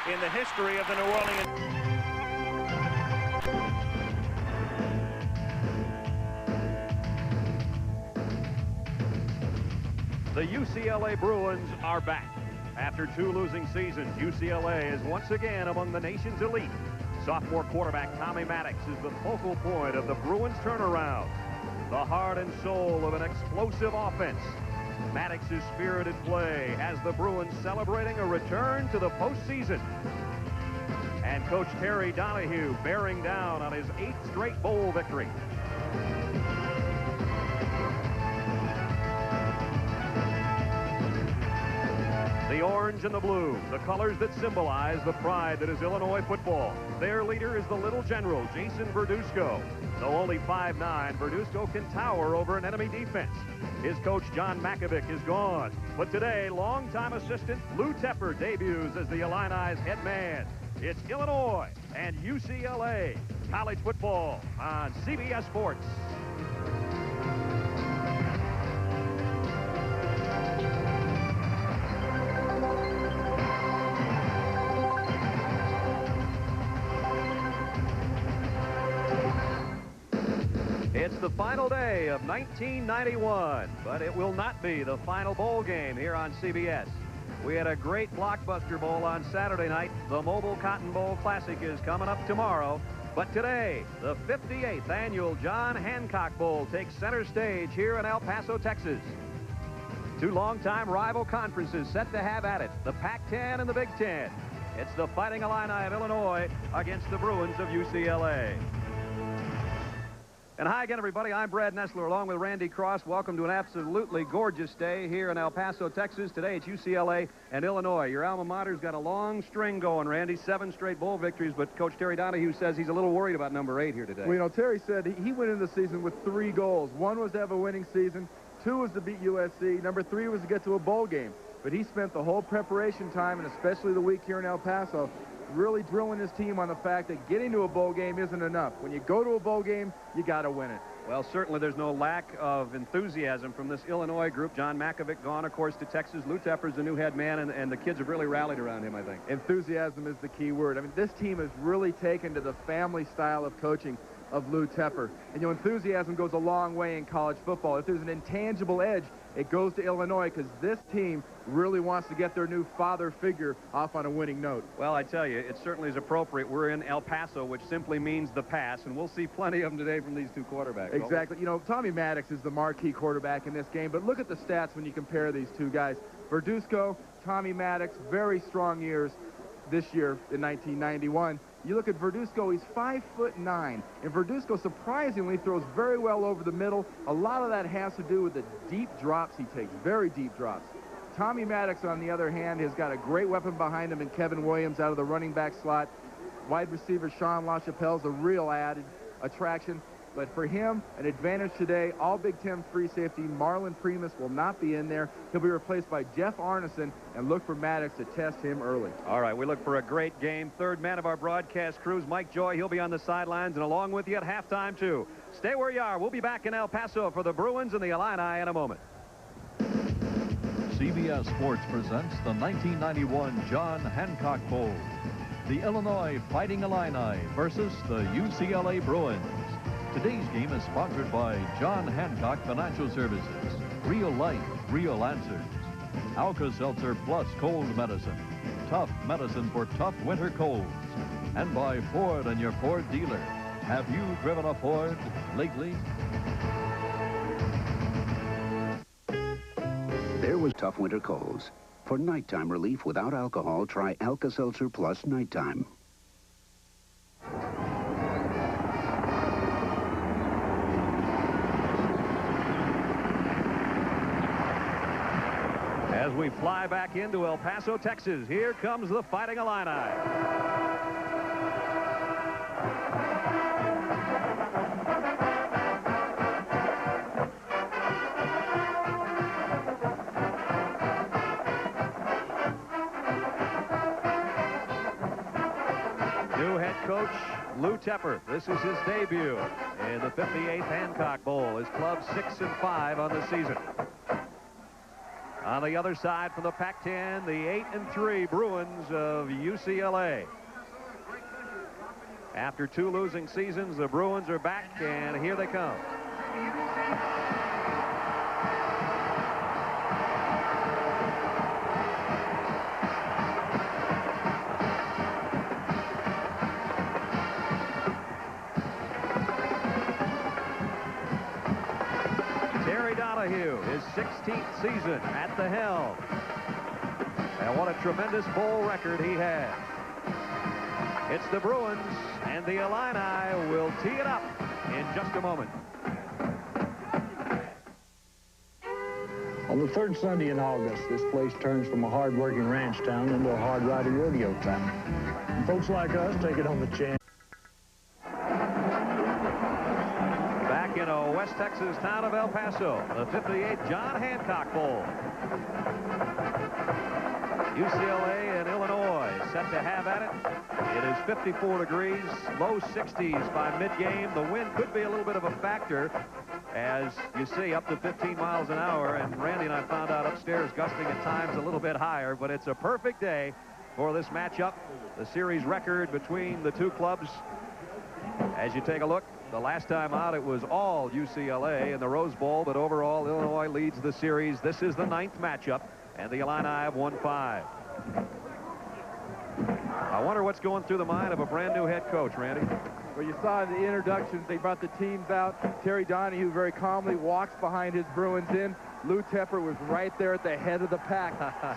in the history of the New Orleans. The UCLA Bruins are back. After 2 losing seasons, UCLA is once again among the nation's elite. Sophomore quarterback Tommy Maddox is the focal point of the Bruins' turnaround. The heart and soul of an explosive offense. Maddox's spirited play has the Bruins celebrating a return to the postseason. And Coach Terry Donahue bearing down on his 8th straight bowl victory. The orange and the blue, the colors that symbolize the pride that is Illinois football. Their leader is the little general, Jason Verduzco. Though only 5'9", Verduzco can tower over an enemy defense. His coach, John Makovic, is gone. But today, longtime assistant Lou Tepper debuts as the Illini's head man. It's Illinois and UCLA. College football on CBS Sports. It's the final day of 1991, but it will not be the final bowl game here on CBS. We had a great blockbuster bowl on Saturday night. The Mobile Cotton Bowl Classic is coming up tomorrow. But today, the 58th annual John Hancock Bowl takes center stage here in El Paso, Texas. 2 longtime rival conferences set to have at it, the Pac-10 and the Big Ten. It's the Fighting Illini of Illinois against the Bruins of UCLA. And hi again, everybody. I'm Brad Nessler along with Randy Cross. Welcome to an absolutely gorgeous day here in El Paso, Texas. Today it's UCLA and Illinois. Your alma mater's got a long string going, Randy. 7 straight bowl victories, but Coach Terry Donahue says he's a little worried about number 8 here today. Well, you know, Terry said he went into the season with 3 goals. 1 was to have a winning season. 2 was to beat USC. Number 3 was to get to a bowl game. But he spent the whole preparation time, and especially the week here in El Paso, really drilling his team on the fact that getting to a bowl game isn't enough. When you go to a bowl game, you got to win it. Well, certainly there's no lack of enthusiasm from this Illinois group. John Makovic gone, of course, to Texas. Lou Tepper's the new head man, and the kids have really rallied around him, I think. Enthusiasm is the key word. I mean, this team has really taken to the family style of coaching of Lou Tepper. And, you know, enthusiasm goes a long way in college football. If there's an intangible edge, it goes to Illinois, because this team really wants to get their new father figure off on a winning note. Well, I tell you, it certainly is appropriate. We're in El Paso, which simply means the pass, and we'll see plenty of them today from these 2 quarterbacks. Exactly. You know, Tommy Maddox is the marquee quarterback in this game, but look at the stats when you compare these 2 guys. Verduzco, Tommy Maddox, very strong years this year in 1991. You look at Verduzco, he's 5'9", and Verduzco surprisingly throws very well over the middle. A lot of that has to do with the deep drops he takes, very deep drops. Tommy Maddox, on the other hand, has got a great weapon behind him in Kevin Williams out of the running back slot. Wide receiver Sean LaChapelle's a real added attraction. But for him, an advantage today. All Big Ten free safety Marlon Primus will not be in there. He'll be replaced by Jeff Arneson, and look for Maddox to test him early. All right, we look for a great game. Third man of our broadcast crews, Mike Joy. He'll be on the sidelines and along with you at halftime, too. Stay where you are. We'll be back in El Paso for the Bruins and the Illini in a moment. CBS Sports presents the 1991 John Hancock Bowl. The Illinois Fighting Illini versus the UCLA Bruins. Today's game is sponsored by John Hancock Financial Services. Real life, real answers. Alka-Seltzer Plus Cold Medicine. Tough medicine for tough winter colds. And by Ford and your Ford dealer. Have you driven a Ford lately? There was tough winter colds. For nighttime relief without alcohol, try Alka-Seltzer Plus Nighttime. As we fly back into El Paso, Texas, here comes the Fighting Illini. New head coach Lou Tepper. This is his debut in the 58th Hancock Bowl. His club 6-5 on the season. On the other side from the Pac-10, the 8-3 Bruins of UCLA. After 2 losing seasons, the Bruins are back, and here they come. His 16th season at the helm. And what a tremendous bowl record he has. It's the Bruins, and the Illini will tee it up in just a moment. On the 3rd Sunday in August, this place turns from a hard-working ranch town into a hard-riding rodeo town. And folks like us take it on the chin. In a West Texas town of El Paso, the 58th John Hancock Bowl. UCLA and Illinois set to have at it. It is 54 degrees, low 60s by mid-game. The wind could be a little bit of a factor, as you see, up to 15 miles an hour. And Randy and I found out upstairs gusting at times a little bit higher, but it's a perfect day for this matchup. The series record between the two clubs, as you take a look, the last time out, it was all UCLA in the Rose Bowl, but overall, Illinois leads the series. This is the 9th matchup, and the Illini have won 5. I wonder what's going through the mind of a brand-new head coach, Randy. Well, you saw in the introductions, they brought the teams out. Terry Donahue very calmly walks behind his Bruins in. Lou Tepper was right there at the head of the pack,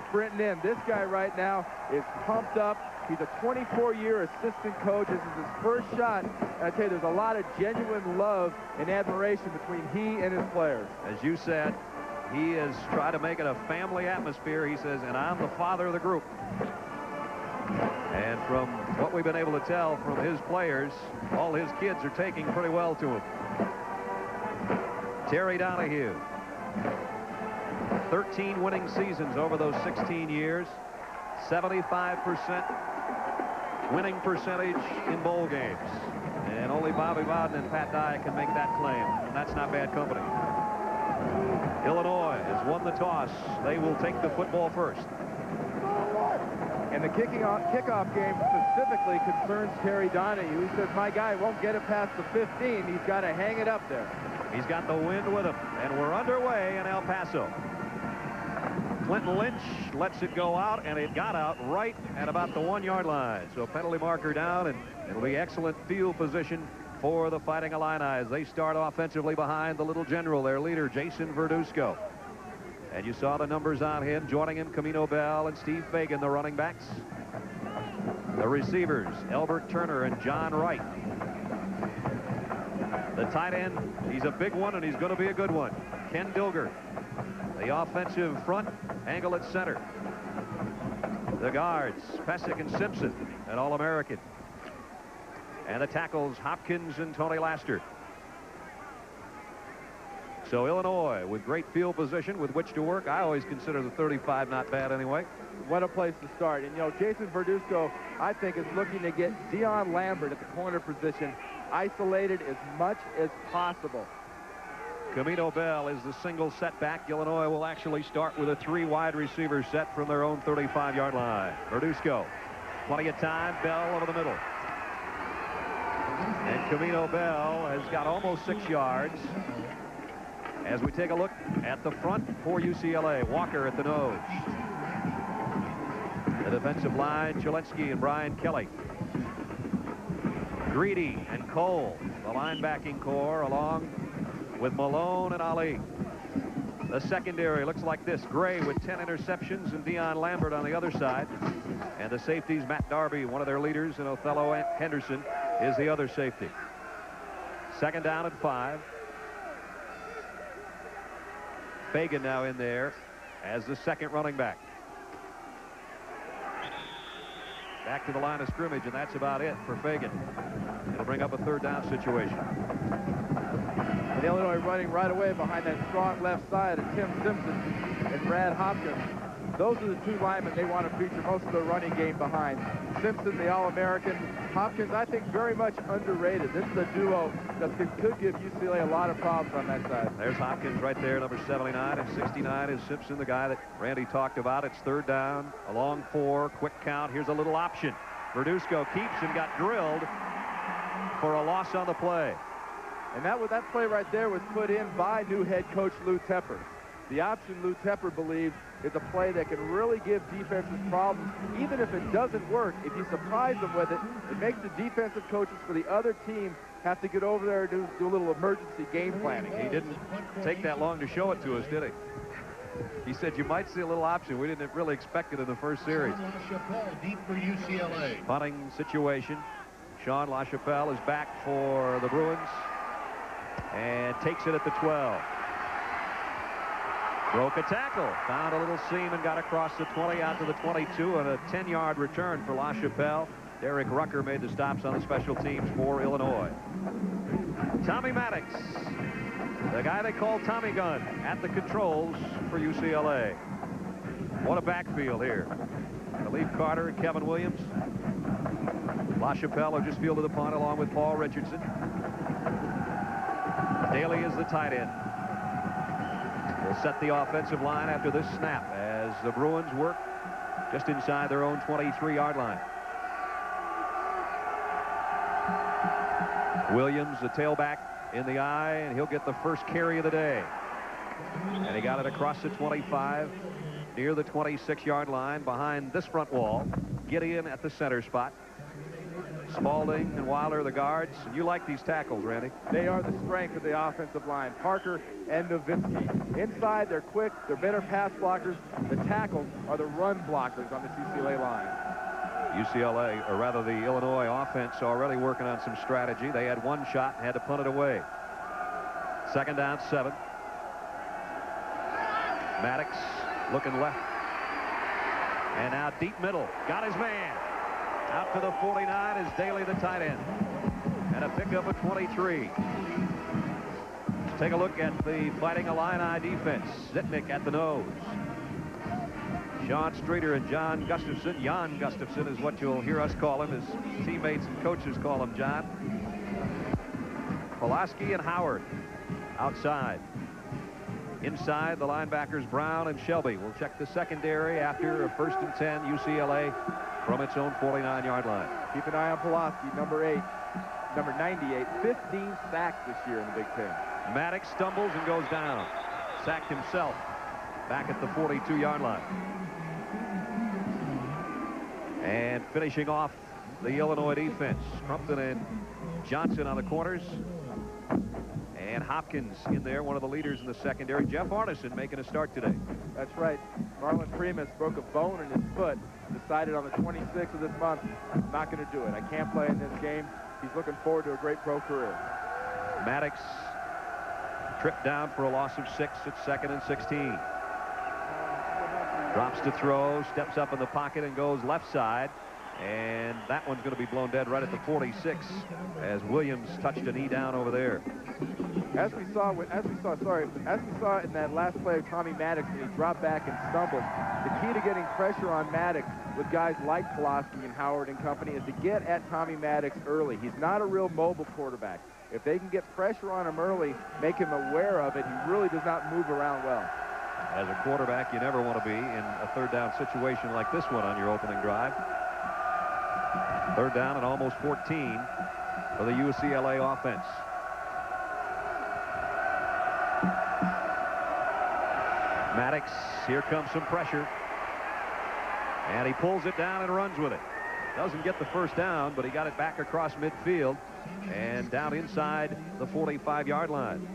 sprinting in. This guy right now is pumped up. He's a 24-year assistant coach. This is his first shot. And I tell you, there's a lot of genuine love and admiration between he and his players. As you said, he is trying to make it a family atmosphere. He says, and I'm the father of the group. And from what we've been able to tell from his players, all his kids are taking pretty well to him. Terry Donahue. 13 winning seasons over those 16 years. 75% winning percentage in bowl games. And only Bobby Bowden and Pat Dye can make that claim. And that's not bad company. Illinois has won the toss. They will take the football first. And the kickoff game specifically concerns Terry Donahue. He says, my guy won't get it past the 15. He's got to hang it up there. He's got the wind with him. And we're underway in El Paso. Clinton Lynch lets it go out, and it got out right at about the 1-yard line. So penalty marker down, and it'll be excellent field position for the Fighting Illini as they start offensively behind the Little General, their leader, Jason Verduzco. And you saw the numbers on him. Joining him, Camino Bell and Steve Fagan, the running backs. The receivers, Elbert Turner and John Wright. The tight end, he's a big one, and he's going to be a good one. Ken Dilger. The offensive front, angle at center. The guards, Pesic and Simpson, an All-American. And the tackles, Hopkins and Tony Laster. So Illinois with great field position with which to work. I always consider the 35 not bad anyway. What a place to start. And, you know, Jason Verduzco, I think, is looking to get Dion Lambert at the corner position isolated as much as possible. Camino Bell is the single setback. Illinois will actually start with a 3 wide receiver set from their own 35-yard line. Verduzco, plenty of time. Bell over the middle. And Camino Bell has got almost 6 yards. As we take a look at the front for UCLA, Walker at the nose. The defensive line, Chalensky and Brian Kelly. Greedy and Cole, the linebacking core, along with Malone and Ali. The secondary looks like this. Gray with 10 interceptions and Dion Lambert on the other side. And the safeties, Matt Darby, one of their leaders, and Othello Henderson is the other safety. 2nd down and 5. Fagan now in there as the second running back. Back to the line of scrimmage, and that's about it for Fagan. It'll bring up a 3rd down situation. And Illinois running right away behind that strong left side of Tim Simpson and Brad Hopkins. those are the two linemen they want to feature most of their running game behind. Simpson, the All-American. Hopkins, I think, very much underrated. This is a duo that could give UCLA a lot of problems on that side. There's Hopkins right there, number 79, and 69 is Simpson, the guy that Randy talked about. It's third down, a long 4, quick count. Here's a little option. Verduzco keeps and got drilled for a loss on the play. And that play right there was put in by new head coach Lou Tepper. The option Lou Tepper believes is a play that can really give defenses problems. Even if it doesn't work, if you surprise them with it, it makes the defensive coaches for the other team have to get over there and do a little emergency game planning. He didn't take that long to show it to us, did he? He said you might see a little option. We didn't really expect it in the first series. Deep for UCLA. Punting situation. Sean LaChapelle is back for the Bruins and takes it at the 12. Broke a tackle, found a little seam and got across the 20 out to the 22, and a 10-yard return for LaChapelle. Derek Rucker made the stops on the special teams for Illinois. Tommy Maddox, the guy they call Tommy Gun, at the controls for UCLA. What a backfield here. Khalif Carter and Kevin Williams. LaChapelle have just fielded the punt along with Paul Richardson. Daly is the tight end. Will set the offensive line after this snap as the Bruins work just inside their own 23-yard line. Williams, the tailback, in the eye, and he'll get the first carry of the day. And he got it across the 25, near the 26-yard line, behind this front wall. Gideon at the center spot. Spalding and Wilder, the guards. And you like these tackles, Randy. They are the strength of the offensive line. Parker and Nowitzki. Inside, they're quick. They're better pass blockers. The tackles are the run blockers on this UCLA line. UCLA, or rather the Illinois offense, already working on some strategy. They had one shot and had to punt it away. Second down, 7. Maddox looking left. And now deep middle. Got his man. Out to the 49 is Daly, the tight end. And a pickup of 23. Let's take a look at the Fighting Illini defense. Zitnik at the nose. Sean Streeter and John Gustafson. Jan Gustafson is what you'll hear us call him. His teammates and coaches call him John. Pulaski and Howard outside. Inside, the linebackers Brown and Shelby will check the secondary after a 1st and 10 UCLA from its own 49-yard line. Keep an eye on Pulaski, number 8, number 98, 15 sacks this year in the Big Ten. Maddox stumbles and goes down. Sacked himself back at the 42-yard line. And finishing off the Illinois defense, Crumpton and Johnson on the corners. And Hopkins in there, one of the leaders in the secondary. Jeff Arneson making a start today. That's right. Marlon Primus broke a bone in his foot. Decided on the 26th of this month, I'm not going to do it. I can't play in this game. He's looking forward to a great pro career. Maddox tripped down for a loss of 6 at 2nd and 16. Drops to throw, steps up in the pocket and goes left side. And that one's going to be blown dead right at the 46 as Williams touched a knee down over there. As we saw in that last play of Tommy Maddox when he dropped back and stumbled, the key to getting pressure on Maddox with guys like Pulaski and Howard and company is to get at Tommy Maddox early. He's not a real mobile quarterback. If they can get pressure on him early, make him aware of it, he really does not move around well. As a quarterback, you never want to be in a third down situation like this one on your opening drive. Third down and almost 14 for the UCLA offense. Maddox, here comes some pressure. And he pulls it down and runs with it. Doesn't get the first down, but he got it back across midfield and down inside the 45-yard line.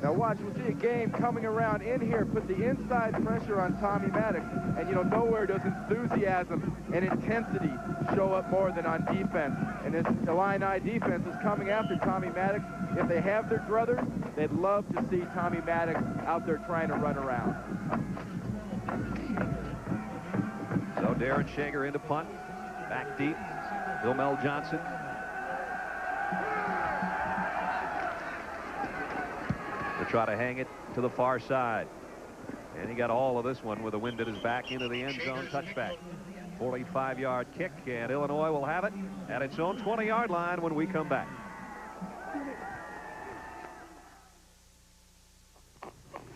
Now watch, we'll see a game coming around in here, put the inside pressure on Tommy Maddox, and you know, nowhere does enthusiasm and intensity show up more than on defense. And this Illini defense is coming after Tommy Maddox. If they have their druthers, they'd love to see Tommy Maddox out there trying to run around. So Darren Shager into punt, back deep, Bill Mel Johnson. To try to hang it to the far side. And he got all of this one with a wind at his back into the end zone touchback. 45-yard kick, and Illinois will have it at its own 20-yard line when we come back.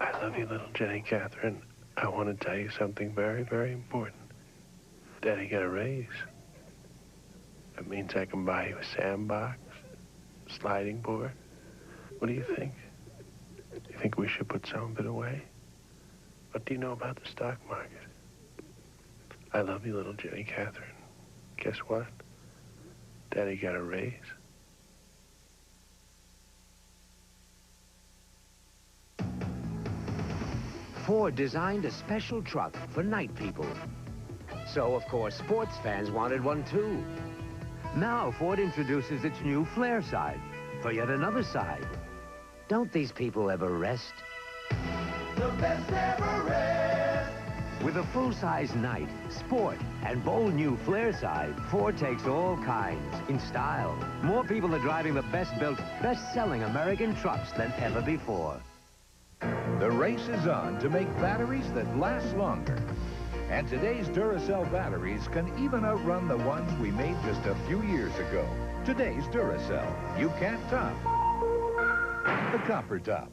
I love you, little Jenny Catherine. I want to tell you something very, very important. Daddy got a raise. That means I can buy you a sandbox, sliding board. What do you think? You think we should put some of it away? What do you know about the stock market? I love you, little Jenny Catherine. Guess what? Daddy got a raise. Ford designed a special truck for night people. So, of course, sports fans wanted one too. Now Ford introduces its new flare side for yet another side. Don't these people ever rest? The best ever rest. With a full-size night, sport, and bold new flare side, Ford takes all kinds in style. More people are driving the best-built, best-selling American trucks than ever before. The race is on to make batteries that last longer. And today's Duracell batteries can even outrun the ones we made just a few years ago. Today's Duracell. You can't top the copper top.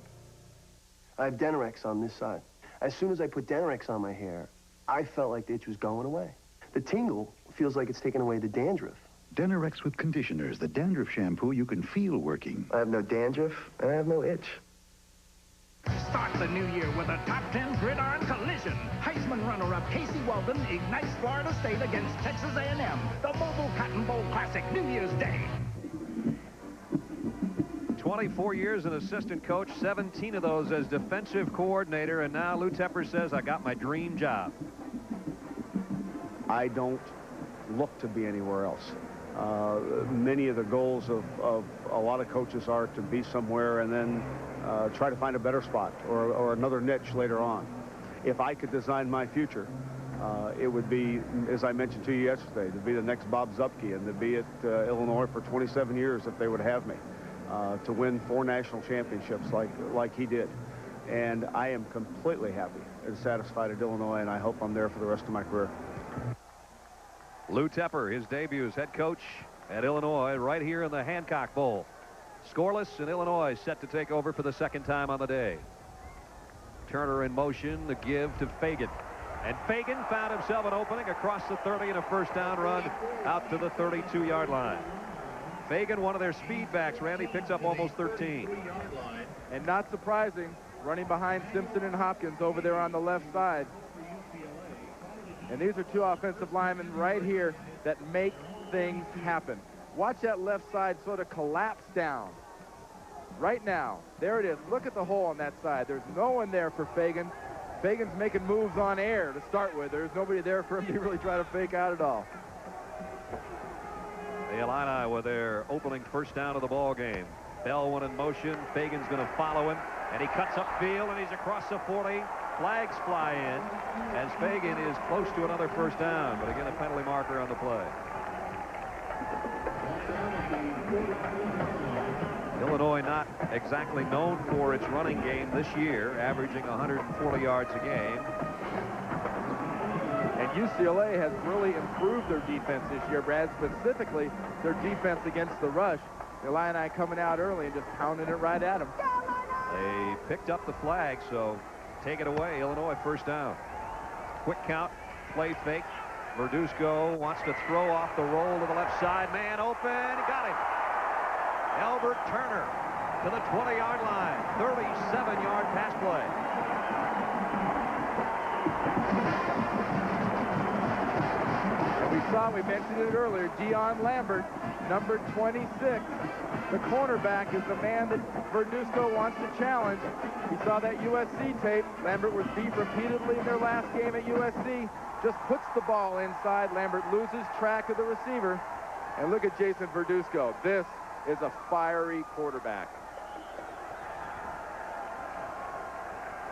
I have Denorex on this side. As soon as I put Denorex on my hair, I felt like the itch was going away. The tingle feels like it's taken away the dandruff. Denorex with conditioners, the dandruff shampoo you can feel working. I have no dandruff, and I have no itch. Start the new year with a top 10 gridiron collision. Heisman runner-up Casey Weldon ignites Florida State against Texas A&M. The Mobile Cotton Bowl Classic, New Year's Day. 24 years as assistant coach, 17 of those as defensive coordinator, and now Lou Tepper says, I got my dream job. I don't look to be anywhere else. Many of the goals of a lot of coaches are to be somewhere and then try to find a better spot or another niche later on. If I could design my future, it would be, as I mentioned to you yesterday, to be the next Bob Zupke and to be at Illinois for 27 years if they would have me, to win 4 national championships like he did. And I am completely happy and satisfied at Illinois, and I hope I'm there for the rest of my career. Lou Tepper, his debut as head coach at Illinois right here in the Hancock Bowl. Scoreless, and Illinois set to take over for the second time on the day. Turner in motion, the give to Fagan. And Fagan found himself an opening across the 30 and a first down run out to the 32-yard line. Fagan, one of their speed backs. Randy picks up almost 13. And not surprising, running behind Simpson and Hopkins over there on the left side. And these are 2 offensive linemen right here that make things happen. Watch that left side sort of collapse down. Right now, there it is. Look at the hole on that side. There's no one there for Fagan. Fagan's making moves on air to start with. There's nobody there for him to really try to fake out at all. The Illini with their opening first down of the ball game. Bell went in motion. Fagan's going to follow him, and he cuts upfield, and he's across the 40. Flags fly in as Fagan is close to another first down, but again a penalty marker on the play. Illinois not exactly known for its running game this year, averaging 140 yards a game. And UCLA has really improved their defense this year, Brad, specifically their defense against the rush. The Illini coming out early and just pounding it right at them. They picked up the flag, so take it away. Illinois first down. Quick count, play fake. Verduzco wants to throw off the roll to the left side. Man open, he got him. Albert Turner to the 20-yard line. 37-yard pass play. We mentioned it earlier, Dion Lambert, number 26. The cornerback is the man that Verduzco wants to challenge. He saw that USC tape. Lambert was beat repeatedly in their last game at USC. Just puts the ball inside. Lambert loses track of the receiver. And look at Jason Verduzco. This is a fiery quarterback.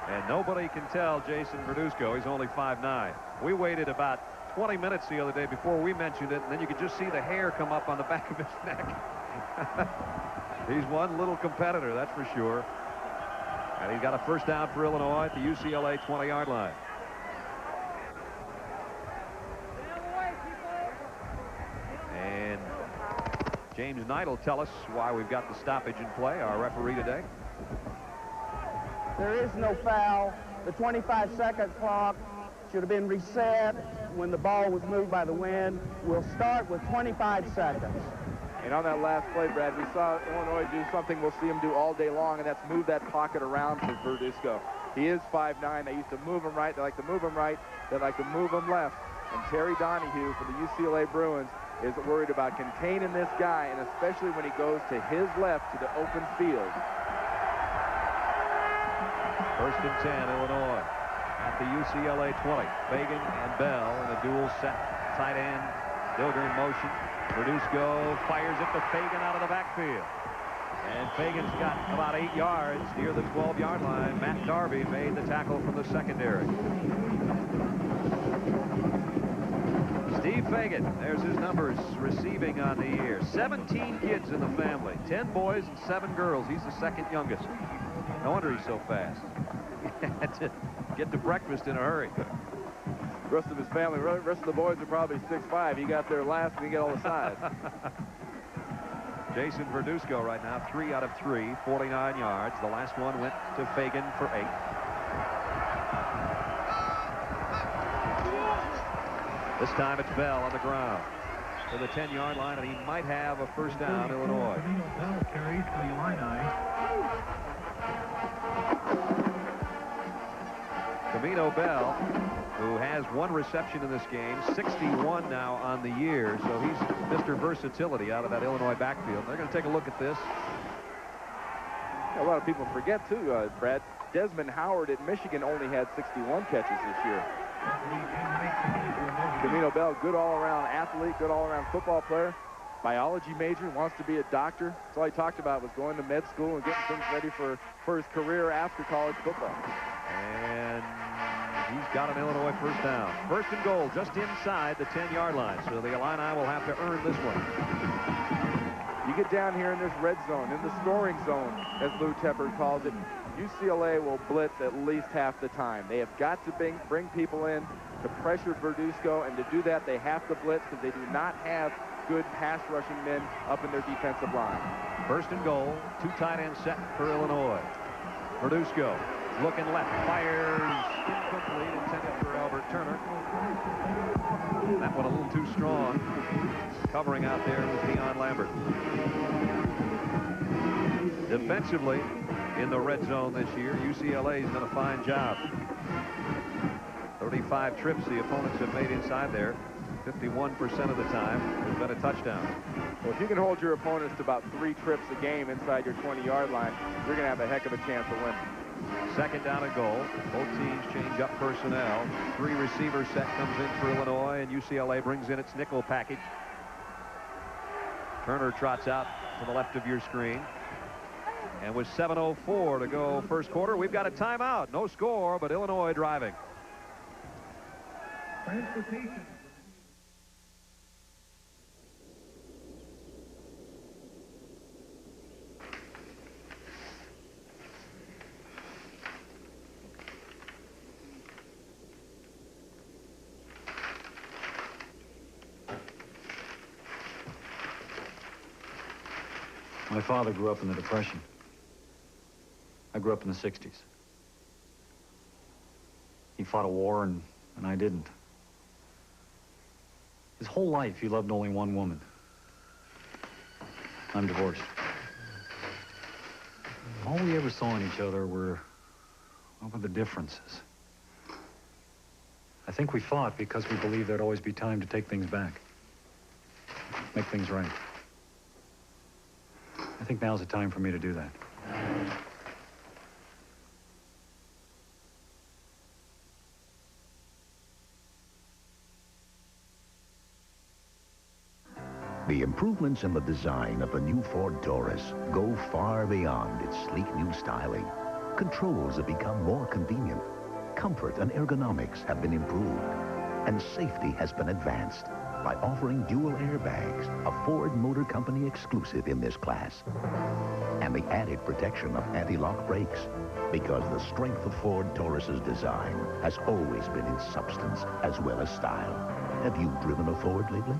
And nobody can tell Jason Verduzco he's only 5'9". We waited about 20 minutes the other day before we mentioned it, and then you could just see the hair come up on the back of his neck. He's one little competitor, that's for sure. And he's got a first down for Illinois at the UCLA 20-yard line. And James Knight will tell us why we've got the stoppage in play, our referee today. There is no foul. The 25-second clock should have been reset when the ball was moved by the wind. We'll start with 25 seconds. And on that last play, Brad, we saw Illinois do something we'll see him do all day long, and that's move that pocket around for Verduzco. He is 5'9". They used to move him right. They like to move him right. They like to move him left. And Terry Donahue for the UCLA Bruins is worried about containing this guy, and especially when he goes to his left to the open field. First and 10, Illinois at the UCLA 20. Fagan and Bell in a dual set. Tight end, Dilger in motion. Verduzco fires it to Fagan out of the backfield. And Fagan's got about 8 yards near the 12-yard line. Matt Darby made the tackle from the secondary. Steve Fagan, there's his numbers receiving on the year. 17 kids in the family, 10 boys and 7 girls. He's the second youngest. No wonder he's so fast. He had to get to breakfast in a hurry. The rest of his family, the rest of the boys are probably 6'5". He got there last and he got all the sides. Jason Verduzco right now, 3 out of 3, 49 yards. The last one went to Fagan for 8. This time it's Bell on the ground to the 10-yard line, and he might have a first down, Illinois. Bell carries for the Illini. Camino Bell, who has 1 reception in this game, 61 now on the year, so he's Mr. Versatility out of that Illinois backfield. They're going to take a look at this. A lot of people forget, too, Brad, Desmond Howard at Michigan only had 61 catches this year. Camino Bell, good all-around athlete, good all-around football player, biology major, wants to be a doctor. That's all he talked about was going to med school and getting things ready for his career after college football. And he's got an Illinois first down. First and goal just inside the 10-yard line. So the Illini will have to earn this one. You get down here in this red zone, in the scoring zone, as Lou Tepper calls it, UCLA will blitz at least half the time. They have got to bring people in to pressure Verduzco, and to do that, they have to blitz because they do not have good pass-rushing men up in their defensive line. First and goal, 2 tight ends set for Illinois. Verduzco looking left, fires incomplete, intended for Albert Turner. That one a little too strong. Covering out there was Deion Lambert. Defensively, in the red zone this year, UCLA's done a fine job. 35 trips the opponents have made inside there. 51% of the time has been a touchdown. Well, if you can hold your opponents to about 3 trips a game inside your 20-yard line, you're going to have a heck of a chance of winning. Second down and goal. Both teams change up personnel. 3 receiver set comes in for Illinois, and UCLA brings in its nickel package. Turner trots out to the left of your screen. And with 7:04 to go first quarter, we've got a timeout. No score, but Illinois driving. Transportation. My father grew up in the Depression. I grew up in the 60s. He fought a war, and I didn't. His whole life, he loved only one woman. I'm divorced. All we ever saw in each other were the differences. I think we fought because we believed there'd always be time to take things back. Make things right. I think now's the time for me to do that. The improvements in the design of the new Ford Taurus go far beyond its sleek new styling. Controls have become more convenient. Comfort and ergonomics have been improved. And safety has been advanced. by offering dual airbags, a Ford Motor Company exclusive in this class, and the added protection of anti-lock brakes, because the strength of Ford Taurus's design has always been in substance as well as style. Have you driven a Ford lately?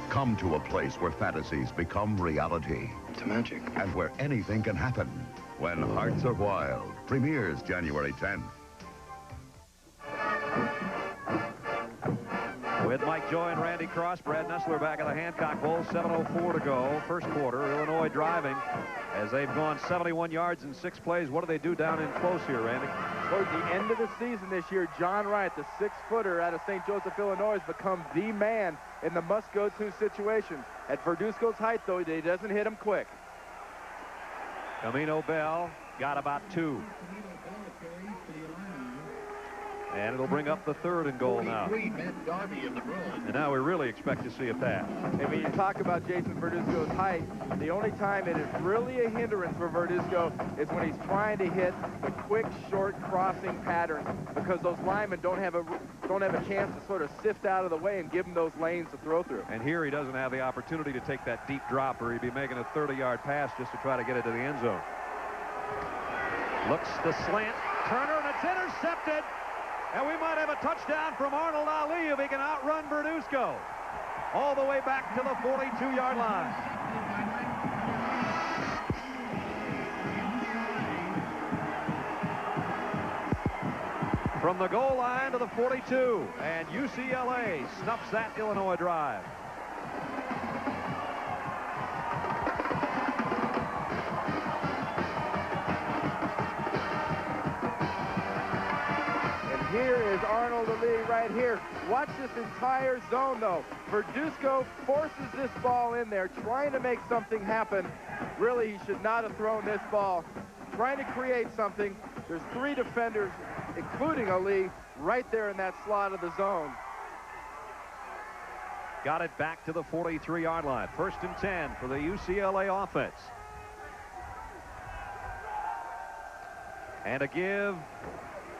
Come to a place where fantasies become reality. It's magic. And where anything can happen. When Hearts Are Wild premieres January 10th. With Mike Joy and Randy Cross, Brad Nessler back at the Hancock Bowl, 7:04 to go. First quarter, Illinois driving as they've gone 71 yards in 6 plays. What do they do down in close here, Randy? Toward the end of the season this year, John Wright, the 6-footer out of St. Joseph, Illinois, has become the man in the must-go-to situations. At Verduzco's height, though, he doesn't hit him quick. Camino Bell got about 2. And it'll bring up the 3rd and goal now. And now we really expect to see a pass. And when you talk about Jason Verduzco's height, the only time it is really a hindrance for Verduzco is when he's trying to hit the quick, short crossing pattern, because those linemen don't have a chance to sort of sift out of the way and give him those lanes to throw through. And here he doesn't have the opportunity to take that deep drop, or he'd be making a 30-yard pass just to try to get it to the end zone. Looks the slant, Turner, and it's intercepted. And we might have a touchdown from Arnold Ali if he can outrun Verduzco all the way back to the 42-yard line. From the goal line to the 42, and UCLA snuffs that Illinois drive. Here is Arnold Ali right here. Watch this entire zone, though. Verduzco forces this ball in there, trying to make something happen. Really, he should not have thrown this ball. Trying to create something. There's 3 defenders, including Ali, right there in that slot of the zone. Got it back to the 43-yard line. 1st and 10 for the UCLA offense. And a give.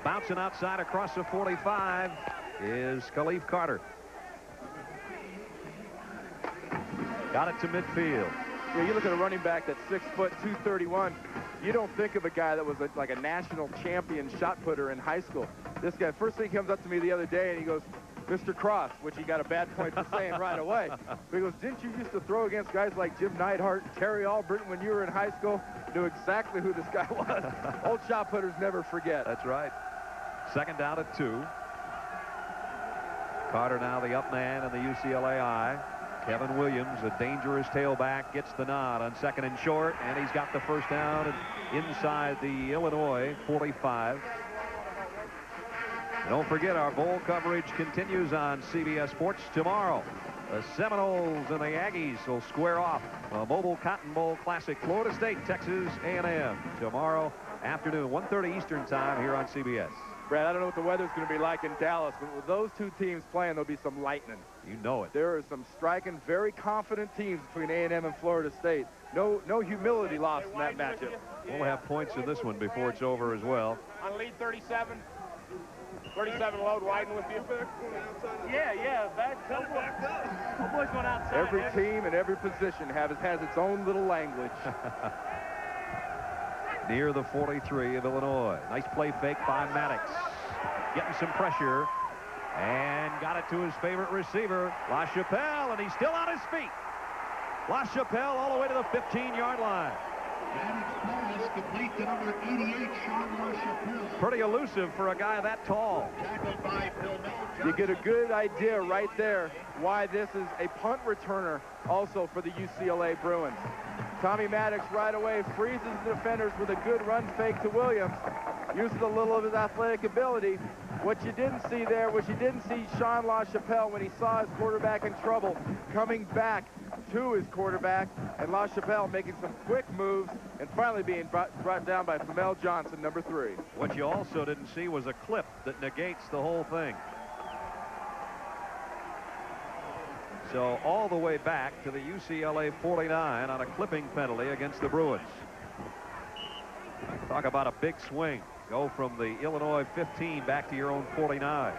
Bouncing outside across the 45 is Khalif Carter. Got it to midfield. Yeah, you look at a running back that's 6 foot, 231. You don't think of a guy that was like a national champion shot putter in high school. This guy, first thing he comes up to me the other day and he goes, Mr. Cross, which he got a bad point for saying right away. But he goes, didn't you used to throw against guys like Jim Neidhart and Terry Albritton when you were in high school? Knew exactly who this guy was. Old shot putters never forget. That's right. 2nd down at 2. Carter now the up man in the UCLA eye. Kevin Williams, a dangerous tailback, gets the nod on 2nd and short, and he's got the first down inside the Illinois 45. And don't forget, our bowl coverage continues on CBS Sports tomorrow. The Seminoles and the Aggies will square off a Mobile Cotton Bowl Classic. Florida State, Texas A&M tomorrow afternoon, 1:30 Eastern time here on CBS. Brad, I don't know what the weather's going to be like in Dallas, but with those 2 teams playing, there'll be some lightning. You know it. There are some striking, very confident teams between A&M and Florida State. No humility lost in that matchup. We'll have points in this one before it's over as well. On lead 37. 37 load widen with you. Yeah, back up. The boys going outside. Every team and every position has its own little language. Near the 43 of Illinois. Nice play fake by Maddox. Getting some pressure. And got it to his favorite receiver, LaChapelle, and he's still on his feet. LaChapelle all the way to the 15-yard line. Complete to number 88, Sean LaChapelle. Pretty elusive for a guy that tall. You get a good idea right there why this is a punt returner also for the UCLA Bruins. Tommy Maddox right away freezes the defenders with a good run fake to Williams. Uses a little of his athletic ability. What you didn't see there was you didn't see Sean LaChapelle when he saw his quarterback in trouble coming back to his quarterback, and LaChapelle making some quick moves and finally being brought down by Famel Johnson, number 3. What you also didn't see was a clip that negates the whole thing. So all the way back to the UCLA 49 on a clipping penalty against the Bruins. Talk about a big swing. go from the Illinois 15 back to your own 49.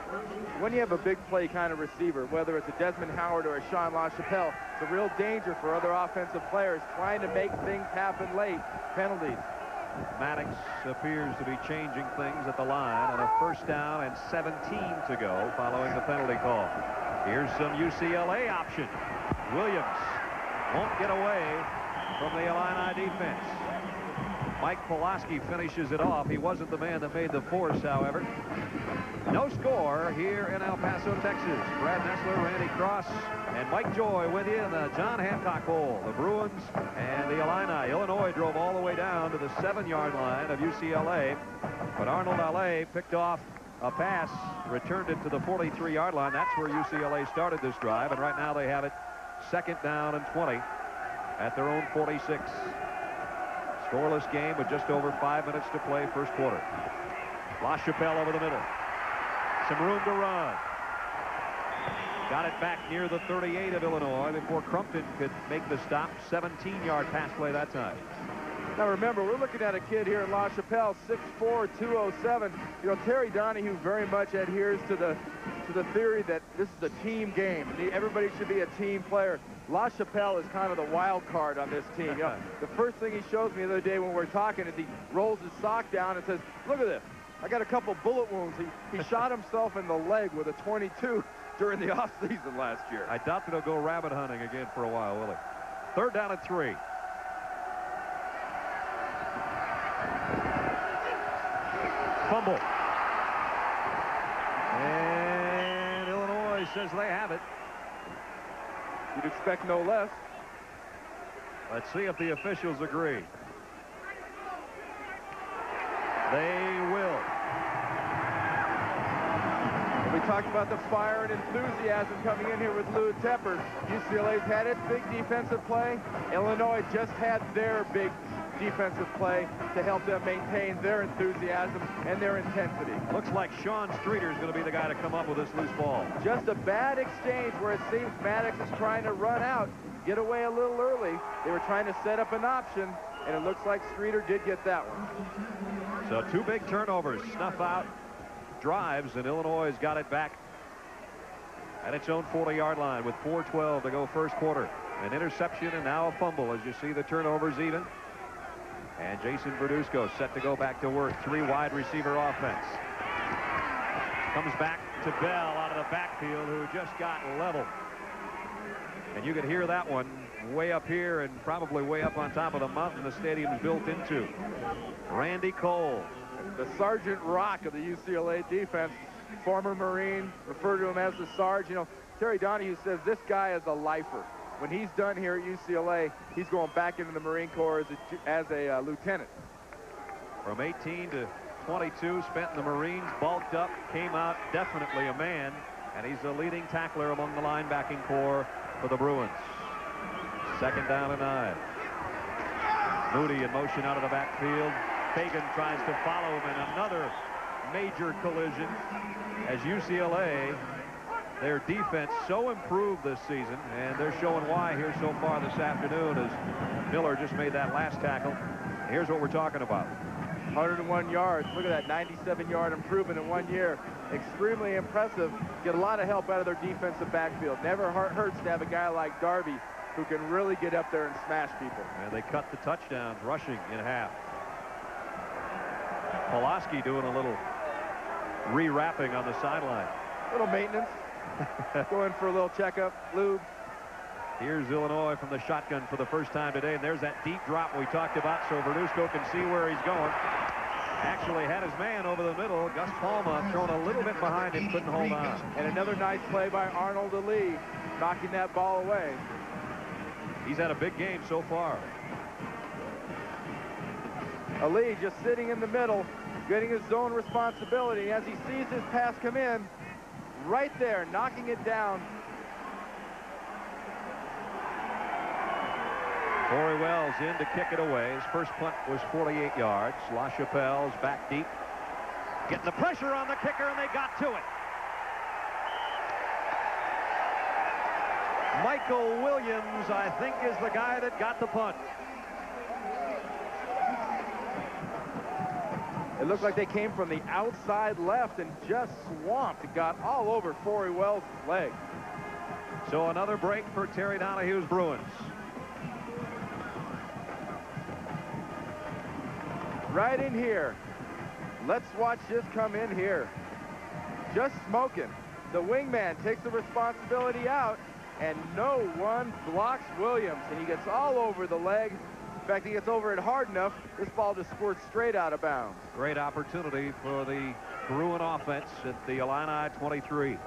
When you have a big play kind of receiver, whether it's a Desmond Howard or a Sean LaChapelle, it's a real danger for other offensive players trying to make things happen late. Penalties. Maddox appears to be changing things at the line on a first down and 17 to go following the penalty call. Here's some UCLA option. Williams won't get away from the Illini defense. Mike Pulaski finishes it off. He wasn't the man that made the force, however. No score here in El Paso, Texas. Brad Nessler, Randy Cross, and Mike Joy with you in the John Hancock Bowl. The Bruins and the Illini. Illinois drove all the way down to the 7-yard line of UCLA, but Arnold Allais picked off a pass, returned it to the 43-yard line. That's where UCLA started this drive, and right now they have it 2nd down and 20 at their own 46. Scoreless game with just over 5 minutes to play, first quarter. LaChapelle over the middle. Some room to run. Got it back near the 38 of Illinois before Crumpton could make the stop. 17-yard pass play that time. Now remember, we're looking at a kid here in LaChapelle, 6'4", 207. You know, Terry Donahue very much adheres to the theory that this is a team game. Everybody should be a team player. LaChapelle is kind of the wild card on this team. You know, the first thing he shows me the other day when we're talking is he rolls his sock down and says, "Look at this. I got a couple bullet wounds." He shot himself in the leg with a .22 during the offseason last year. I doubt that he'll go rabbit hunting again for a while, will he? 3rd down and 3. Fumble. And Illinois says they have it. You'd expect no less. Let's see if the officials agree. They will. We talked about the fire and enthusiasm coming in here with Lou Tepper. UCLA's had its big defensive play. Illinois just had their big defensive play to help them maintain their enthusiasm and their intensity. Looks like Sean Streeter is going to be the guy to come up with this loose ball. Just a bad exchange where it seems Maddox is trying to run out, get away a little early. They were trying to set up an option, and it looks like Streeter did get that one. So 2 big turnovers, snuff out drives, and Illinois has got it back at its own 40-yard line with 4:12 to go first quarter. An interception and now a fumble as you see the turnovers even. And Jason Verduzco set to go back to work. 3 wide receiver offense. Comes back to Bell out of the backfield, who just got leveled. And you could hear that one way up here and probably way up on top of the mountain the stadium's built into. Randy Cole. The Sergeant Rock of the UCLA defense. Former Marine, refer to him as the Sarge. You know, Terry Donahue says this guy is a lifer. When he's done here at UCLA, he's going back into the Marine Corps as a lieutenant. From 18 to 22, spent in the Marines, bulked up, came out definitely a man, and he's the leading tackler among the linebacking corps for the Bruins. 2nd down and 9. Moody in motion out of the backfield. Fagan tries to follow him in another major collision as UCLA, their defense so improved this season, and they're showing why here so far this afternoon as Miller just made that last tackle. Here's what we're talking about. 101 yards. Look at that 97-yard improvement in 1 year. Extremely impressive. Get a lot of help out of their defensive backfield. Never hurts to have a guy like Darby who can really get up there and smash people. And they cut the touchdowns rushing in half. Pulaski doing a little re-wrapping on the sideline. Little maintenance. Going for a little checkup. Lube. Here's Illinois from the shotgun for the first time today, and there's that deep drop we talked about so Verduzco can see where he's going. Actually had his man over the middle. Gus Palma thrown a little bit behind him, couldn't hold on. And another nice play by Arnold Ali, knocking that ball away. He's had a big game so far. Ali just sitting in the middle, getting his zone responsibility as he sees his pass come in. Right there, knocking it down. Corey Wells in to kick it away. His first punt was 48 yards. LaChapelle's back deep. Getting the pressure on the kicker, and they got to it. Michael Williams, I think, is the guy that got the punt. It It looked like they came from the outside left and just swamped. It got all over Forey Wells' leg. So another break for Terry Donahue's Bruins. Right in here. Let's watch this come in here. Just smoking. The wingman takes the responsibility out, and no one blocks Williams, and he gets all over the leg. In fact, he gets over it hard enough, this ball just squirts straight out of bounds. Great opportunity for the Bruin offense at the Illini 23.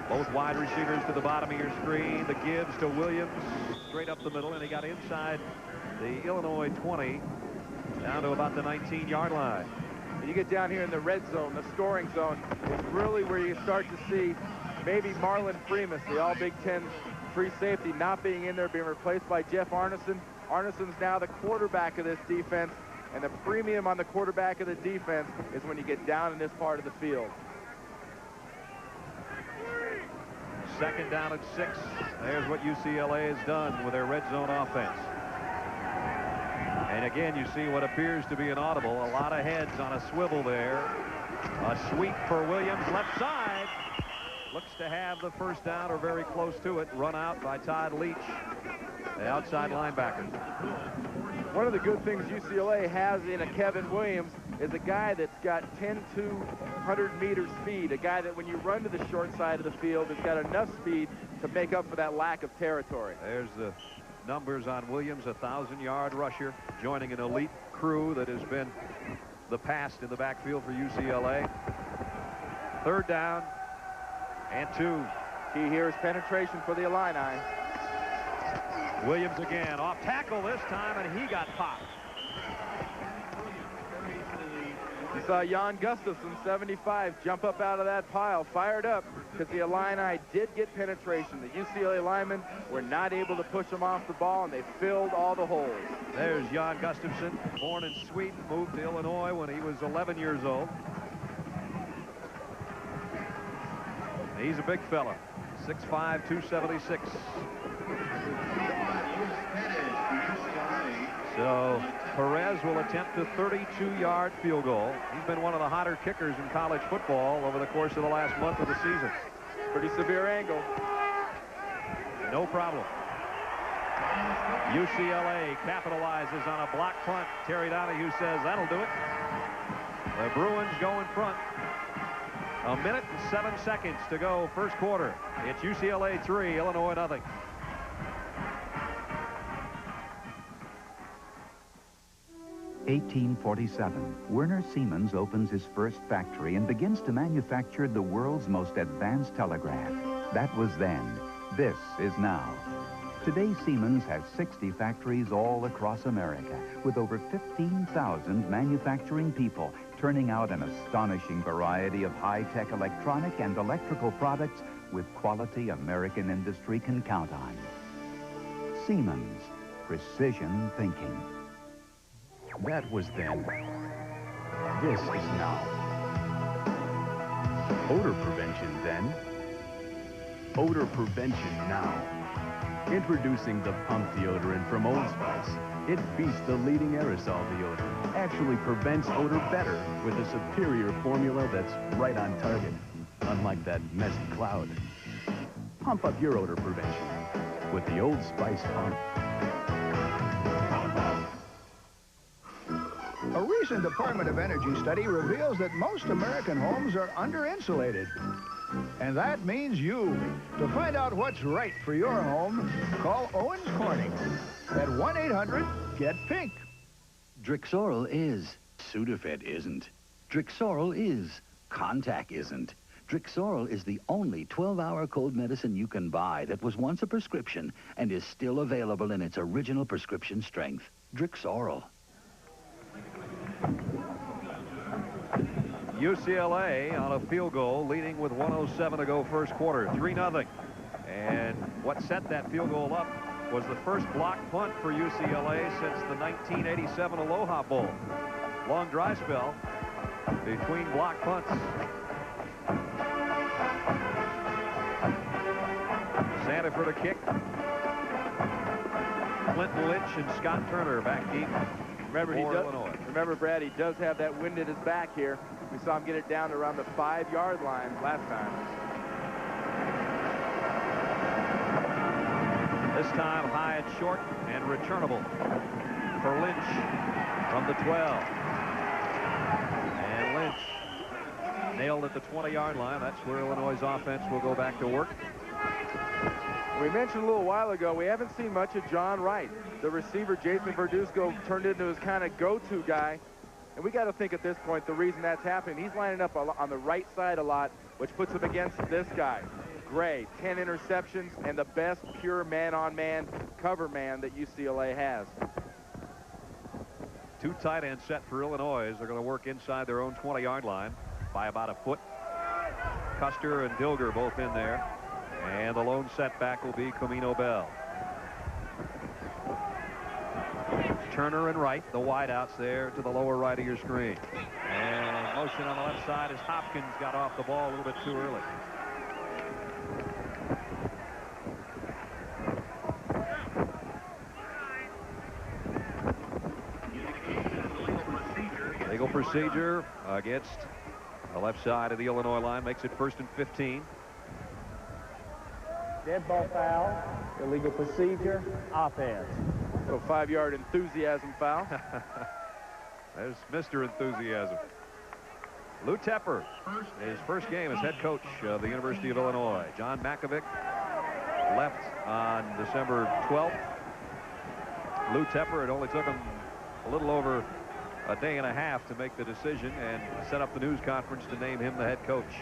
Both wide receivers to the bottom of your screen. The gives to Williams straight up the middle, and he got inside the Illinois 20 down to about the 19-yard line. When you get down here in the red zone, the scoring zone, is really where you start to see maybe Marlon Freeman, the all Big Ten free safety, not being in there, being replaced by Jeff Arneson. Arneson's now the quarterback of this defense, and the premium on the quarterback of the defense is when you get down in this part of the field. Second down at 6. There's what UCLA has done with their red zone offense. And again, you see what appears to be an audible. A lot of heads on a swivel there. A sweep for Williams, left side. Looks to have the first down or very close to it. Run out by Todd Leach, the outside linebacker. One of the good things UCLA has in a Kevin Williams is a guy that's got 10 to 100-meter speed, a guy that when you run to the short side of the field has got enough speed to make up for that lack of territory. There's the numbers on Williams, a 1,000-yard rusher, joining an elite crew that has been the past in the backfield for UCLA. Third down and 2. Key here is penetration for the Illini. Williams again, off tackle this time, and he got popped. You saw Jan Gustafson, 75, jump up out of that pile, fired up, because the Illini did get penetration. The UCLA linemen were not able to push them off the ball, and they filled all the holes. There's Jan Gustafson, born in Sweden, moved to Illinois when he was 11 years old. He's a big fella, 6'5", 276. So Perez will attempt a 32-yard field goal. He's been one of the hotter kickers in college football over the course of the last month of the season. Pretty severe angle. No problem. UCLA capitalizes on a block punt. Terry Donahue says that'll do it. The Bruins go in front. 1 minute and 7 seconds to go, first quarter. It's UCLA 3, Illinois nothing. (1847). Werner Siemens opens his first factory and begins to manufacture the world's most advanced telegraph. That was then. This is now. Today, Siemens has 60 factories all across America, with over 15,000 manufacturing people turning out an astonishing variety of high-tech electronic and electrical products with quality American industry can count on. Siemens, precision thinking. That was then. This is now. Odor prevention then. Odor prevention now. Introducing the pump deodorant from Old Spice. It beats the leading aerosol deodorant. Actually prevents odor better with a superior formula that's right on target. Unlike that messy cloud. Pump up your odor prevention with the Old Spice pump. A recent Department of Energy study reveals that most American homes are under-insulated. And that means you. To find out what's right for your home, call Owens Corning at 1-800-GET-PINK. Drixoral is. Sudafed isn't. Drixoral is. Contac isn't. Drixoral is the only 12-hour cold medicine you can buy that was once a prescription and is still available in its original prescription strength. Drixoral. UCLA on a field goal, leading with 1:07 to go first quarter, 3-0. And what set that field goal up was the first block punt for UCLA since the 1987 Aloha Bowl. Long dry spell between block punts. Sanford a kick. Clinton Lynch and Scott Turner back deep. Remember, Brad, he does have that wind at his back here. We saw him get it down to around the 5-yard line last time. This time high and short and returnable for Lynch from the 12. And Lynch nailed at the 20-yard line. That's where Illinois' offense will go back to work. We mentioned a little while ago, we haven't seen much of John Wright. The receiver, Jason Verduzco, turned into his kind of go-to guy. And we got to think at this point the reason that's happening, he's lining up on the right side a lot, which puts him against this guy. Gray, 10 interceptions, and the best pure man-on-man cover man that UCLA has. 2 tight ends set for Illinois. They're going to work inside their own 20-yard line by about a foot. Custer and Dilger both in there. And the lone setback will be Camino Bell. Turner and Wright, the wideouts there to the lower right of your screen. And motion on the left side as Hopkins got off the ball a little bit too early. Legal procedure against the left side of the Illinois line makes it 1st and 15. Dead ball foul, illegal procedure, offense. So 5-yard enthusiasm foul. There's Mr. Enthusiasm. Lou Tepper, his first game as head coach of the University of Illinois. John Makovic left on December 12th. Lou Tepper, it only took him a little over a day and a half to make the decision and set up the news conference to name him the head coach.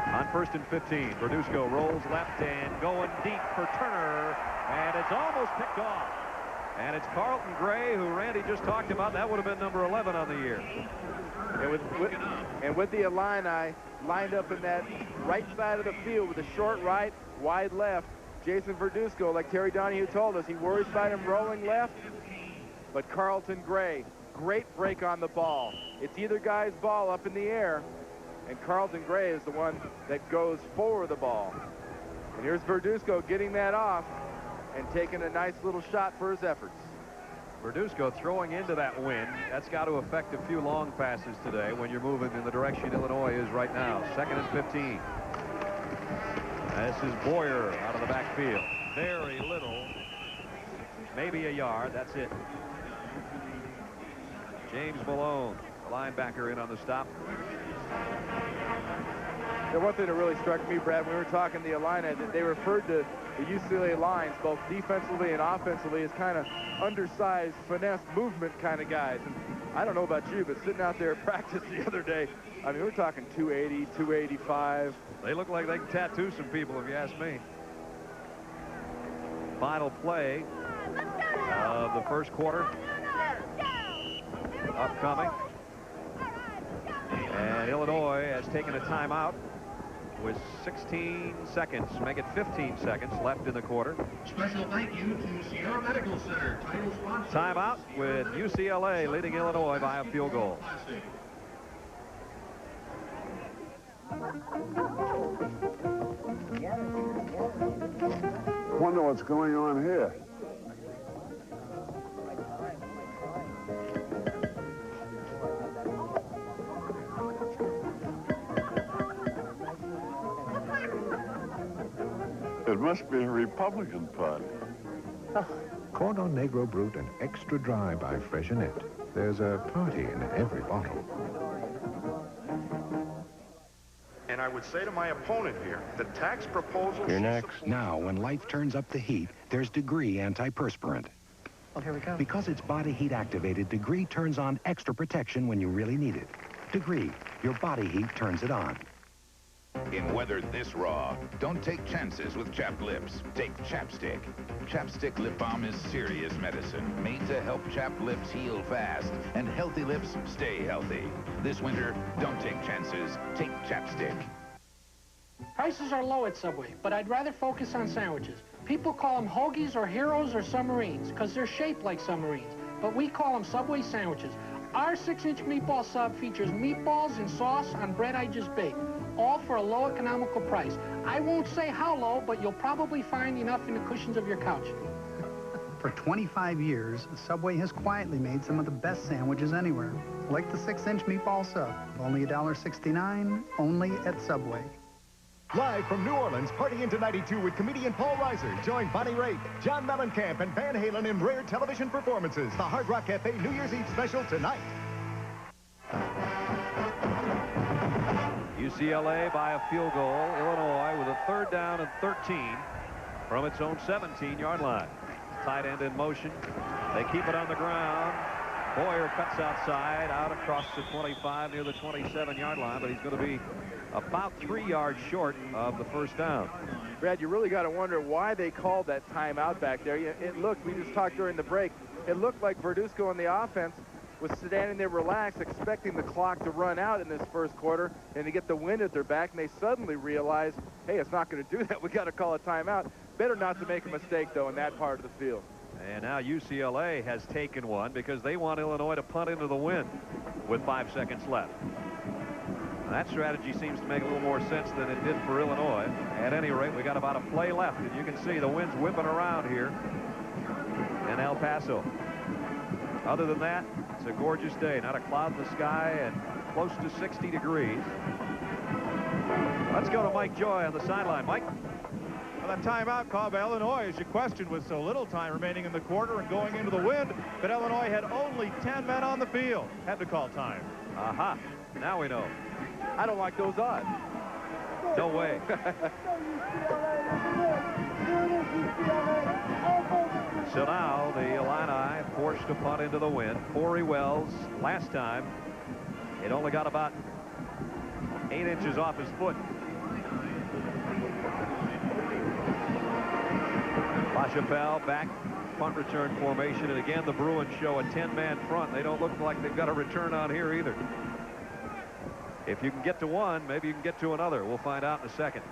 On 1st and 15, Verduzco rolls left and going deep for Turner, and it's almost picked off. And it's Carlton Gray, who Randy just talked about. That would have been number 11 on the year. And with the Illini lined up in that right side of the field with a short right, wide left, Jason Verduzco, like Terry Donahue told us, he worries about him rolling left, but Carlton Gray, great break on the ball. It's either guy's ball up in the air, and Carlton Gray is the one that goes for the ball. And here's Verduzco getting that off and taking a nice little shot for his efforts. Verduzco throwing into that wind. That's got to affect a few long passes today when you're moving in the direction Illinois is right now. 2nd and 15. This is Boyer out of the backfield. Very little. Maybe a yard. That's it. James Malone, the linebacker, in on the stop. The one thing that really struck me, Brad, when we were talking the Illini, that they referred to the UCLA lines, both defensively and offensively, as kind of undersized, finesse movement kind of guys. And I don't know about you, but sitting out there at practice the other day, I mean, we're talking 280, 285. They look like they can tattoo some people, if you ask me. Final play of the first quarter upcoming. And Illinois has taken a timeout with 16 seconds, make it 15 seconds left in the quarter. Special thank you to Sierra Medical Center, title sponsor. Timeout with UCLA leading Illinois by a field goal. Wonder what's going on here. It must be a Republican party. Cordon Negro Brut and extra dry by Freixenet. There's a party in every bottle. And I would say to my opponent here, the tax proposal... You're next. Now, when life turns up the heat, there's Degree antiperspirant. Well, here we go. Because it's body heat activated, Degree turns on extra protection when you really need it. Degree, your body heat turns it on. In weather this raw, don't take chances with chapped lips. Take Chapstick. Chapstick lip balm is serious medicine, made to help chapped lips heal fast, and healthy lips stay healthy. This winter, don't take chances. Take Chapstick. Prices are low at Subway, but I'd rather focus on sandwiches. People call them hoagies or heroes or submarines because they're shaped like submarines, but we call them Subway sandwiches. Our 6-inch meatball sub features meatballs and sauce on bread I just baked, all for a low economical price. I won't say how low, but you'll probably find enough in the cushions of your couch. For 25 years, Subway has quietly made some of the best sandwiches anywhere. Like the 6-inch meatball sub, only $1.69, only at Subway. Live from New Orleans, party into 92 with comedian Paul Reiser. Join Bonnie Raitt, John Mellencamp, and Van Halen in rare television performances. The Hard Rock Cafe New Year's Eve special tonight. UCLA by a field goal. Illinois with a 3rd down and 13 from its own 17-yard line. Tight end in motion. They keep it on the ground. Boyer cuts outside, out across the 25 near the 27-yard line, but he's going to be about 3 yards short of the first down. Brad, you really got to wonder why they called that timeout back there. It looked, we just talked during the break, it looked like Verduzco on the offense was standing there relaxed, expecting the clock to run out in this first quarter and to get the wind at their back, and they suddenly realized, hey, it's not going to do that. We got to call a timeout. Better not to make a mistake, though, in that part of the field. And now UCLA has taken one because they want Illinois to punt into the wind with 5 seconds left. And that strategy seems to make a little more sense than it did for Illinois. At any rate, we got about a play left, and you can see the wind's whipping around here in El Paso. Other than that, it's a gorgeous day. Not a cloud in the sky and close to 60 degrees. Let's go to Mike Joy on the sideline. Mike? Well, that timeout called by Illinois, as you questioned, with so little time remaining in the quarter and going into the wind, but Illinois had only 10 men on the field. Had to call time. Aha. Now we know. I don't like those odds. No way. So now the Illini forced to punt into the wind. Corey Wells, last time, it only got about 8 inches off his foot. LaChapelle back, punt return formation, and again the Bruins show a 10-man front. They don't look like they've got a return on here either. If you can get to one, maybe you can get to another. We'll find out in a second.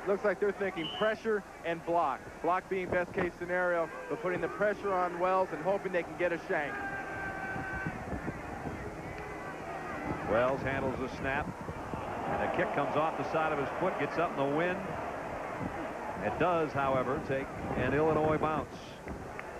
Looks like they're thinking pressure and block. Block being best case scenario, but putting the pressure on Wells and hoping they can get a shank. Wells handles the snap, and a kick comes off the side of his foot, gets up in the wind. It does, however, take an Illinois bounce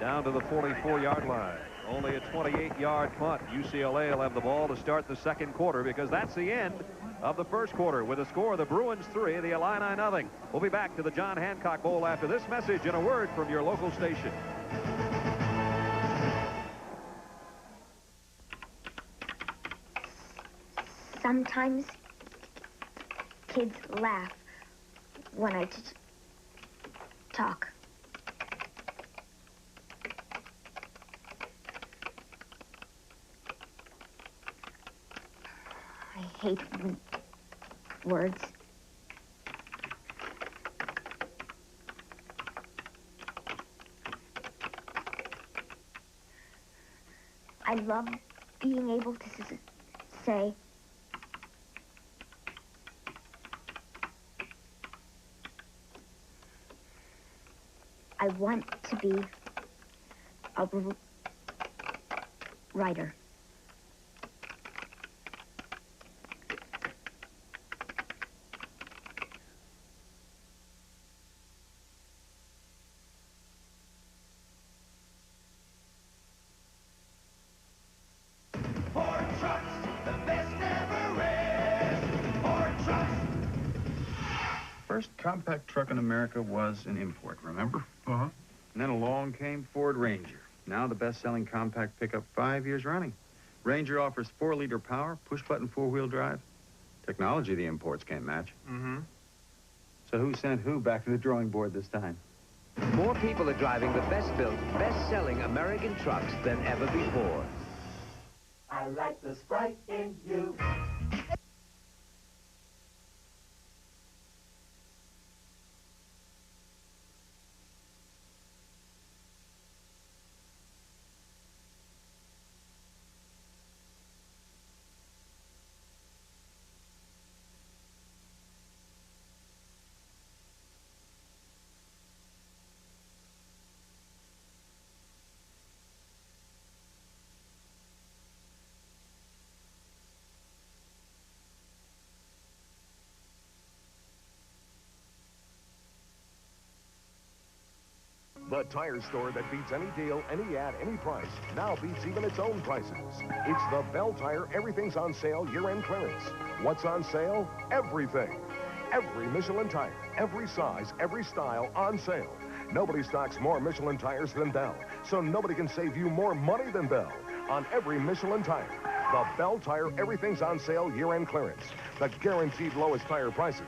down to the 44-yard line. Only a 28-yard punt. UCLA will have the ball to start the second quarter because that's the end of the first quarter with a score of the Bruins 3, the Illini nothing. We'll be back to the John Hancock Bowl after this message and a word from your local station. Sometimes kids laugh when I talk. I hate words. I love being able to say, I want to be a writer. First compact truck in America was an import, remember? Uh-huh. And then along came Ford Ranger. Now the best-selling compact pickup 5 years running. Ranger offers 4-liter power, push-button 4-wheel drive. Technology the imports can't match. Mm-hmm. So who sent who back to the drawing board this time? More people are driving the best-built, best-selling American trucks than ever before. I like the Sprite in you. The tire store that beats any deal, any ad, any price, now beats even its own prices. It's the Bell Tire Everything's on Sale year-end clearance. What's on sale? Everything. Every Michelin tire, every size, every style on sale. Nobody stocks more Michelin tires than Bell, so nobody can save you more money than Bell on every Michelin tire. The Bell Tire Everything's on Sale year-end clearance. The guaranteed lowest tire prices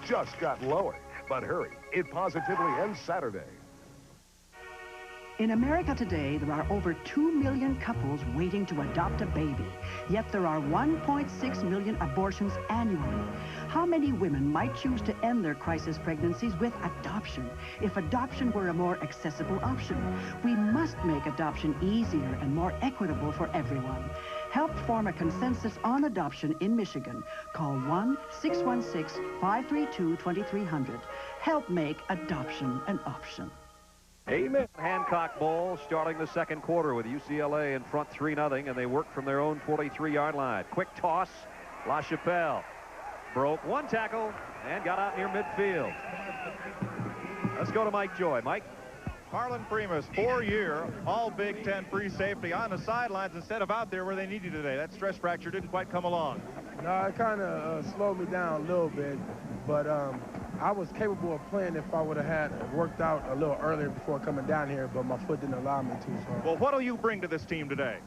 just got lower. But hurry, it positively ends Saturday. In America today, there are over 2 million couples waiting to adopt a baby. Yet there are 1.6 million abortions annually. How many women might choose to end their crisis pregnancies with adoption if adoption were a more accessible option? We must make adoption easier and more equitable for everyone. Help form a consensus on adoption in Michigan. Call 1-616-532-2300. Help make adoption an option. Amen. Hancock Bowl starting the second quarter with UCLA in front 3-0, and they work from their own 43-yard line. Quick toss. LaChapelle broke one tackle and got out near midfield. Let's go to Mike Joy. Mike? Harlan Primus, 4-year, all Big Ten free safety on the sidelines instead of out there where they need you today. That stress fracture didn't quite come along. No, it kind of slowed me down a little bit, but I was capable of playing if I would have had worked out a little earlier before coming down here, but my foot didn't allow me to. So. Well, what do you bring to this team today?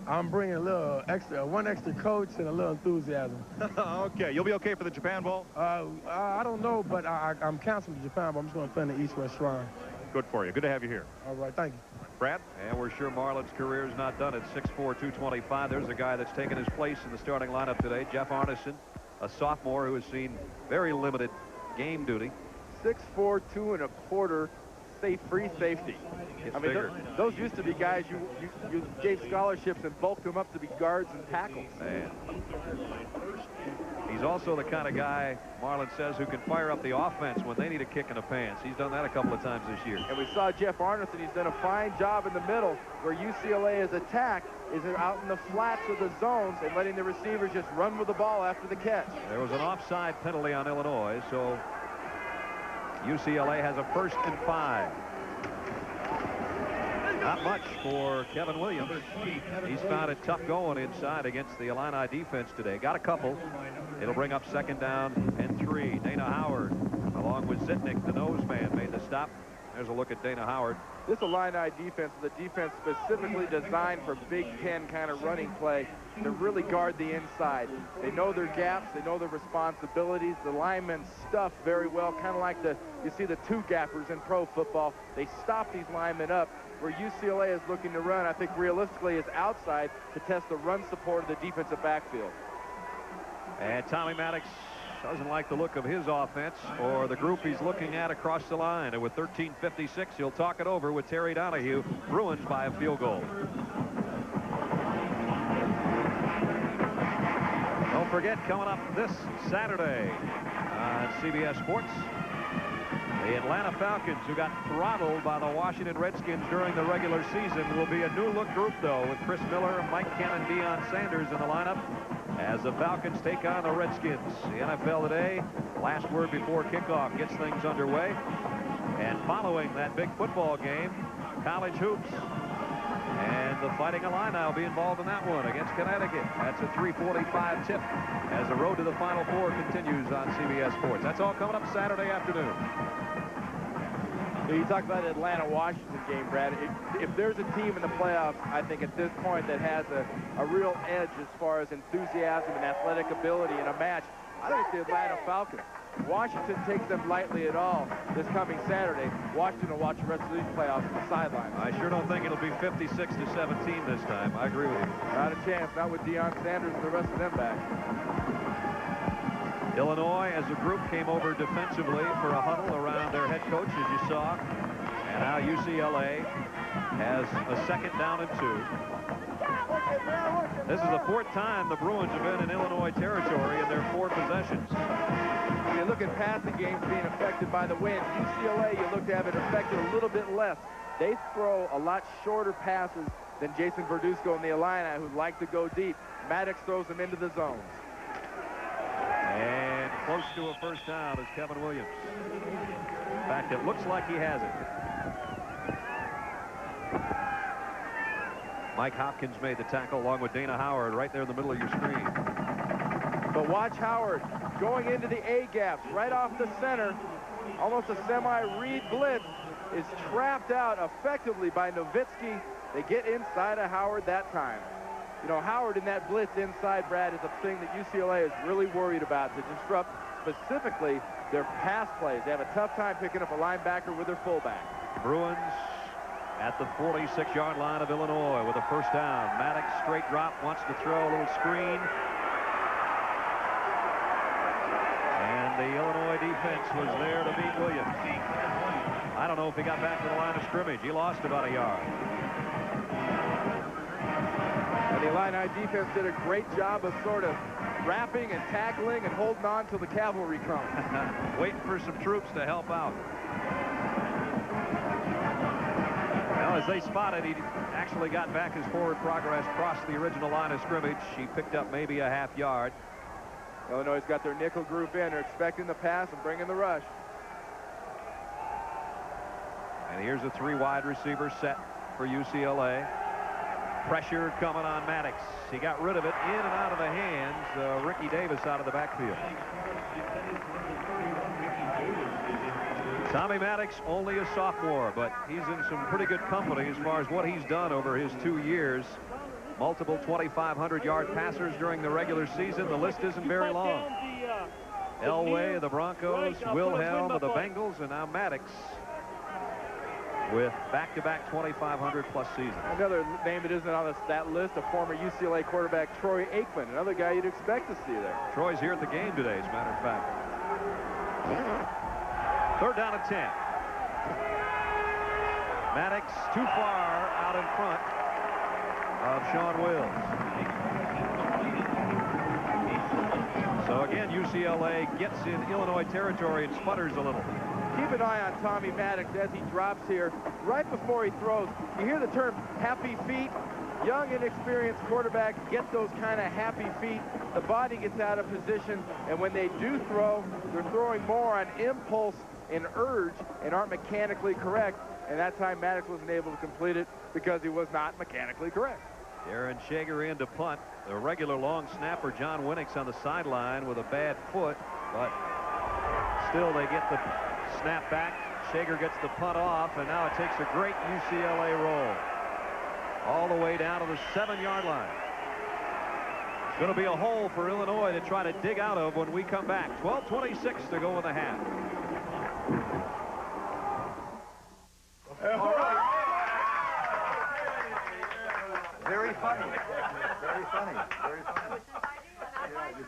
I'm bringing a little extra, one extra coach and a little enthusiasm. Okay, you'll be okay for the Japan Bowl? I don't know, but I'm canceling the Japan Bowl. I'm just going to play in the East-West Shrine. Good for you. Good to have you here. All right, thank you. Brad? And we're sure Marlon's career is not done at 6'4", 225. There's a guy that's taken his place in the starting lineup today, Jeff Arneson, a sophomore who has seen very limited game duty. 6'4", 2 1/4, free safety. I mean, those used to be guys you gave scholarships and bulked them up to be guards and tackles. Man. He's also the kind of guy, Marlon says, who can fire up the offense when they need a kick in the pants. He's done that a couple of times this year. And we saw Jeff Arneson. He's done a fine job in the middle where UCLA is attacked, is out in the flats of the zones and letting the receivers just run with the ball after the catch. There was an offside penalty on Illinois, so UCLA has a 1st and 5. Not much for Kevin Williams. He's found it tough going inside against the Illini defense today. Got a couple. It'll bring up 2nd down and 3. Dana Howard, along with Zitnik, the nose man, made the stop. There's a look at Dana Howard. This Illini defense is a defense specifically designed for Big Ten kind of running play to really guard the inside. They know their gaps. They know their responsibilities. The linemen stuff very well, kind of like you see the two-gappers in pro football. They stop these linemen up. Where UCLA is looking to run, I think realistically is outside to test the run support of the defensive backfield. And Tommy Maddox doesn't like the look of his offense or the group he's looking at across the line. And with 13:56, he'll talk it over with Terry Donahue. Bruins by a field goal. Don't forget, coming up this Saturday on CBS Sports, the Atlanta Falcons, who got throttled by the Washington Redskins during the regular season, will be a new-look group, though, with Chris Miller, Mike Cannon, Deion Sanders in the lineup as the Falcons take on the Redskins. The NFL today, last word before kickoff, gets things underway. And following that big football game, college hoops. And the Fighting Illini will be involved in that one against Connecticut. That's a 3:45 tip as the road to the Final Four continues on CBS Sports. That's all coming up Saturday afternoon. You talk about the Atlanta-Washington game, Brad. If there's a team in the playoffs, I think at this point that has a real edge as far as enthusiasm and athletic ability in a match, I think it's the Atlanta Falcons. Washington takes them lightly at all this coming Saturday. Washington will watch the rest of these playoffs from the sidelines. I sure don't think it'll be 56-17 this time. I agree with you. Not a chance. Not with Deion Sanders and the rest of them back. Illinois, as a group, came over defensively for a huddle around their head coach, as you saw. And now UCLA has a 2nd down and 2. This is the 4th time the Bruins have been in Illinois territory in their 4 possessions. When you look at passing games being affected by the wind, UCLA, you look to have it affected a little bit less. They throw a lot shorter passes than Jason Verduzco and the Illini, who like to go deep. Maddox throws them into the zones. And close to a 1st down is Kevin Williams. In fact, it looks like he has it. Mike Hopkins made the tackle along with Dana Howard right there in the middle of your screen. But watch Howard going into the A-gaps right off the center. Almost a semi-read blitz, is trapped out effectively by Nowitzki. They get inside of Howard that time. You know, Howard in that blitz inside, Brad, is a thing that UCLA is really worried about to disrupt specifically their pass plays. They have a tough time picking up a linebacker with their fullback. Bruins at the 46-yard line of Illinois with a first down. Maddox straight drop, wants to throw a little screen. And the Illinois defense was there to beat Williams. I don't know if he got back to the line of scrimmage. He lost about a yard. And the Illini defense did a great job of sort of wrapping and tackling and holding on till the cavalry comes. Waiting for some troops to help out. Well, as they spotted, he actually got back his forward progress, crossed the original line of scrimmage. He picked up maybe a half yard. Illinois got their nickel group in. They're expecting the pass and bringing the rush. And here's a 3 wide receiver set for UCLA. Pressure coming on Maddox. He got rid of it in and out of the hands of Ricky Davis out of the backfield. Tommy Maddox, only a sophomore, but he's in some pretty good company as far as what he's done over his 2 years. Multiple 2,500-yard passers during the regular season. The list isn't very long. Elway of the Broncos, Wilhelm of the Bengals, and now Maddox with back-to-back 2,500-plus seasons. Another name that isn't on that list, a former UCLA quarterback, Troy Aikman, another guy you'd expect to see there. Troy's here at the game today, as a matter of fact. 3rd down and 10. Maddox too far out in front of Sean Wills. So again, UCLA gets in Illinois territory and sputters a little. Keep an eye on Tommy Maddox as he drops here. Right before he throws, you hear the term happy feet. Young, inexperienced quarterback get those kind of happy feet. The body gets out of position, and when they do throw, they're throwing more on impulse and urge and aren't mechanically correct. And that time Maddox wasn't able to complete it because he was not mechanically correct. Darren Shager in to punt. The regular long snapper, John Winnick's on the sideline with a bad foot, but still they get the snap back. Shager gets the punt off, and now it takes a great UCLA roll all the way down to the 7-yard line. It's going to be a hole for Illinois to try to dig out of when we come back. 12:26 to go in the half. All right. Very funny. Very funny. Very funny.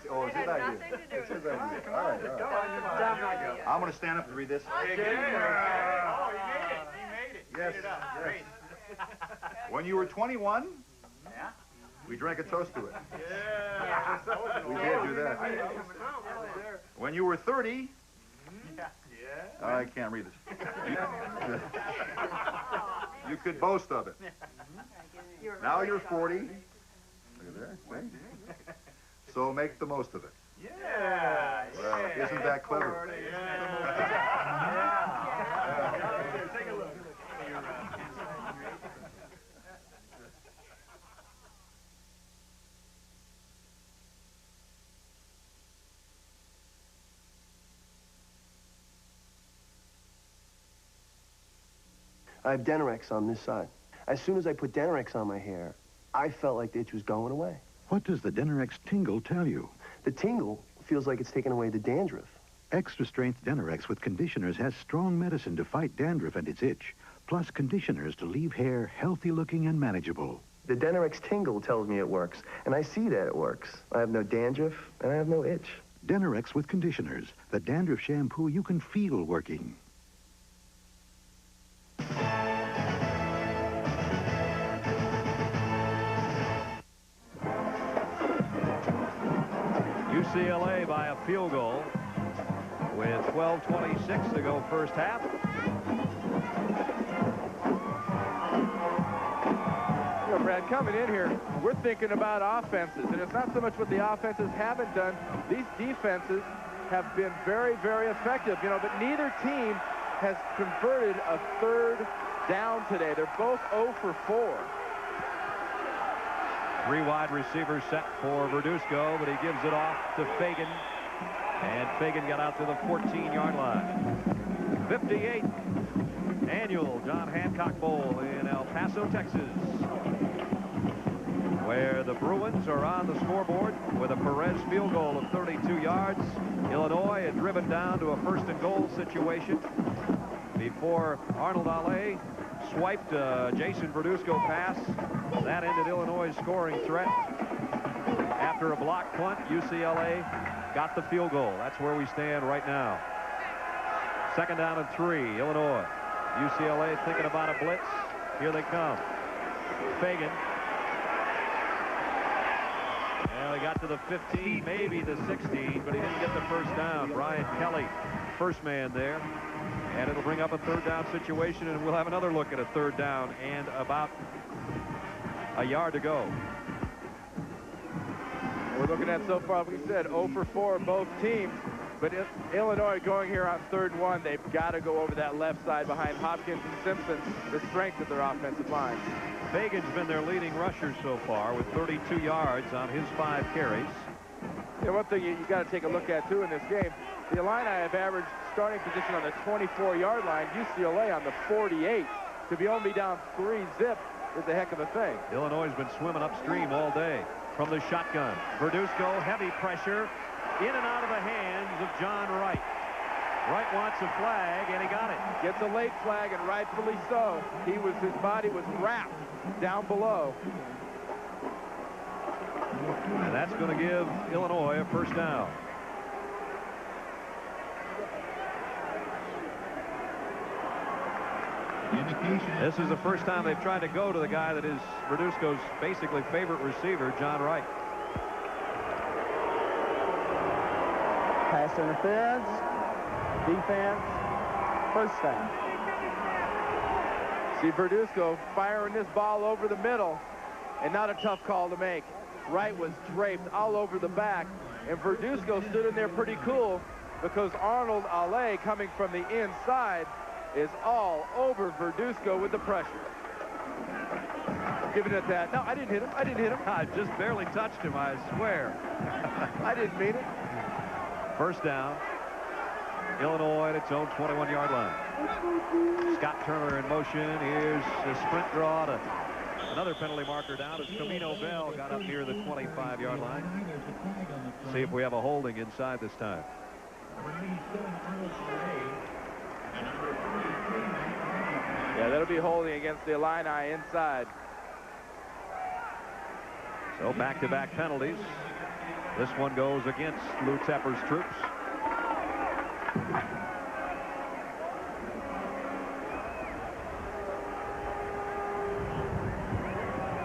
Oh, it's his idea. It's his idea. All right. I'm going to stand up and read this. Oh, you made it. He made it. Yes. Yes. When you were 21, we drank a toast to it. Yeah. We did do that. When you were 30, I can't read this. You could boast of it. Now you're 40. Look at there. See? So make the most of it. Yeah. Well, isn't that clever? Take a look. I have Denorex on this side. As soon as I put Denorex on my hair, I felt like the itch was going away. What does the Denorex tingle tell you? The tingle feels like it's taken away the dandruff. Extra strength Denorex with conditioners has strong medicine to fight dandruff and its itch, plus conditioners to leave hair healthy looking and manageable. The Denorex tingle tells me it works, and I see that it works. I have no dandruff, and I have no itch. Denorex with conditioners, the dandruff shampoo you can feel working. UCLA by a field goal with 12:26 to go first half. You know, Brad, coming in here, we're thinking about offenses, and it's not so much what the offenses haven't done. These defenses have been very, very effective, you know, but neither team has converted a 3rd down today. They're both 0 for 4. Three wide receivers set for Verduzco, but he gives it off to Fagan. And Fagan got out to the 14-yard line. 58th annual John Hancock Bowl in El Paso, Texas, where the Bruins are on the scoreboard with a Perez field goal of 32 yards. Illinois had driven down to a first-and-goal situation before Arnold Ale swiped Jason Verduzco pass. That ended Illinois' scoring threat. After a block punt, UCLA got the field goal. That's where we stand right now. 2nd down and 3, Illinois. UCLA thinking about a blitz. Here they come. Fagan. Well, he got to the 15, maybe the 16, but he didn't get the first down. Brian Kelly, first man there. And it'll bring up a 3rd down situation, and we'll have another look at a 3rd down and about a yard to go. We're looking at so far, we said 0 for 4 both teams. But Illinois going here on 3rd and 1, they've got to go over that left side behind Hopkins and Simpson, the strength of their offensive line. Fagan's been their leading rusher so far with 32 yards on his 5 carries. Yeah, one thing you got to take a look at, too, in this game, the Illini have averaged starting position on the 24-yard line, UCLA on the 48. To be only down 3-zip is a heck of a thing. Illinois has been swimming upstream all day from the shotgun. Verduzco, heavy pressure, in and out of the hands of John Wright. Wright wants a flag, and he got it. Gets a late flag, and rightfully so. His body was wrapped down below. And that's going to give Illinois a 1st down. This is the first time they've tried to go to the guy that is Verduzco's basically favorite receiver, John Wright. Pass interference, defense, 1st down. See Verduzco firing this ball over the middle, and not a tough call to make. Wright was draped all over the back, and Verduzco stood in there pretty cool because Arnold Ale, coming from the inside, is all over Verduzco with the pressure. Giving it that. No, I didn't hit him. I didn't hit him. I just barely touched him, I swear. I didn't mean it. 1st down. Illinois at its own 21-yard line. Scott Turner in motion. Here's a sprint draw to another penalty marker down as Camino Bell got up near the 25-yard line. See if we have a holding inside this time. Yeah, that'll be holding against the Illini inside. So back-to-back penalties. This one goes against Lou Tepper's troops.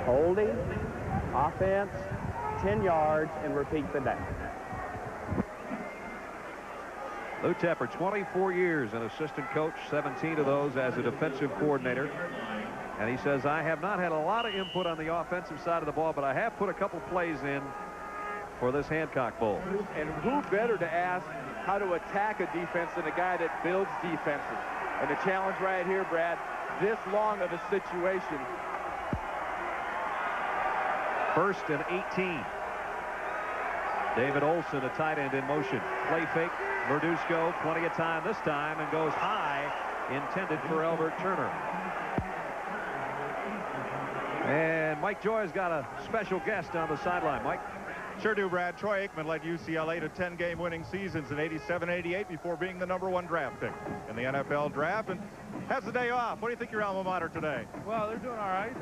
Holding, offense, 10 yards, and repeat the down. Lou Tepper, 24 years an assistant coach, 17 of those as a defensive coordinator. And he says, I have not had a lot of input on the offensive side of the ball, but I have put a couple plays in for this Hancock Bowl. And who better to ask how to attack a defense than a guy that builds defenses? And the challenge right here, Brad, this long of a situation. 1st and 18. David Olson, a tight end in motion. Play fake. Verduzco, plenty of time this time, and goes high, intended for Albert Turner. And Mike Joy's got a special guest on the sideline. Mike? Sure do, Brad. Troy Aikman led UCLA to 10-game winning seasons in '87-'88 before being the #1 draft pick in the NFL draft, and has the day off. What do you think your alma mater today? Well, they're doing all right.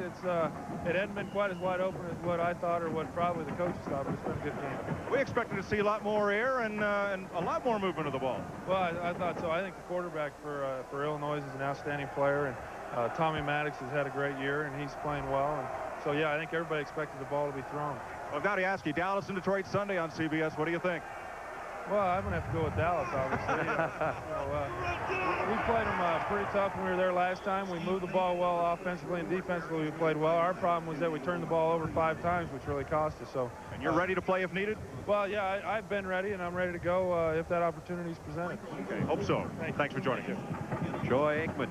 It hadn't been quite as wide open as what I thought or what probably the coaches thought, but it's been a good game. We expected to see a lot more air and a lot more movement of the ball. Well, I thought so. I think the quarterback for Illinois is an outstanding player, and Tommy Maddox has had a great year, and he's playing well. And so, yeah, I think everybody expected the ball to be thrown. Well, I've got to ask you, Dallas and Detroit Sunday on CBS. What do you think? Well, I'm going to have to go with Dallas, obviously. We played them pretty tough when we were there last time. We moved the ball well offensively and defensively. We played well. Our problem was that we turned the ball over 5 times, which really cost us. So. And you're ready to play if needed? Well, yeah, I've been ready, and I'm ready to go if that opportunity is presented. Okay, hope so. Thanks for joining us. Troy Aikman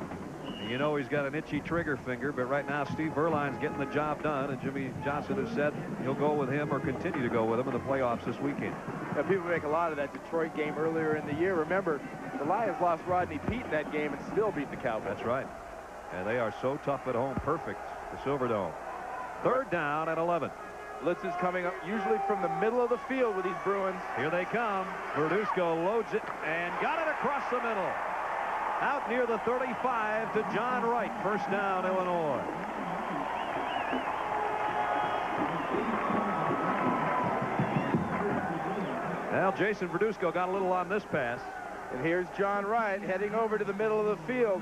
And you know he's got an itchy trigger finger, but right now Steve Berline's getting the job done, and Jimmy Johnson has said he'll go with him or continue to go with him in the playoffs this weekend. Yeah, people make a lot of that Detroit game earlier in the year. Remember, the Lions lost Rodney Peete in that game and still beat the Cowboys. That's right. And they are so tough at home. Perfect, the Silverdome. Third down at 11. Blitz is coming up usually from the middle of the field with these Bruins. Here they come. Verduzco loads it and got it across the middle. Out near the 35 to John Wright. First down, Illinois. Now Jason Verduzco got a little on this pass. And here's John Wright heading over to the middle of the field.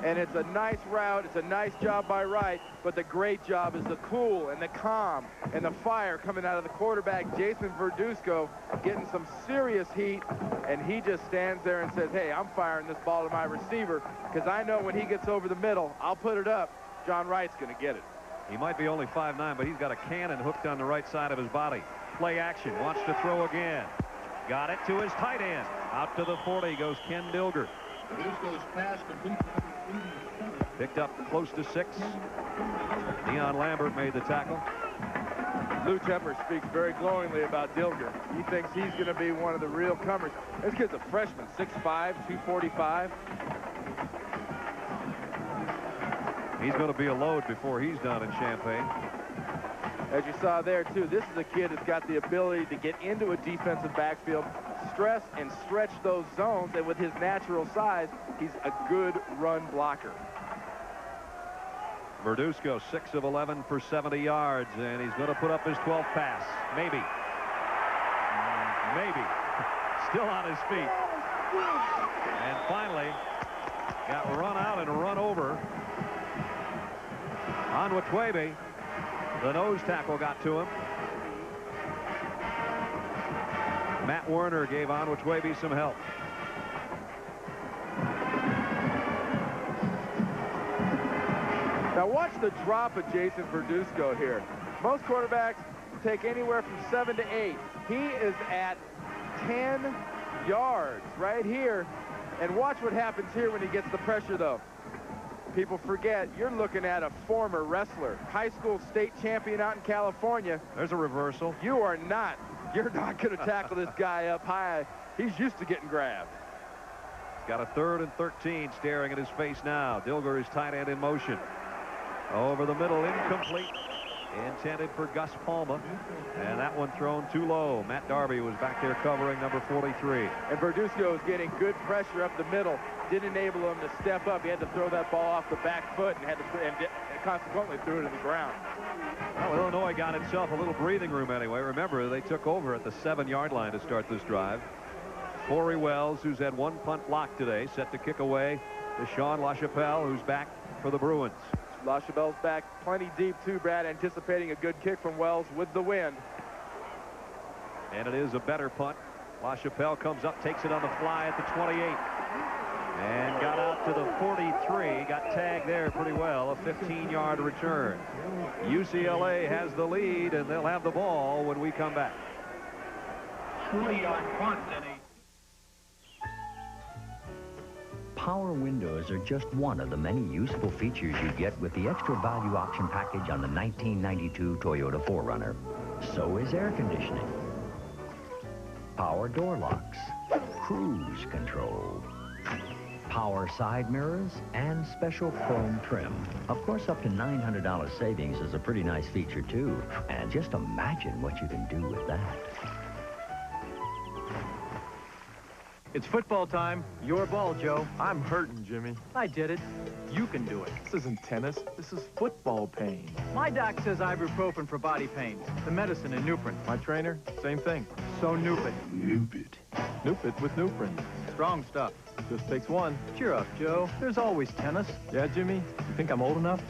And it's a nice route. It's a nice job by Wright. But the great job is the cool and the calm and the fire coming out of the quarterback, Jason Verduzco, getting some serious heat. And he just stands there and says, hey, I'm firing this ball to my receiver because I know when he gets over the middle, I'll put it up. John Wright's going to get it. He might be only 5'9", but he's got a cannon hooked on the right side of his body. Play action. Wants to throw again. Got it to his tight end. Out to the 40 goes Ken Dilger. Verduzco's pass complete. Picked up close to 6. Dion Lambert made the tackle. Lou Tepper speaks very glowingly about Dilger. He thinks he's going to be one of the real comers. This kid's a freshman, 6'5", 245. He's going to be a load before he's done in Champaign. As you saw there, too, this is a kid that's got the ability to get into a defensive backfield, stress and stretch those zones, and with his natural size, he's a good run blocker. Verduzco, 6 of 11 for 70 yards, and he's going to put up his 12th pass. Maybe. Maybe. Still on his feet. And finally, got run out and run over. Onwetwebe, the nose tackle got to him. Matt Werner gave Onwetwebe some help. Now watch the drop of Jason Verduzco here. Most quarterbacks take anywhere from 7 to 8. He is at 10 yards right here. And watch what happens here when he gets the pressure, though. People forget, you're looking at a former wrestler, high school state champion out in California. There's a reversal. You're not going to tackle this guy up high. He's used to getting grabbed. He's got a 3rd and 13 staring at his face now. Dilger is tight end in motion. Over the middle, incomplete. Intended for Gus Palma. And that one thrown too low. Matt Darby was back there covering number 43. And Verduzco is getting good pressure up the middle. Didn't enable him to step up. He had to throw that ball off the back foot and consequently threw it to the ground. Well, Illinois got itself a little breathing room anyway. Remember, they took over at the 7-yard line to start this drive. Corey Wells, who's had 1 punt block today, set to kick away to Sean LaChapelle, who's back for the Bruins. LaChapelle's back plenty deep, too, Brad, anticipating a good kick from Wells with the wind. And it is a better punt. LaChapelle comes up, takes it on the fly at the 28. And got out to the 43. Got tagged there pretty well. A 15-yard return. UCLA has the lead, and they'll have the ball when we come back. 3-yard punt and a Power windows are just one of the many useful features you get with the extra value option package on the 1992 Toyota 4Runner. So is air conditioning, power door locks, cruise control, power side mirrors, and special chrome trim. Of course, up to $900 savings is a pretty nice feature, too. And just imagine what you can do with that. It's football time. Your ball, Joe. I'm hurting, Jimmy. I did it. You can do it. This isn't tennis. This is football pain. My doc says ibuprofen for body pains. The medicine in Nuprin. My trainer, same thing. So Nupit. Nupit. Nupit with Nuprin. Strong stuff. Just takes one. Cheer up, Joe. There's always tennis. Yeah, Jimmy? You think I'm old enough?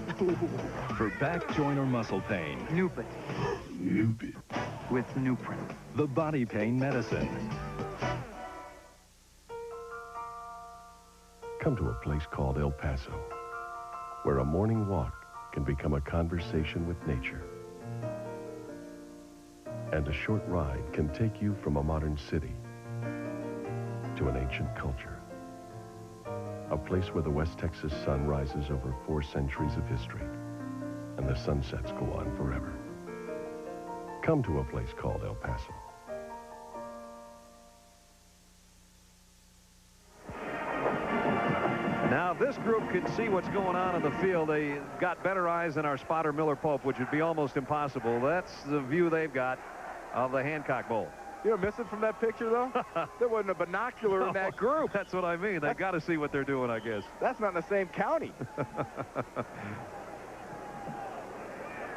For back, joint, or muscle pain. Nupit. Nupit. With Nuprin. The body pain medicine. Come to a place called El Paso, where a morning walk can become a conversation with nature. And a short ride can take you from a modern city to an ancient culture. A place where the West Texas sun rises over 4 centuries of history, and the sunsets go on forever. Come to a place called El Paso. Now, if this group can see what's going on in the field, they got better eyes than our spotter, Miller Pope, which would be almost impossible. That's the view they've got of the Hancock Bowl. You know, missing from that picture, though? There wasn't a binocular in that group. That's what I mean. They've got to see what they're doing, I guess. That's not in the same county.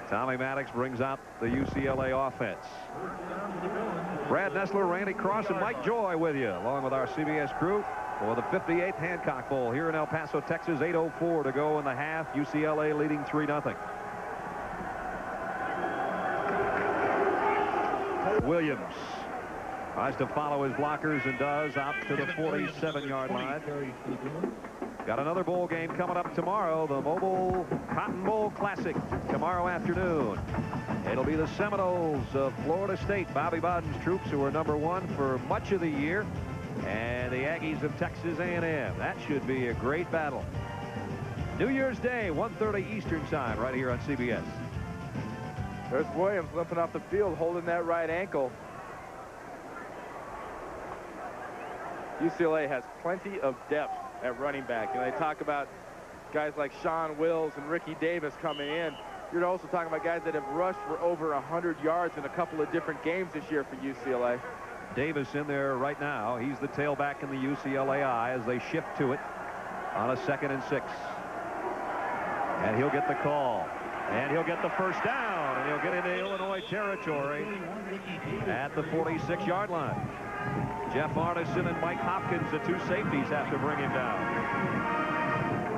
Tommy Maddox brings out the UCLA offense. Brad Nessler, Randy Cross, and Mike Joy with you, along with our CBS crew for the 58th Hancock Bowl here in El Paso, Texas. 8:04 to go in the half. UCLA leading 3-0. Williams tries to follow his blockers and does, out to the 47-yard line. Got another bowl game coming up tomorrow, the Mobile Cotton Bowl Classic, tomorrow afternoon. It'll be the Seminoles of Florida State, Bobby Bowden's troops, who were #1 for much of the year, and the Aggies of Texas A&M. That should be a great battle. New Year's Day, 1:30 Eastern Time, right here on CBS. There's Williams limping off the field, holding that right ankle. UCLA has plenty of depth at running back. You know, they talk about guys like Sean Wills and Ricky Davis coming in. You're also talking about guys that have rushed for over 100 yards in a couple of different games this year for UCLA. Davis in there right now. He's the tailback in the UCLA eye as they shift to it on a 2nd and 6. And he'll get the call. And he'll get the first down. And he'll get into Illinois territory at the 46-yard line. Jeff Arneson and Mike Hopkins, the 2 safeties, have to bring him down.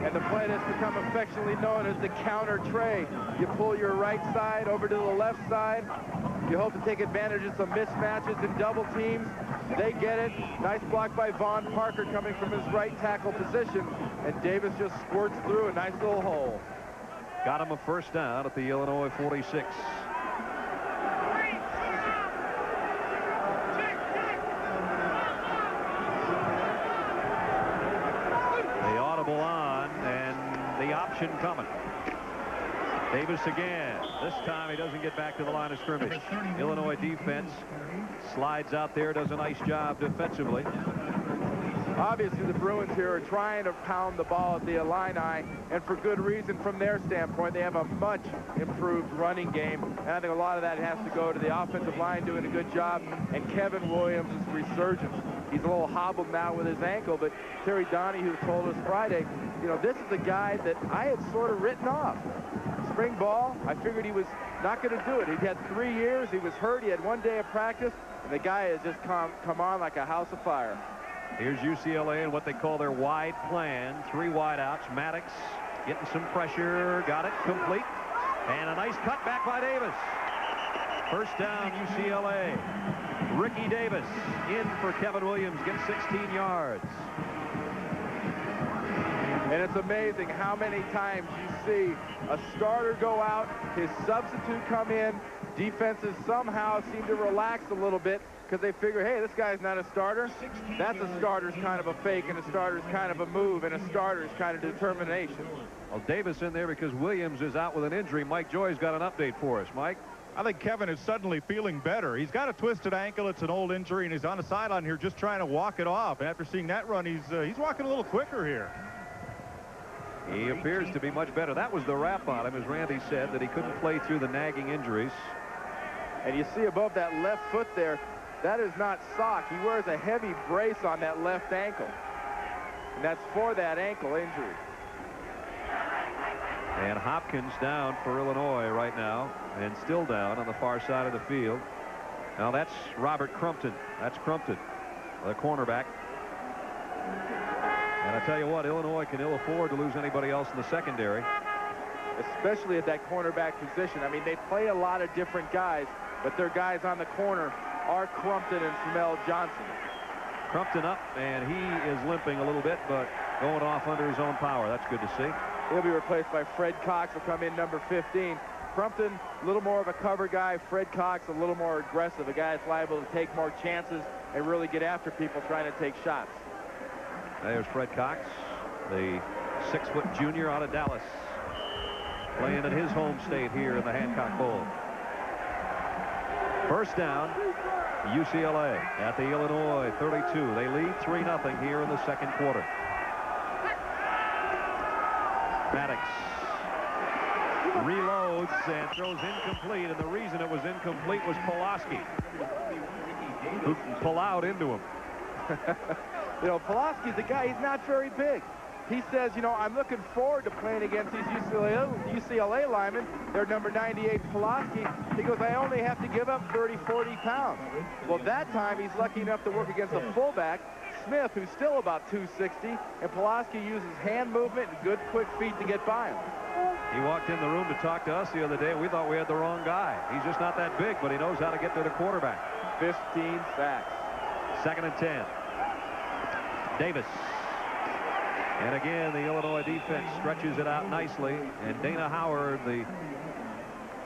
And the play that's become affectionately known as the counter tray. You pull your right side over to the left side. You hope to take advantage of some mismatches and double teams. They get it. Nice block by Vaughn Parker coming from his right tackle position. And Davis just squirts through a nice little hole. Got him a first down at the Illinois 46. The audible on, and the option coming. Davis again. This time he doesn't get back to the line of scrimmage. Illinois defense slides out there, does a nice job defensively. Obviously, the Bruins here are trying to pound the ball at the Illini, and for good reason from their standpoint. They have a much improved running game, and I think a lot of that has to go to the offensive line doing a good job, and Kevin Williams' resurgence. He's a little hobbled now with his ankle, but Terry Donahue told us Friday, you know, this is the guy that I had sort of written off. Spring ball, I figured he was not going to do it. He'd had 3 years, he was hurt, he had 1 day of practice, and the guy has just come on like a house of fire. Here's UCLA and what they call their wide plan. 3 wideouts. Maddox getting some pressure. Got it complete. And a nice cut back by Davis. First down, UCLA. Ricky Davis in for Kevin Williams. Gets 16 yards. And it's amazing how many times you see a starter go out, his substitute come in, defenses somehow seem to relax a little bit because they figure, hey, this guy's not a starter. That's a starter's kind of a fake, and a starter's kind of a move, and a starter's kind of determination. Well, Davis in there because Williams is out with an injury. Mike Joy's got an update for us. Mike? I think Kevin is suddenly feeling better. He's got a twisted ankle. It's an old injury, and he's on the sideline here just trying to walk it off. And after seeing that run, he's walking a little quicker here. He appears to be much better. That was the rap on him, as Randy said, that he couldn't play through the nagging injuries. And you see above that left foot there, that is not sock. He wears a heavy brace on that left ankle. And that's for that ankle injury. And Hopkins down for Illinois right now, and still down on the far side of the field. Now that's Robert Crumpton. That's Crumpton, the cornerback. And I tell you what, Illinois can ill afford to lose anybody else in the secondary. Especially at that cornerback position. I mean, they play a lot of different guys, but their guys on the corner are Crumpton and Samel Johnson. Crumpton up, and he is limping a little bit, but going off under his own power. That's good to see. He'll be replaced by Fred Cox, will come in number 15. Crumpton, a little more of a cover guy. Fred Cox, a little more aggressive, a guy that's liable to take more chances and really get after people trying to take shots. There's Fred Cox. the 6-foot junior out of Dallas, playing in his home state here in the Hancock Bowl. First down, UCLA at the Illinois 32. They lead 3-0 here in the second quarter. Maddox reloads and throws incomplete, and the reason it was incomplete was Pulaski, who plowed into him. You know, Pulaski's a guy, he's not very big. He says, you know, I'm looking forward to playing against these UCLA linemen. They're number 98, Pulaski. He goes, I only have to give up 30, 40 pounds. Well, that time he's lucky enough to work against a fullback, Smith, who's still about 260, and Pulaski uses hand movement and good quick feet to get by him. He walked in the room to talk to us the other day. We thought we had the wrong guy. He's just not that big, but he knows how to get to the quarterback. 15 sacks. 2nd and 10. Davis. And again, the Illinois defense stretches it out nicely. And Dana Howard, the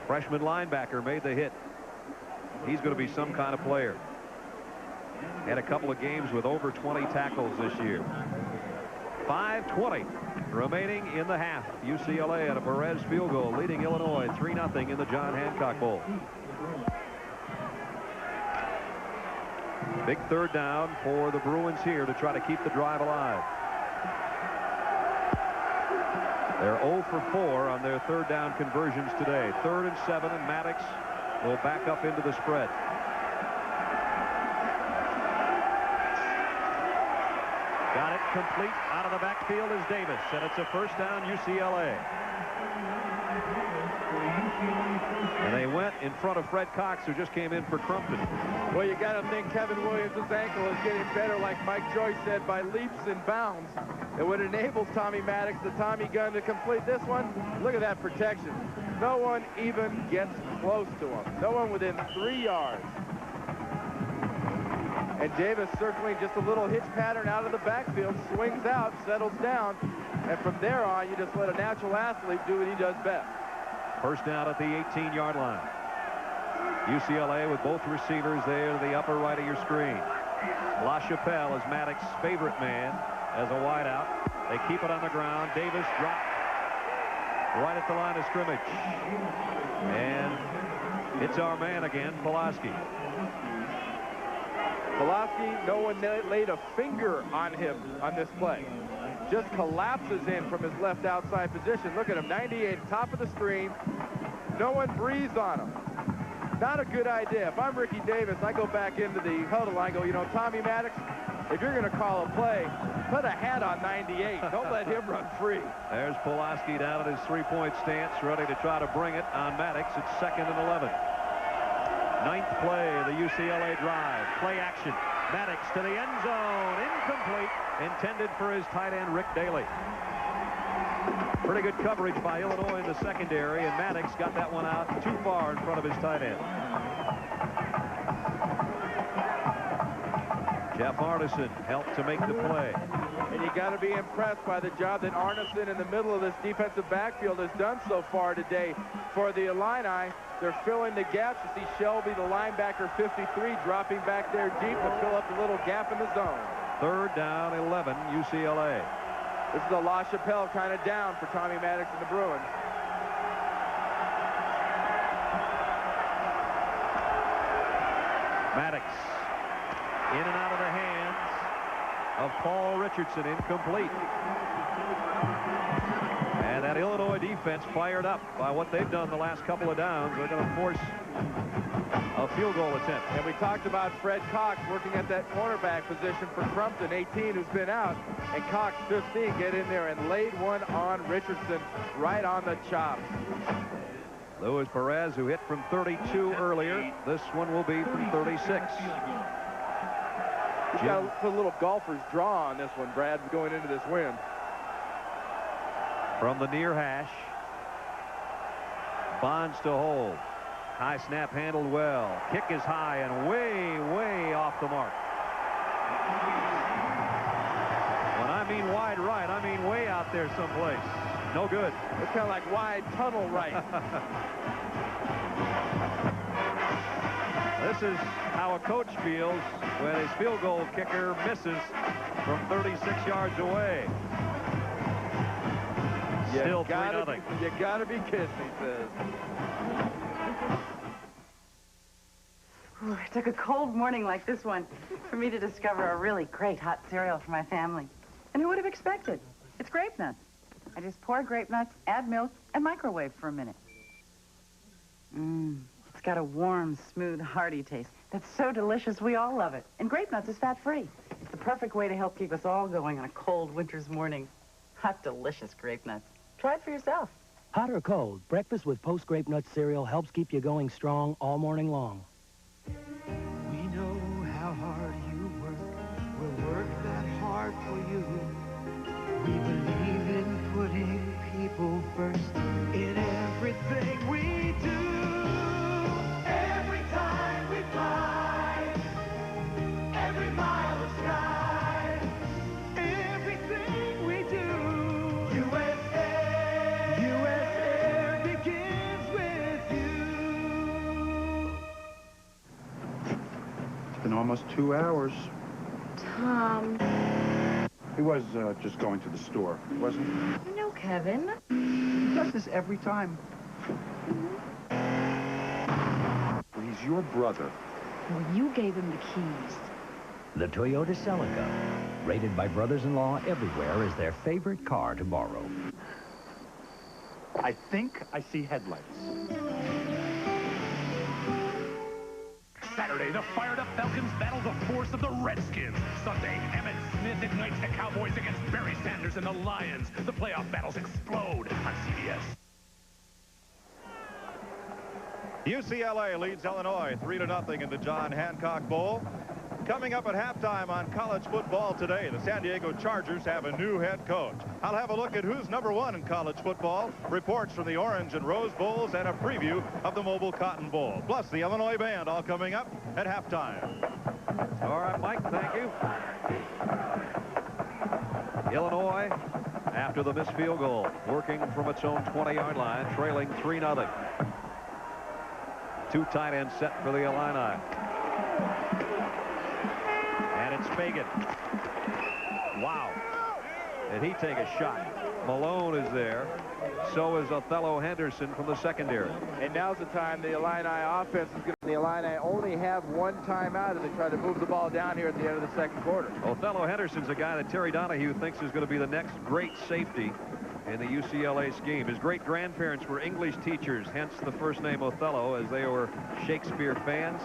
freshman linebacker, made the hit. He's going to be some kind of player. Had a couple of games with over 20 tackles this year. 5:20 remaining in the half. UCLA at a Perez field goal, leading Illinois 3-0 in the John Hancock Bowl. Big third down for the Bruins here to try to keep the drive alive. They're 0 for 4 on their third down conversions today. 3rd and 7, and Maddox will back up into the spread. Got it complete out of the backfield is Davis, and it's a first down UCLA. And they went in front of Fred Cox, who just came in for Crumpton. Well, you got to think Kevin Williams' ankle is getting better, like Mike Joyce said, by leaps and bounds. It would enable Tommy Maddox, the Tommy gun, to complete this one. Look at that protection. No one even gets close to him. No one within 3 yards. And Davis circling just a little hitch pattern out of the backfield, swings out, settles down, and from there on, you just let a natural athlete do what he does best. First down at the 18-yard line. UCLA with both receivers there to the upper right of your screen. LaChapelle is Maddox's favorite man as a wideout. They keep it on the ground. Davis dropped right at the line of scrimmage. And it's our man again, Pulaski. Pulaski, no one laid a finger on him on this play. Just collapses in from his left outside position. Look at him, 98, top of the screen. No one breathes on him. Not a good idea. If I'm Ricky Davis, I go back into the huddle. I go, you know, Tommy Maddox, if you're going to call a play, put a hat on 98. Don't let him run free. There's Pulaski down at his three-point stance, ready to try to bring it on Maddox. It's 2nd and 11. 9th play, the UCLA drive. Play action. Maddox to the end zone. Incomplete. Intended for his tight end, Rick Daly. Pretty good coverage by Illinois in the secondary, and Maddox got that one out too far in front of his tight end. Jeff Arneson helped to make the play. And you got to be impressed by the job that Arneson in the middle of this defensive backfield has done so far today for the Illini. They're filling the gaps. You see Shelby, the linebacker, 53, dropping back there deep to fill up the little gap in the zone. 3rd down, 11, UCLA. This is a LaChapelle kind of down for Tommy Maddox and the Bruins. Maddox in and out of the hands of Paul Richardson, incomplete. And that Illinois defense fired up by what they've done the last couple of downs. They're going to force a field goal attempt. And we talked about Fred Cox working at that cornerback position for Crumpton, 18, who's been out. And Cox, 15, get in there and laid one on Richardson right on the chops. Luis Perez, who hit from 32 earlier. This one will be from 36. He's got to put a little golfer's draw on this one, Brad, going into this wind. From the near hash. Bonds to hold. High snap handled well. Kick is high and way, way off the mark. When I mean wide right, I mean way out there someplace. No good. It's kind of like wide tunnel right. This is how a coach feels when his field goal kicker misses from 36 yards away. Still 3-0. You gotta be kidding, he says. Ooh, it took a cold morning like this one for me to discover a really great hot cereal for my family. And who would have expected? It's grape nuts. I just pour grape nuts, add milk, and microwave for a minute. It's got a warm, smooth, hearty taste that's so delicious we all love it. And grape nuts is fat-free. It's the perfect way to help keep us all going on a cold winter's morning. Hot, delicious grape nuts. Try it for yourself. Hot or cold, breakfast with Post Grape Nut cereal helps keep you going strong all morning long. We know how hard you work. We'll work that hard for you. We believe in putting people first in everything we do. Every time we fly, every mile of sky, everything we do. USA, USA begins with you. It's been almost 2 hours. Tom. He was just going to the store, wasn't he? No, Kevin. He does this every time. He's your brother. Well, you gave him the keys. The Toyota Celica, rated by brothers-in-law everywhere as their favorite car to borrow. I think I see headlights. Saturday, the fired-up Falcons battle the force of the Redskins. Sunday, Emmitt Smith ignites the Cowboys against Barry Sanders and the Lions. The playoff battles explode on CBS. UCLA leads Illinois 3-0 in the John Hancock Bowl. Coming up at halftime on college football today, the San Diego Chargers have a new head coach. I'll have a look at who's #1 in college football, reports from the Orange and Rose Bowls, and a preview of the Mobile Cotton Bowl. Plus the Illinois Band all coming up at halftime. All right, Mike, thank you. Illinois, after the missed field goal, working from its own 20-yard line, trailing 3-0. Two tight ends set for the Illini. And it's Fagan. Wow. Did he take a shot? Malone is there. So is Othello Henderson from the secondary. And now's the time the Illini offense is going to... The Illini only have one timeout as they try to move the ball down here at the end of the second quarter. Othello Henderson's a guy that Terry Donahue thinks is going to be the next great safety in the UCLA scheme. His great-grandparents were English teachers, hence the first name Othello, as they were Shakespeare fans.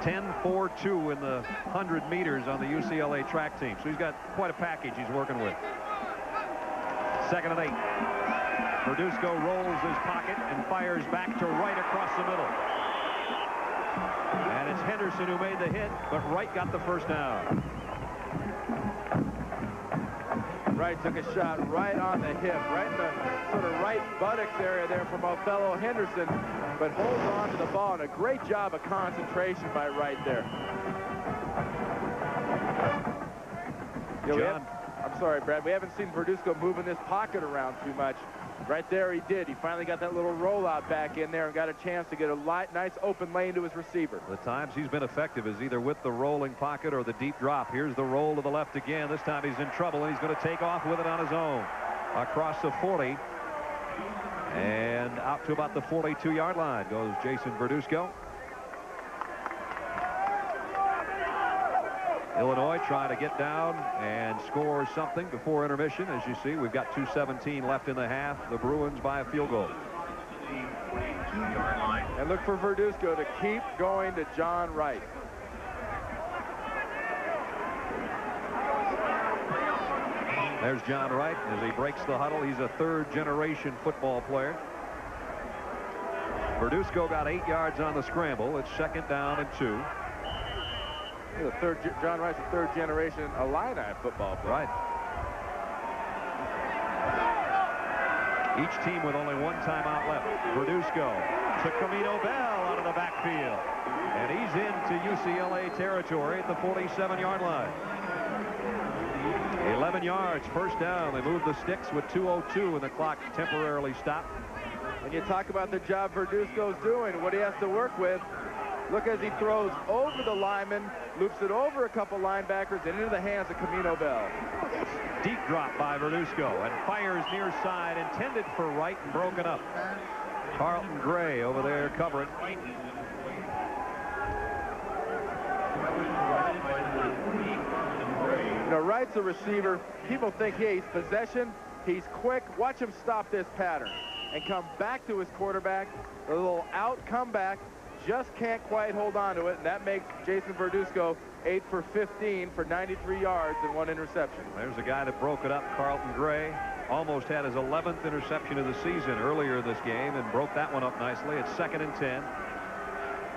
10-4-2 in the 100 meters on the UCLA track team. So he's got quite a package he's working with. 2nd and 8. Verduzco rolls his pocket and fires back to Wright across the middle. And it's Henderson who made the hit, but Wright got the first down. Wright took a shot right on the hip, right in the sort of right buttocks area there from Othello Henderson, but holds on to the ball, and a great job of concentration by Wright there. You know, I'm sorry, Brad, we haven't seen Verduzco moving this pocket around too much. Right there he did. He finally got that little rollout back in there and got a chance to get a nice open lane to his receiver. The times he's been effective is either with the rolling pocket or the deep drop. Here's the roll to the left again. This time he's in trouble, and he's going to take off with it on his own. Across the 40. And out to about the 42-yard line goes Jason Verduzco. Illinois trying to get down and score something before intermission. As you see, we've got 2:17 left in the half. The Bruins by a field goal. And look for Verduzco to keep going to John Wright. There's John Wright as he breaks the huddle. He's a third-generation football player. Verduzco got 8 yards on the scramble. It's 2nd down and 2. John Wright's a third-generation Illini football player. Right. Each team with only one timeout left. Verduzco to Camino Bell out of the backfield. And he's into UCLA territory at the 47-yard line. 11 yards, first down. They move the sticks with 2:02 and the clock temporarily stopped. When you talk about the job Verduzco's doing, what he has to work with, look as he throws over the lineman, loops it over a couple linebackers and into the hands of Camino Bell. Deep drop by Verduzco, and fires near side, intended for right and broken up. Carlton Gray over there covering. You know, Wright's a receiver. People think, hey, he's possession. He's quick. Watch him stop this pattern and come back to his quarterback. A little out comeback. Just can't quite hold on to it, and that makes Jason Verduzco 8 for 15 for 93 yards and 1 interception. There's a guy that broke it up, Carlton Gray. Almost had his 11th interception of the season earlier this game and broke that one up nicely. It's 2nd and 10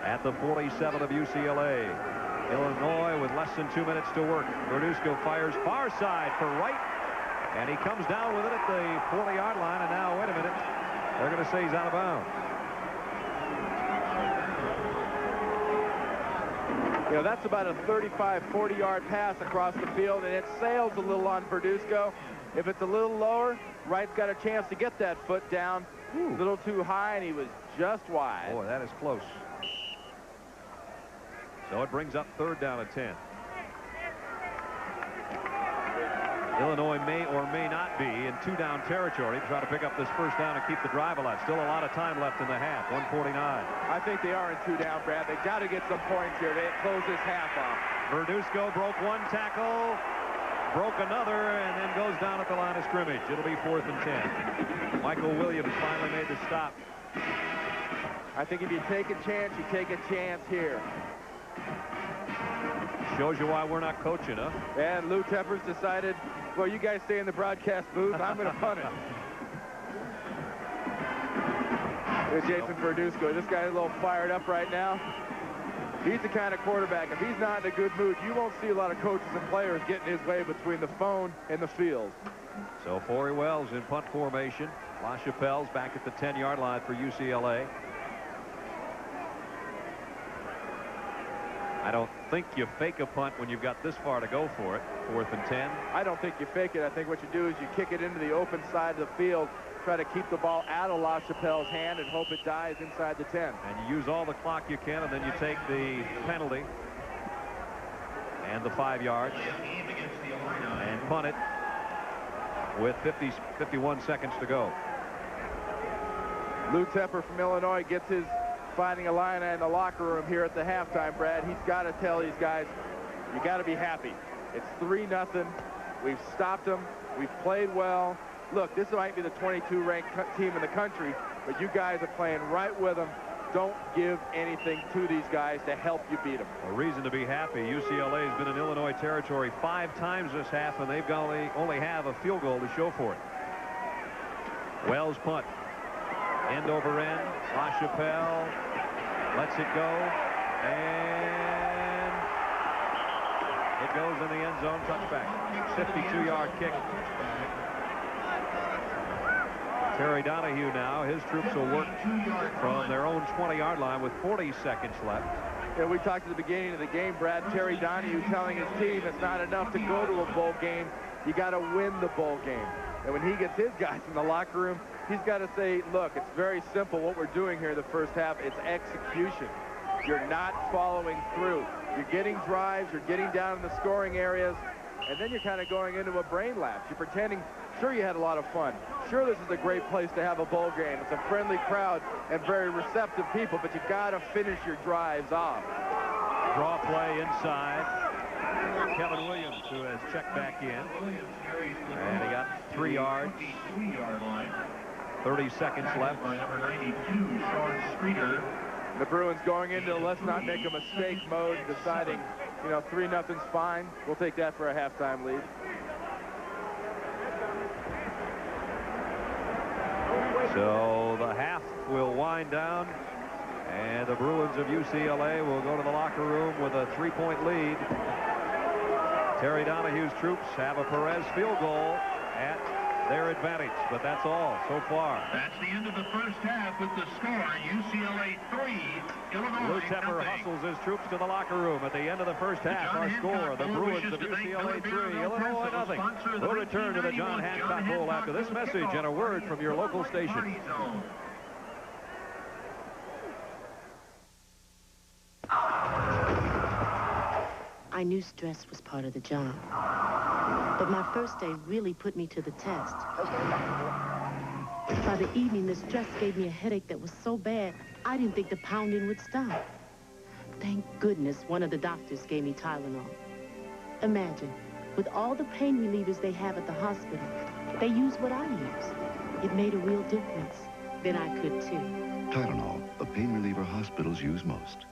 at the 47 of UCLA. Illinois with less than 2 minutes to work. Verduzco fires far side for right, and he comes down with it at the 40-yard line, and now, wait a minute, they're going to say he's out of bounds. You know, that's about a 35, 40-yard pass across the field, and it sails a little on Verduzco. If it's a little lower, Wright's got a chance to get that foot down. A little too high, and he was just wide. Boy, that is close. So it brings up 3rd down and 10. Illinois may or may not be in 2-down territory to try to pick up this 1st down and keep the drive alive. Still a lot of time left in the half. 1:49. I think they are in 2-down, Brad. They got to get some points here to close this half off. Verduzco broke 1 tackle, broke another, and then goes down at the line of scrimmage. It'll be 4th and 10. Michael Williams finally made the stop. I think if you take a chance, you take a chance here. Shows you why we're not coaching, huh? And Lou Tepper's decided, well, you guys stay in the broadcast booth. I'm going to punt it. There's Jason Verduzco. This guy's a little fired up right now. He's the kind of quarterback, if he's not in a good mood, you won't see a lot of coaches and players getting his way between the phone and the field. So Forey Wells in punt formation. LaChapelle's back at the 10-yard line for UCLA. I don't think you fake a punt when you've got this far to go for it. 4th and 10. I don't think you fake it. I think what you do is you kick it into the open side of the field, try to keep the ball out of LaChapelle's hand and hope it dies inside the 10. And you use all the clock you can, and then you take the penalty and the 5 yards and punt it with 51 seconds to go. Lou Tepper from Illinois gets his Fighting Illini in the locker room here at the halftime, Brad. He's got to tell these guys, you got to be happy. It's 3-0. We've stopped them. We've played well. Look, this might be the 22-ranked team in the country, but you guys are playing right with them. Don't give anything to these guys to help you beat them. A reason to be happy. UCLA has been in Illinois territory 5 times this half, and they've only have a field goal to show for it. Wells punt. End over end. LaChapelle lets it go, and it goes in the end zone. Touchback. 52-yard kick. Terry Donahue now. His troops will work from their own 20-yard line with 40 seconds left. Yeah, we talked at the beginning of the game, Brad. Terry Donahue telling his team it's not enough to go to a bowl game. You got to win the bowl game. And when he gets his guys in the locker room, he's got to say, look, it's very simple what we're doing here the first half. It's execution. You're not following through. You're getting drives. You're getting down in the scoring areas. And then you're kind of going into a brain lapse. You're pretending, sure, you had a lot of fun. Sure, this is a great place to have a bowl game. It's a friendly crowd and very receptive people, but you got to finish your drives off. Draw play inside. Kevin Williams, who has checked back in. And he got 3 yards. 30 seconds left. The Bruins going into let's not make a mistake mode, deciding, you know, 3-0's fine. We'll take that for a halftime lead. So the half will wind down, and the Bruins of UCLA will go to the locker room with a 3-point lead. Terry Donahue's troops have a Perez field goal at their advantage, but that's all so far. That's the end of the first half with the score, UCLA 3, Illinois Lou Tepper hustles his troops to the locker room at the end of the first half. Our score, the Bruins of UCLA 3, Illinois nothing. We'll return to the John Hancock Bowl after this message and a word from your local station. I knew stress was part of the job. But my first day really put me to the test. By the evening, the stress gave me a headache that was so bad, I didn't think the pounding would stop. Thank goodness one of the doctors gave me Tylenol. Imagine, with all the pain relievers they have at the hospital, they use what I use. It made a real difference. Then I could too. Tylenol, the pain reliever hospitals use most.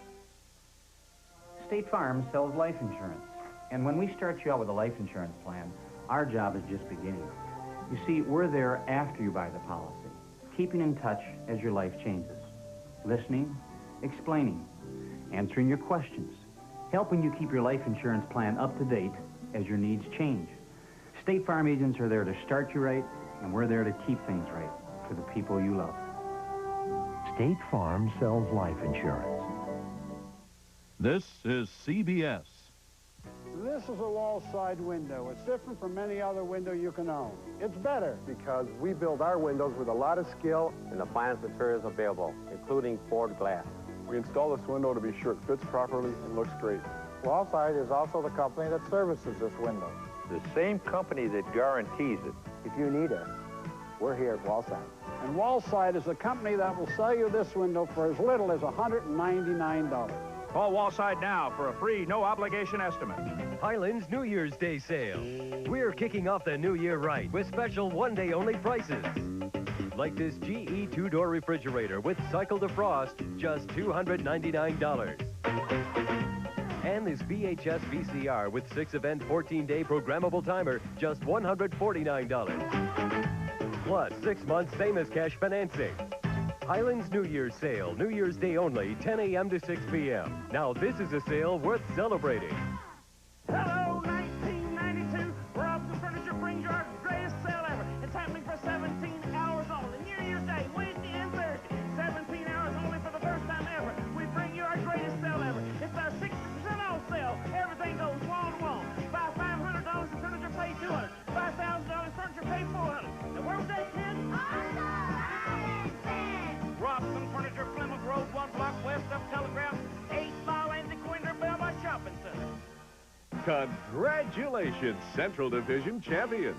State Farm sells life insurance. And when we start you out with a life insurance plan, our job is just beginning. You see, we're there after you buy the policy, keeping in touch as your life changes, listening, explaining, answering your questions, helping you keep your life insurance plan up to date as your needs change. State Farm agents are there to start you right, and we're there to keep things right for the people you love. State Farm sells life insurance. This is CBS. This is a wall side window. It's different from any other window you can own. It's better because we build our windows with a lot of skill and the finest materials available, including Ford glass. We install this window to be sure it fits properly and looks great. Wallside is also the company that services this window. The same company that guarantees it. If you need us, we're here at Wallside. And Wallside is a company that will sell you this window for as little as $199. Call Wallside now for a free, no-obligation estimate. Highland's New Year's Day sale. We're kicking off the new year right with special one-day-only prices. Like this GE two-door refrigerator with cycle defrost, just $299. And this VHS VCR with 6-event, 14-day programmable timer, just $149. Plus, 6 months same-as-cash financing. Highland's New Year's sale, New Year's Day only, 10 a.m. to 6 p.m. Now this is a sale worth celebrating. Hello, 1992. Robson Furniture brings you our greatest sale ever. It's happening for 17 hours only. New Year's Day, Wednesday and Thursday. 17 hours only for the first time ever. We bring you our greatest sale ever. It's our 60% off sale. Everything goes wall to wall. Buy $500 in furniture, pay $200. Buy $1,000 furniture, pay $400. And where was that, kid? Robson Furniture, Plymouth Road, 1 block west of Telegraph, 8 Mile and Dequindre Belma Shopping Center. Congratulations, Central Division champions.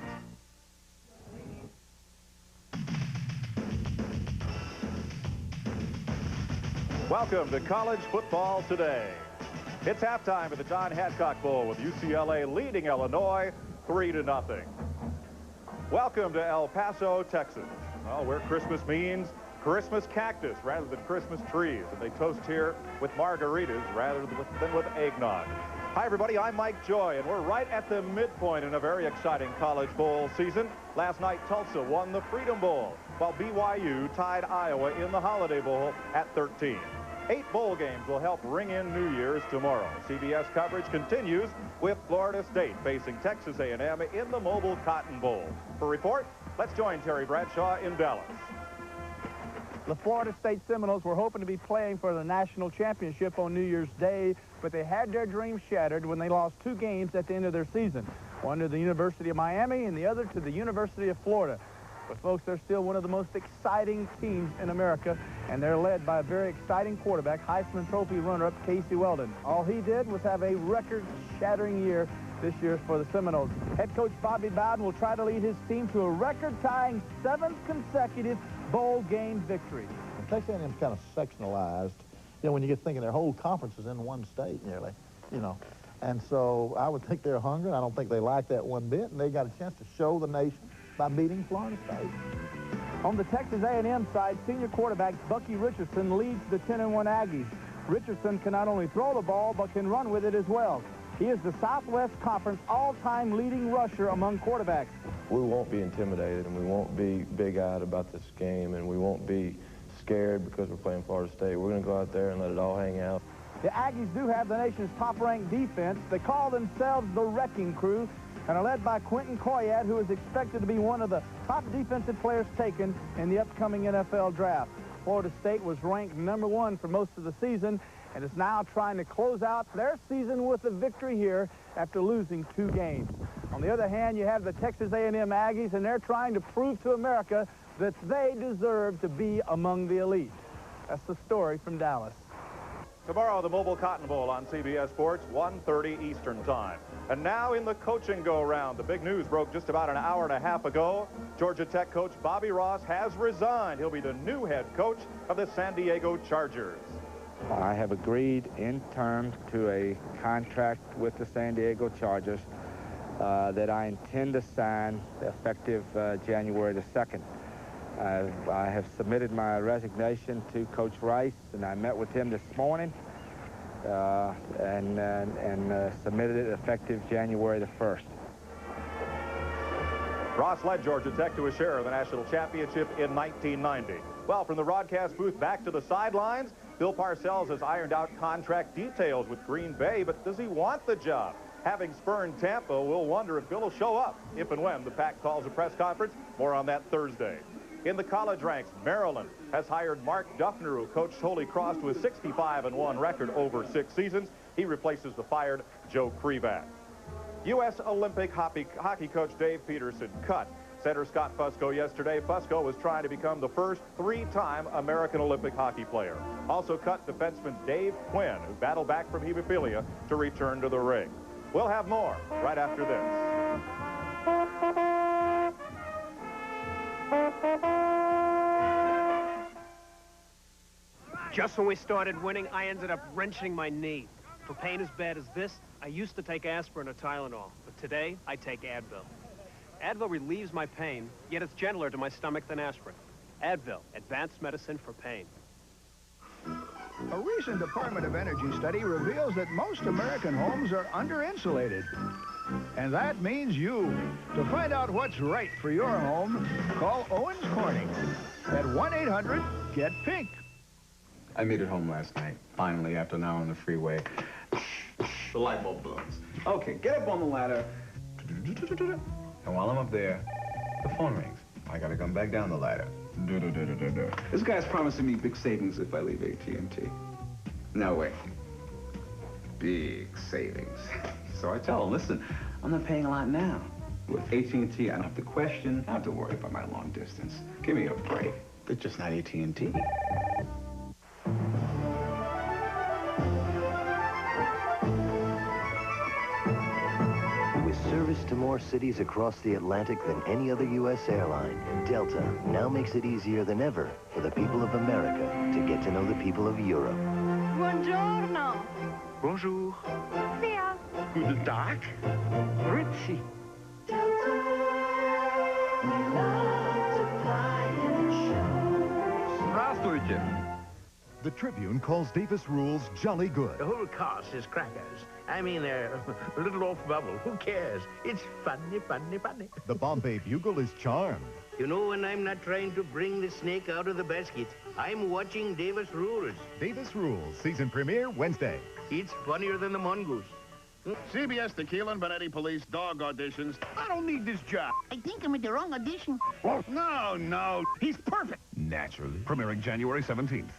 Welcome to College Football Today. It's halftime at the John Hancock Bowl with UCLA leading Illinois 3-0. Welcome to El Paso, Texas. Well, where Christmas means Christmas cactus rather than Christmas trees. And they toast here with margaritas rather than with eggnog. Hi, everybody. I'm Mike Joy, and we're right at the midpoint in a very exciting college bowl season. Last night, Tulsa won the Freedom Bowl, while BYU tied Iowa in the Holiday Bowl at 13. 8 bowl games will help ring in New Year's tomorrow. CBS coverage continues with Florida State facing Texas A&M in the Mobile Cotton Bowl. For report, let's join Terry Bradshaw in Dallas. The Florida State Seminoles were hoping to be playing for the national championship on New Year's Day, but they had their dreams shattered when they lost 2 games at the end of their season. One to the University of Miami and the other to the University of Florida. But folks, they're still one of the most exciting teams in America, and they're led by a very exciting quarterback, Heisman Trophy runner-up Casey Weldon. All he did was have a record-shattering year this year for the Seminoles. Head coach Bobby Bowden will try to lead his team to a record-tying 7th consecutive bowl game victory. Texas A&M's kind of sectionalized. You know, when you get thinking their whole conference is in one state nearly, you know. And so I would think they're hungry. I don't think they like that one bit, and they got a chance to show the nation by beating Florida State. On the Texas A&M side, senior quarterback Bucky Richardson leads the 10-1 Aggies. Richardson can not only throw the ball, but can run with it as well. He is the Southwest Conference all-time leading rusher among quarterbacks. We won't be intimidated, and we won't be big-eyed about this game, and we won't be scared because we're playing Florida State. We're going to go out there and let it all hang out. The Aggies do have the nation's top-ranked defense. They call themselves the Wrecking Crew and are led by Quentin Koyat, who is expected to be one of the top defensive players taken in the upcoming NFL draft. Florida State was ranked #1 for most of the season and is now trying to close out their season with a victory here after losing 2 games. On the other hand, you have the Texas A&M Aggies, and they're trying to prove to America that they deserve to be among the elite. That's the story from Dallas. Tomorrow, the Mobile Cotton Bowl on CBS Sports, 1:30 Eastern Time. And now in the coaching go-round, the big news broke just about an hour and a half ago. Georgia Tech coach Bobby Ross has resigned. He'll be the new head coach of the San Diego Chargers. I have agreed in terms to a contract with the San Diego Chargers that I intend to sign effective January the 2nd. I have submitted my resignation to Coach Rice, and I met with him this morning and submitted it effective January the 1st. Ross led Georgia Tech to a share of the national championship in 1990. Well, from the broadcast booth back to the sidelines, Bill Parcells has ironed out contract details with Green Bay, but does he want the job? Having spurned Tampa, we'll wonder if Bill will show up if and when the Pac calls a press conference. More on that Thursday. In the college ranks, Maryland has hired Mark Duffner, who coached Holy Cross to a 65-1 record over 6 seasons. He replaces the fired Joe Krivak. U.S. Olympic hockey coach Dave Peterson cut center Scott Fusco yesterday. Fusco was trying to become the first 3-time American Olympic hockey player. Also cut defenseman Dave Quinn, who battled back from hemophilia to return to the ring. We'll have more right after this. Just when we started winning, I ended up wrenching my knee. For pain as bad as this, I used to take aspirin or Tylenol, but today I take Advil. Advil relieves my pain, yet it's gentler to my stomach than aspirin. Advil, advanced medicine for pain. A recent Department of Energy study reveals that most American homes are under-insulated. And that means you. To find out what's right for your home, call Owens Corning at 1-800-GET-PINK. I made it home last night, finally, after an hour on the freeway. The light bulb blooms. Okay, get up on the ladder. And while I'm up there, the phone rings. I gotta come back down the ladder. This guy's promising me big savings if I leave AT&T. No way. Big savings. So I tell him, listen, I'm not paying a lot now. With AT&T, I don't have to question, I don't have to worry about my long distance. Give me a break. It's just not AT&T. With service to more cities across the Atlantic than any other U.S. airline, Delta now makes it easier than ever for the people of America to get to know the people of Europe. Buongiorno. Bonjour. Sia. Guten Tag. Grüezi. Delta. We love to fly and it shows. Здравствуйте. The Tribune calls Davis Rules jolly good. The whole course is crackers. I mean, they're a little off bubble. Who cares? It's funny, funny, funny. The Bombay Bugle is charmed. You know, when I'm not trying to bring the snake out of the basket, I'm watching Davis Rules. Davis Rules, season premiere Wednesday. It's funnier than the mongoose. CBS Tequila and Benetti Police dog auditions. I don't need this job. I think I'm at the wrong audition. No, he's perfect. Naturally. Premiering January 17th.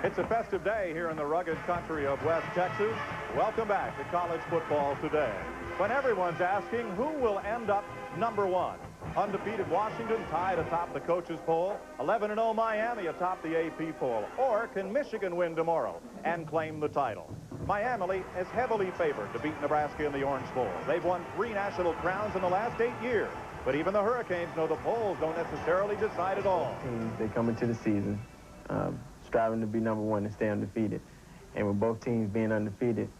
It's a festive day here in the rugged country of West Texas. Welcome back to college football today, when everyone's asking who will end up #1. Undefeated Washington tied atop the coaches poll, 11-0 Miami atop the AP poll, or can Michigan win tomorrow and claim the title? Miami is heavily favored to beat Nebraska in the Orange Bowl. They've won 3 national crowns in the last 8 years, but even the Hurricanes know the polls don't necessarily decide it all. They come into the season striving to be #1 and stay undefeated. And with both teams being undefeated,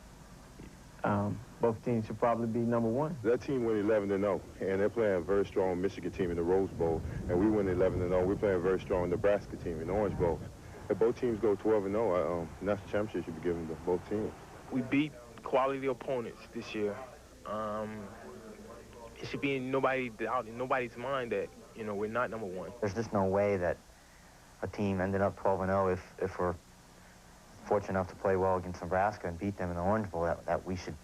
both teams should probably be #1. That team went 11-0, and they're playing a very strong Michigan team in the Rose Bowl, and we went 11-0. We're playing a very strong Nebraska team in the Orange Bowl. If both teams go 12-0, national championship should be given to both teams. We beat quality opponents this year. It should be in nobody's mind that, you know, we're not #1. There's just no way that a team ended up 12-0 if we're fortunate enough to play well against Nebraska and beat them in the Orange Bowl, that we should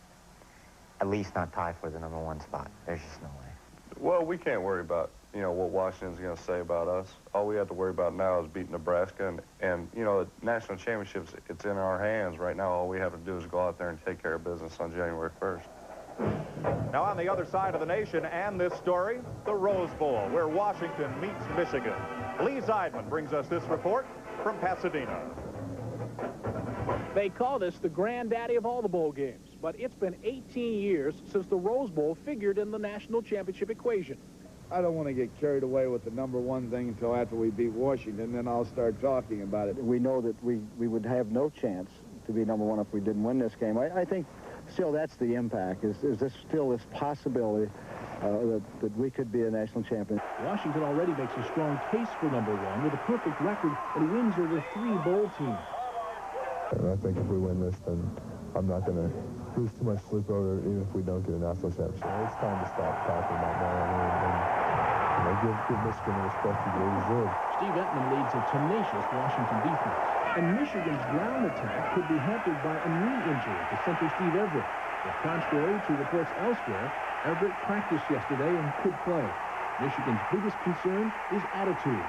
at least not tie for the #1 spot. There's just no way. Well, we can't worry about, you know, what Washington's going to say about us. All we have to worry about now is beating Nebraska, and you know, the national championships, it's in our hands right now. All we have to do is go out there and take care of business on January 1st. Now, on the other side of the nation and this story, the Rose Bowl, where Washington meets Michigan. Lee Zeidman brings us this report from Pasadena. They call this the granddaddy of all the bowl games, but it's been 18 years since the Rose Bowl figured in the national championship equation. I don't want to get carried away with the #1 thing until after we beat Washington, then I'll start talking about it. We know that we would have no chance to be #1 if we didn't win this game. I think still that's the impact, is this still this possibility that we could be a national champion. Washington already makes a strong case for #1 with a perfect record and wins over 3 bowl teams. And I think if we win this, then I'm not going to lose too much sleep over it, even if we don't get a national championship. It's time to stop talking about Miami and give Michigan the respect they deserve. Steve Entman leads a tenacious Washington defense, and Michigan's ground attack could be hampered by a knee injury to center Steve Everett. But contrary to reports elsewhere, Everett practiced yesterday and could play. Michigan's biggest concern is attitude.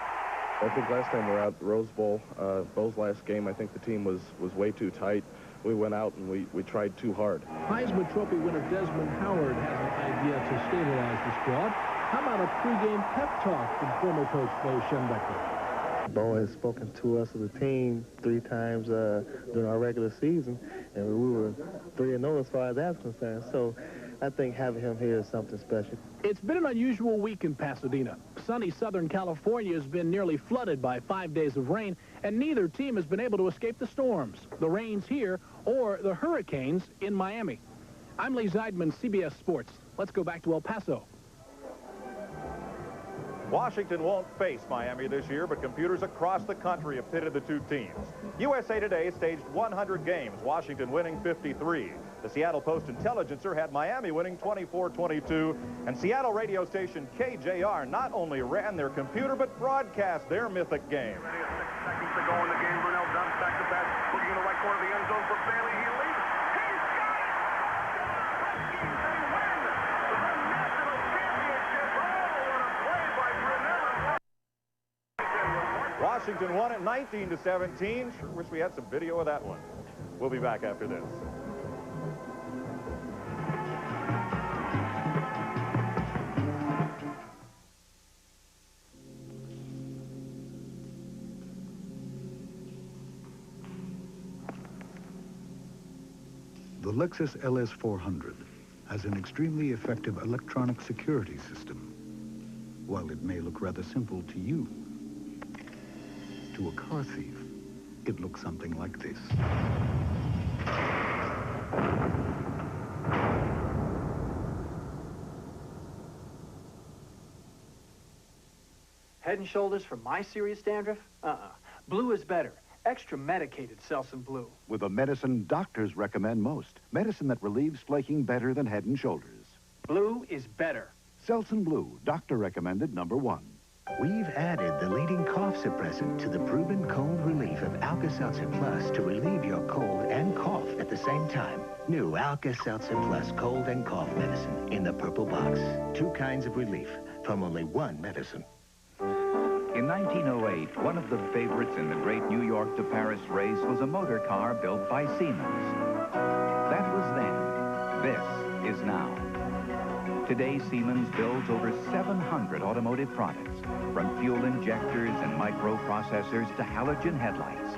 I think last time we were out at the Rose Bowl, Bo's last game, I think the team was way too tight. We went out and we tried too hard. Heisman Trophy winner Desmond Howard has an idea to stabilize the squad. How about a pregame pep talk from former coach Bo Schembechler? Bo has spoken to us as a team 3 times during our regular season, and we were 3-0 as far as that's concerned. So I think having him here is something special. It's been an unusual week in Pasadena. Sunny Southern California has been nearly flooded by 5 days of rain, and neither team has been able to escape the storms, the rains here, or the hurricanes in Miami. I'm Lee Zeidman, CBS Sports. Let's go back to El Paso. Washington won't face Miami this year, but computers across the country have pitted the two teams. USA Today staged 100 games, Washington winning 53. The Seattle Post-Intelligencer had Miami winning 24-22, and Seattle radio station KJR not only ran their computer, but broadcast their mythic game. 6 seconds to go in the game. Brunell dumps back to pass, looking in the right corner of the end zone for Bailey. He leads. He's got it! Huskies, they win the national championship. Oh, what a play by Brunell. Washington won it 19-17. Sure wish we had some video of that one. We'll be back after this. The Lexus LS400 has an extremely effective electronic security system. While it may look rather simple to you, to a car thief, it looks something like this. Head and Shoulders for my serious dandruff? Blue is better. Extra medicated Selsun Blue. With a medicine doctors recommend most. Medicine that relieves flaking better than Head and Shoulders. Blue is better. Selsun Blue, doctor recommended #1. We've added the leading cough suppressant to the proven cold relief of Alka-Seltzer Plus to relieve your cold and cough at the same time. New Alka-Seltzer Plus cold and cough medicine in the purple box. 2 kinds of relief from only 1 medicine. In 1908, one of the favorites in the great New York to Paris race was a motor car built by Siemens. That was then. This is now. Today, Siemens builds over 700 automotive products, from fuel injectors and microprocessors to halogen headlights.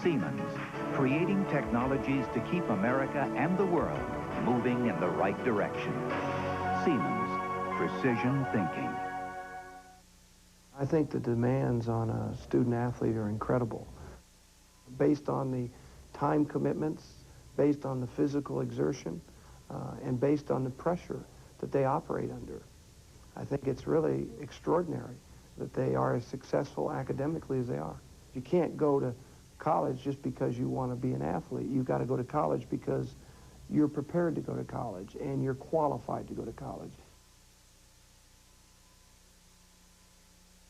Siemens, creating technologies to keep America and the world moving in the right direction. Siemens, precision thinking. I think the demands on a student athlete are incredible. Based on the time commitments, based on the physical exertion, and based on the pressure that they operate under. I think it's really extraordinary that they are as successful academically as they are. You can't go to college just because you want to be an athlete. You've got to go to college because you're prepared to go to college and you're qualified to go to college.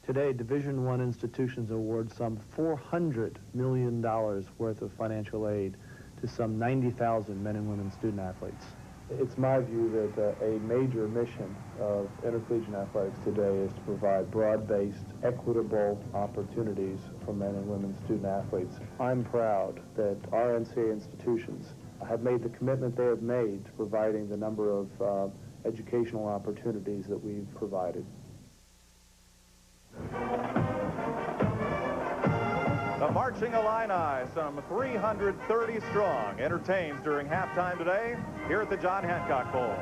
Today, Division I institutions award some $400 million worth of financial aid to some 90,000 men and women student athletes. It's my view that a major mission of intercollegiate athletics today is to provide broad-based, equitable opportunities for men and women student athletes. I'm proud that our NCAA institutions have made the commitment they have made to providing the number of educational opportunities that we've provided. The Marching Illini, some 330 strong, entertains during halftime today here at the John Hancock Bowl.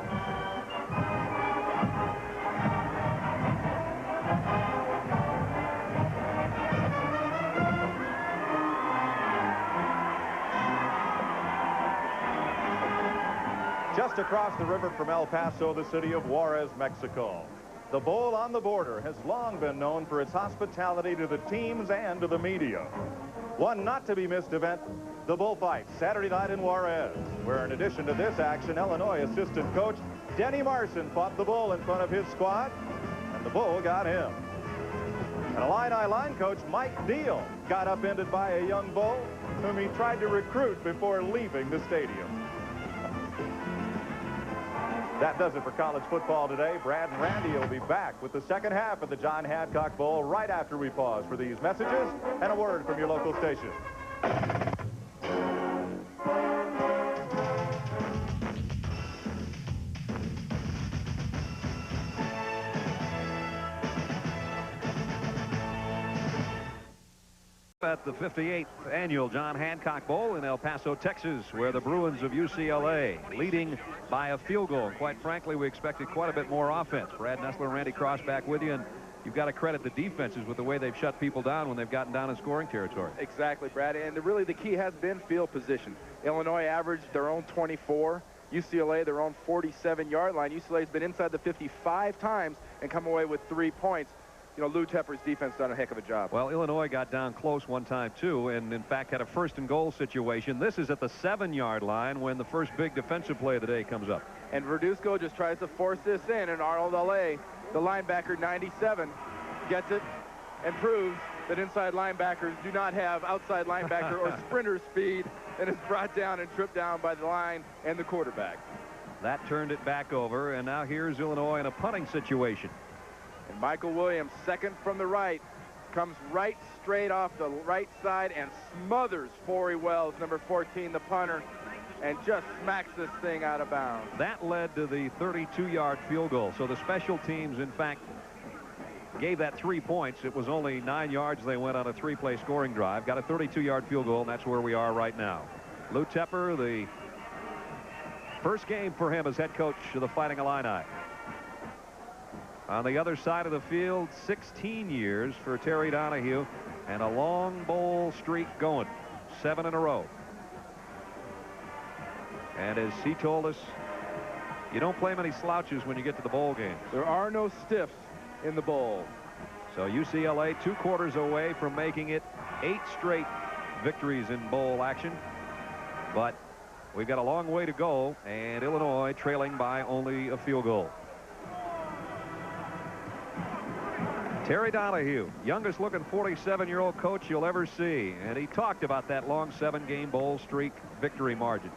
Just across the river from El Paso, the city of Juarez, Mexico. The Bowl on the Border has long been known for its hospitality to the teams and to the media. One not-to-be-missed event, the bullfight, Saturday night in Juarez, where in addition to this action, Illinois assistant coach Denny Marson fought the bull in front of his squad, and the bull got him. And Illini line coach Mike Deal got upended by a young bull whom he tried to recruit before leaving the stadium. That does it for college football today. Brad and Randy will be back with the second half of the John Hancock Bowl right after we pause for these messages and a word from your local station. At the 58th annual John Hancock Bowl in El Paso, Texas, where the Bruins of UCLA leading by a field goal. Quite frankly, we expected quite a bit more offense. Brad Nessler and Randy Cross back with you, and you've got to credit the defenses with the way they've shut people down when they've gotten down in scoring territory. Exactly, Brad, and really the key has been field position. Illinois averaged their own 24. UCLA their own 47-yard line. UCLA's been inside the 55 times and come away with 3 points. You know, Lou Tepper's defense done a heck of a job. Well, Illinois got down close one time, too, and in fact had a first and goal situation. This is at the 7-yard line when the first big defensive play of the day comes up. And Verduzco just tries to force this in, and Arnold L.A., the linebacker, 97, gets it and proves that inside linebackers do not have outside linebacker or sprinter speed, and is brought down and tripped down by the line and the quarterback. That turned it back over, and now here's Illinois in a punting situation. And Michael Williams, second from the right, comes right straight off the right side and smothers Forey Wells, number 14, the punter, and just smacks this thing out of bounds. That led to the 32-yard field goal. So the special teams, in fact, gave that 3 points. It was only 9 yards they went on a 3-play scoring drive. Got a 32-yard field goal, and that's where we are right now. Lou Tepper, the first game for him as head coach of the Fighting Illini. On the other side of the field, 16 years for Terry Donahue, and a long bowl streak going, 7 in a row. And as he told us, you don't play many slouches when you get to the bowl games. There are no stiffs in the bowl. So UCLA 2 quarters away from making it 8 straight victories in bowl action. But we've got a long way to go, and Illinois trailing by only a field goal. Terry Donahue, youngest looking 47-year-old coach you'll ever see, and he talked about that long 7-game bowl streak victory margin.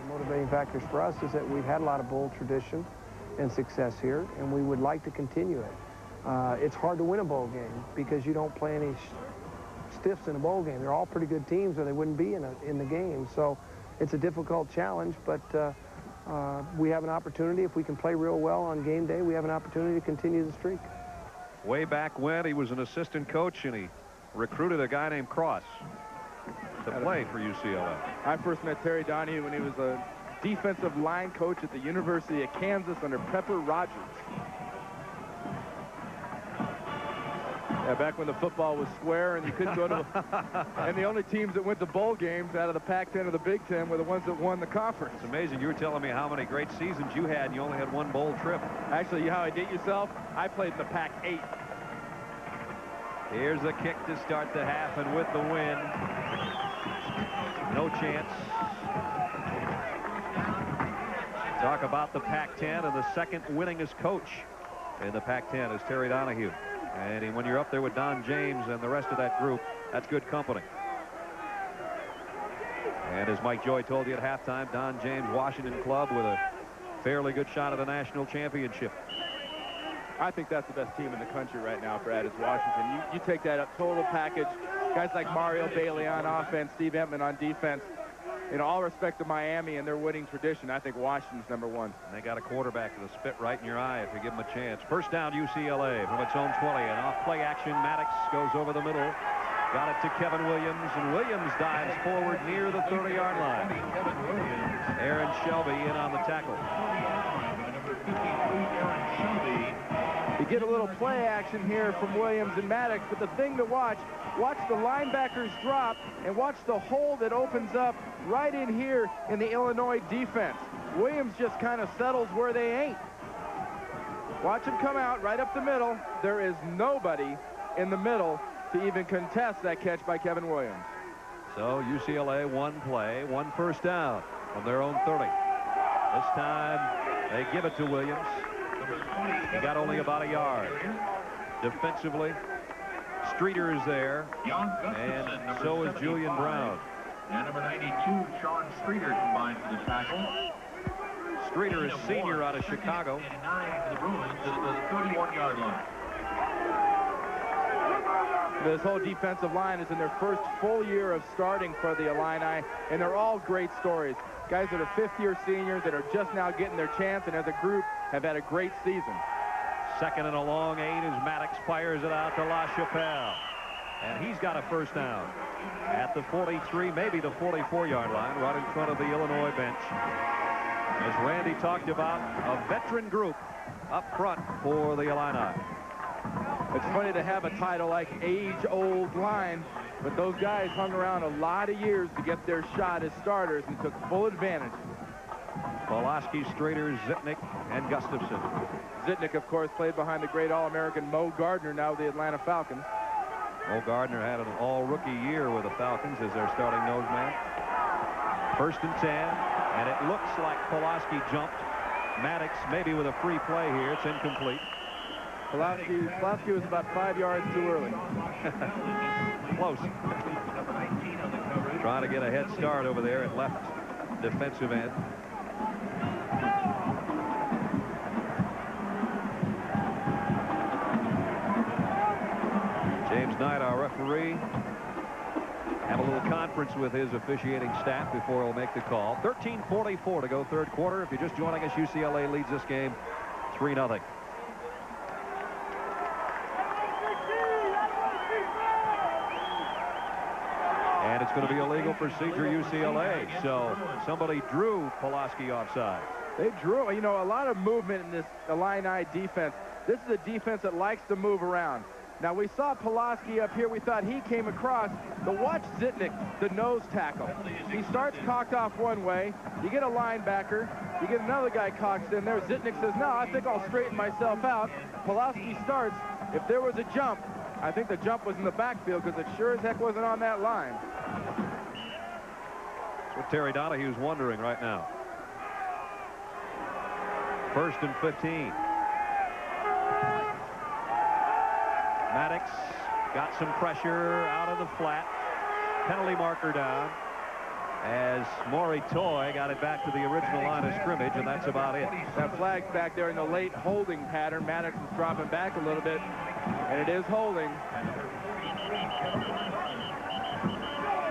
The motivating factors for us is that we've had a lot of bowl tradition and success here, and we would like to continue it. It's hard to win a bowl game because you don't play any stiffs in a bowl game. They're all pretty good teams or they wouldn't be in the game. So it's a difficult challenge, but we have an opportunity. If we can play real well on game day, we have an opportunity to continue the streak. Way back when, he was an assistant coach, and he recruited a guy named Cross to play for UCLA. I first met Terry Donahue when he was a defensive line coach at the University of Kansas under Pepper Rogers. Yeah, back when the football was square and you couldn't go to and the only teams that went to bowl games out of the Pac-10 or the Big Ten were the ones that won the conference. It's amazing. You were telling me how many great seasons you had, and you only had 1 bowl trip. Actually, you know how I date yourself? I played in the Pac-8. Here's the kick to start the half, and with the win, no chance. Talk about the Pac-10 and the second winningest coach in the Pac-10 is Terry Donahue. And when you're up there with Don James and the rest of that group, that's good company. And as Mike Joy told you at halftime, Don James Washington club with a fairly good shot at a national championship. I think that's the best team in the country right now, Brad, is Washington. You take that up total package. Guys like Mario Bailey on offense, Steve Entman on defense. In all respect to Miami and their winning tradition, I think Washington's #1. And they got a quarterback that'll spit right in your eye if you give him a chance. First down, UCLA from its own 20. And off play action, Maddox goes over the middle. Got it to Kevin Williams, and Williams dives forward near the 30-yard line. Aaron Shelby in on the tackle. You get a little play action here from Williams and Maddox, but the thing to watch the linebackers drop and watch the hole that opens up right in here in the Illinois defense. Williams just kind of settles where they ain't. Watch him come out right up the middle. There is nobody in the middle to even contest that catch by Kevin Williams. So UCLA, one play, one first down from their own 30. This time they give it to Williams. He got only about a yard. Defensively, Streeter is there, and so is Julian Brown. And number 92, Sean Streeter, combined for the tackle. Streeter is senior out of Chicago. 89 for the Bruins at the 31-yard line. This whole defensive line is in their first full year of starting for the Illini, and they're all great stories. Guys that are fifth-year seniors that are just now getting their chance, and as a group have had a great season. Second and a long 8 as Maddox fires it out to LaChapelle. And he's got a first down at the 43, maybe the 44-yard line, right in front of the Illinois bench. As Randy talked about, a veteran group up front for the Illini. It's funny to have a title like age-old line, but those guys hung around a lot of years to get their shot as starters and took full advantage. Pulaski, Streeter, Zitnik, and Gustafson. Zitnik, of course, played behind the great All-American Mo Gardner, now with the Atlanta Falcons. Mo Gardner had an all-rookie year with the Falcons as their starting nose man. First and 10, and it looks like Pulaski jumped. Maddox maybe with a free play here. It's incomplete. Pulaski was about 5 yards too early. Close. Trying to get a head start over there at left defensive end. James Knight, our referee, have a little conference with his officiating staff before he'll make the call. 13:44 to go third quarter. If you're just joining us, UCLA leads this game 3-0. And it's going to be a legal procedure, UCLA. So somebody drew Pulaski offside. They drew, you know, a lot of movement in this Illini defense. This is a defense that likes to move around. Now, we saw Pulaski up here. We thought he came across. But watch Zitnik, the nose tackle. He starts cocked off one way. You get a linebacker. You get another guy cocked in there. Zitnik says, no, I think I'll straighten myself out. Pulaski starts. If there was a jump, I think the jump was in the backfield because it sure as heck wasn't on that line. That's what Terry Donahue's wondering right now. First and 15. Maddox got some pressure out of the flat. Penalty marker down as Maury Toy got it back to the original line of scrimmage, and that's about it. That flag's back there in the late holding pattern. Maddox is dropping back a little bit, and it is holding.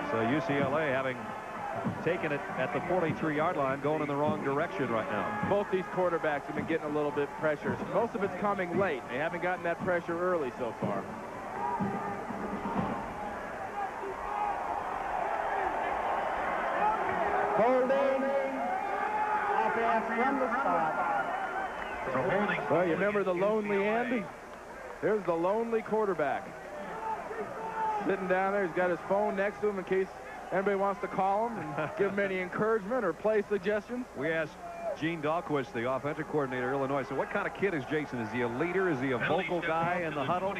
So UCLA having taken it at the 43-yard line, going in the wrong direction right now. Both these quarterbacks have been getting a little bit pressure. Most of it's coming late. They haven't gotten that pressure early so far. Holding. From the spot. Well, you remember the lonely Andy? There's the lonely quarterback. Sitting down there, he's got his phone next to him in case anybody wants to call him and give him any encouragement or play suggestions. We asked Gene Dahlquist, the offensive coordinator of Illinois, so what kind of kid is Jason? Is he a leader? Is he a vocal guy in the huddle?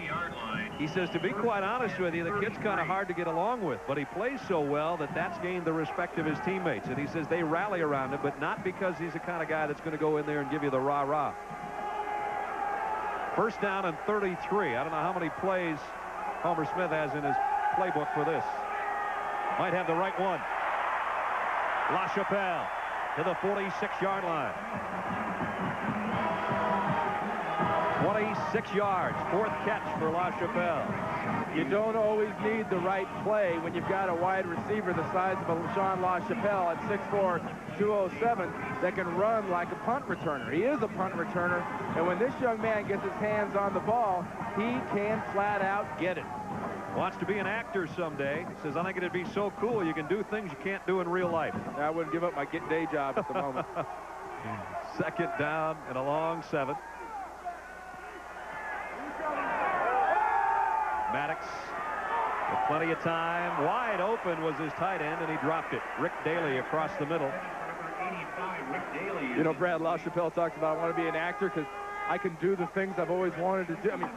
He says, to be quite honest with you, the kid's kind of hard to get along with, but he plays so well that that's gained the respect of his teammates. And he says they rally around him, but not because he's the kind of guy that's going to go in there and give you the rah-rah. First down and 33. I don't know how many plays Homer Smith has in his playbook for this. Might have the right one. LaChapelle to the 46-yard line. 26 yards. Fourth catch for LaChapelle. You don't always need the right play when you've got a wide receiver the size of a Sean LaChapelle at 6'4", 207 that can run like a punt returner. He is a punt returner, and when this young man gets his hands on the ball, he can flat out get it. Wants to be an actor someday. He says, I think it'd be so cool. You can do things you can't do in real life. I wouldn't give up my day job at the moment. Second down and a long 7. Maddox with plenty of time. Wide open was his tight end, and he dropped it. Rick Daly across the middle. You know, Brad LaChapelle talks about I want to be an actor because I can do the things I've always wanted to do. I mean,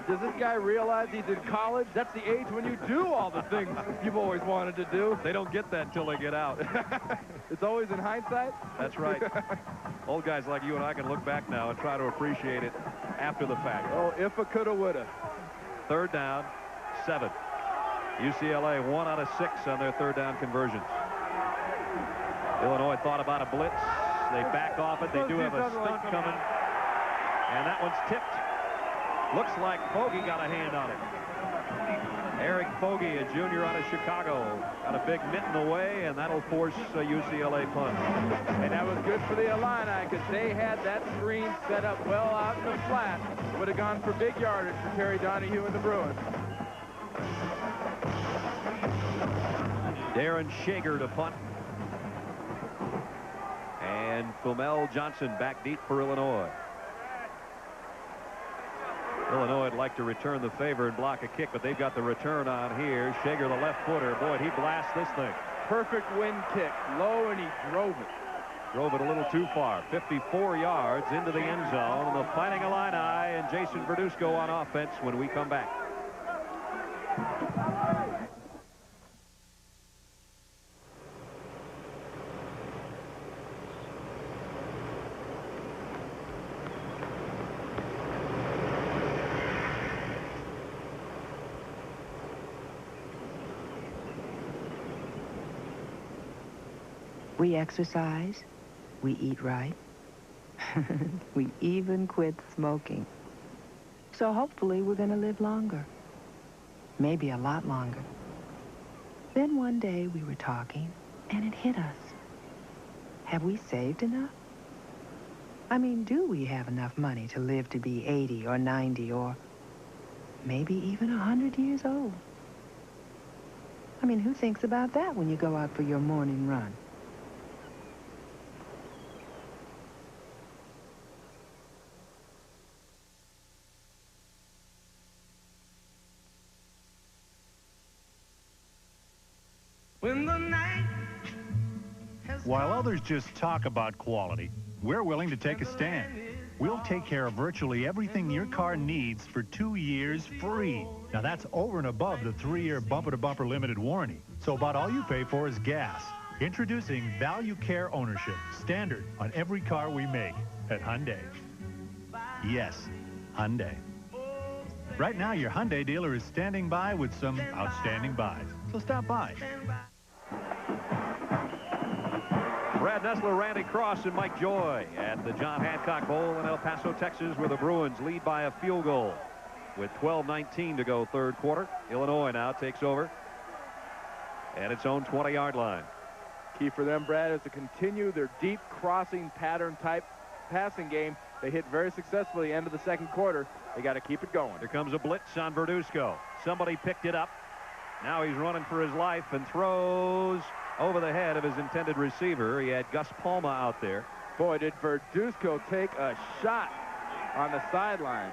does this guy realize he's in college? That's the age when you do all the things you've always wanted to do. They don't get that until they get out. It's always in hindsight? That's right. Old guys like you and I can look back now and try to appreciate it after the fact. Oh, if a coulda, woulda. Third down, 7. UCLA 1 out of 6 on their third down conversions. Illinois thought about a blitz. They back off it. They do have a stunt coming. And that one's tipped. Looks like Fogey got a hand on it. Eric Fogey, a junior out of Chicago, got a big mitt in the way, and that'll force a UCLA punt. And that was good for the Illini because they had that screen set up well out in the flat. Would have gone for big yardage for Terry Donahue and the Bruins. Darren Shager to punt. And Fumel Johnson back deep for Illinois. Illinois would like to return the favor and block a kick, but they've got the return on here. Shager, the left footer. Boy, he blasts this thing. Perfect wind kick. Low, and he drove it. Drove it a little too far. 54 yards into the end zone. And the Fighting Illini and Jason Verduzco on offense when we come back. We exercise, we eat right, we even quit smoking. So hopefully we're going to live longer, maybe a lot longer. Then one day we were talking and it hit us. Have we saved enough? I mean, do we have enough money to live to be 80 or 90 or maybe even 100 years old? I mean, who thinks about that when you go out for your morning run? While others just talk about quality, we're willing to take a stand. We'll take care of virtually everything your car needs for 2 years free. Now that's over and above the 3-year bumper-to-bumper limited warranty. So about all you pay for is gas. Introducing Value Care Ownership, standard on every car we make at Hyundai. Yes, Hyundai. Right now, your Hyundai dealer is standing by with some outstanding buys. So stop by. Brad Nessler, Randy Cross, and Mike Joy at the John Hancock Bowl in El Paso, Texas, where the Bruins lead by a field goal with 12:19 to go third quarter. Illinois now takes over at its own 20-yard line. Key for them, Brad, is to continue their deep crossing pattern type passing game. They hit very successfully end of the second quarter. They got to keep it going. Here comes a blitz on Verduzco. Somebody picked it up. Now he's running for his life and throws over the head of his intended receiver. He had Gus Palma out there. Boy, did Verduzco take a shot on the sideline.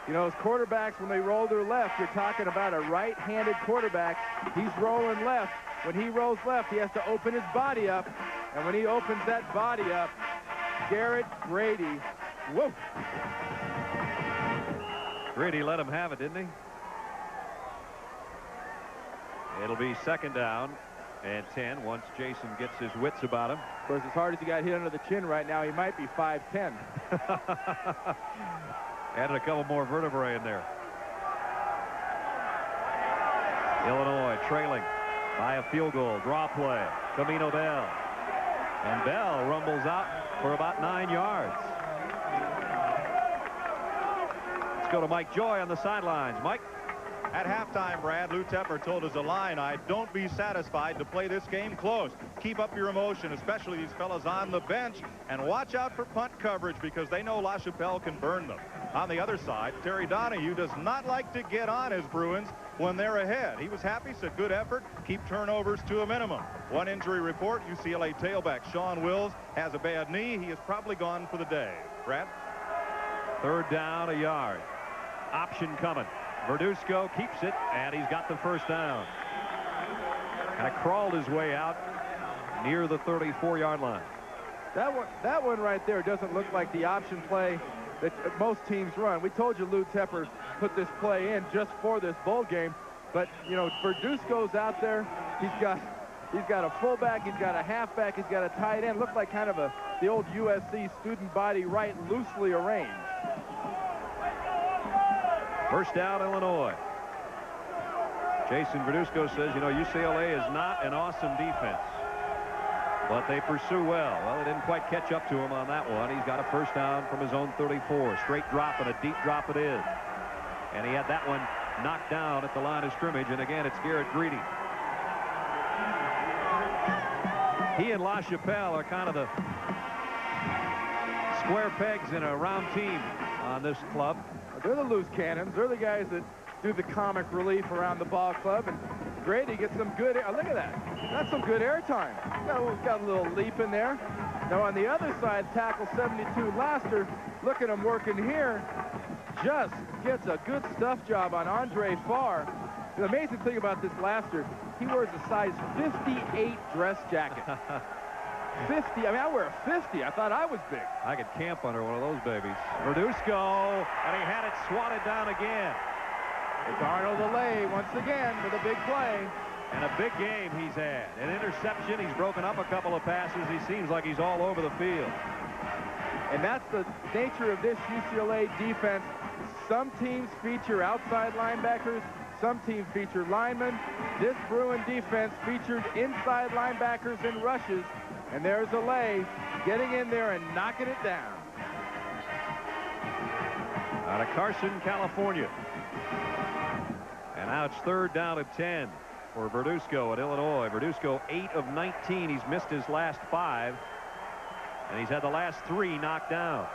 You know, as quarterbacks, when they roll their left, you're talking about a right-handed quarterback. He's rolling left. When he rolls left, he has to open his body up. And when he opens that body up, Garrett Grady, whoa. Grady let him have it, didn't he? It'll be second down and 10 once Jason gets his wits about him. Of course, as hard as he got hit under the chin right now, he might be 5'10". Added a couple more vertebrae in there. Illinois trailing by a field goal. Draw play. Camino Bell. And Bell rumbles out for about 9 yards. Let's go to Mike Joy on the sidelines. Mike? At halftime, Brad, Lou Tepper told his Illini, don't be satisfied to play this game close. Keep up your emotion, especially these fellas on the bench, and watch out for punt coverage because they know LaChapelle can burn them. On the other side, Terry Donahue does not like to get on his Bruins when they're ahead. He was happy, said good effort, keep turnovers to a minimum. One injury report, UCLA tailback Sean Wills has a bad knee. He is probably gone for the day. Brad? Third down, a yard. Option coming. Verduzco keeps it, and he's got the first down. Kind of crawled his way out near the 34-yard line. That one right there doesn't look like the option play that most teams run. We told you Lou Tepper put this play in just for this bowl game, but you know, Verduzco's out there. He's got a fullback, he's got a halfback, he's got a tight end. Looked like kind of the old USC student body right, loosely arranged. First down, Illinois. Jason Verduzco says, you know, UCLA is not an awesome defense, but they pursue well. Well, they didn't quite catch up to him on that one. He's got a first down from his own 34. Straight drop and a deep drop it is. And he had that one knocked down at the line of scrimmage. And again, it's Garrett Greedy. He and LaChapelle are kind of the square pegs in a round team on this club. They're the loose cannons. They're the guys that do the comic relief around the ball club. And Grady gets some good air. Look at that. That's some good air time. Got a little leap in there. Now on the other side, tackle 72 Laster. Look at him working here. Just gets a good stuff job on Andre Farr. The amazing thing about this Laster, he wears a size 58 dress jacket. 50. I mean, I wear a 50. I thought I was big. I could camp under one of those babies. Verduzco, and he had it swatted down again. It's Arnold Alay once again with a big play. And a big game he's had. An interception. He's broken up a couple of passes. He seems like he's all over the field. And that's the nature of this UCLA defense. Some teams feature outside linebackers. Some teams feature linemen. This Bruin defense featured inside linebackers and rushes. And there's Alay getting in there and knocking it down. Out of Carson, California. And now it's third down at 10 for Verduzco at Illinois. Verduzco 8 of 19. He's missed his last 5. And he's had the last 3 knocked down.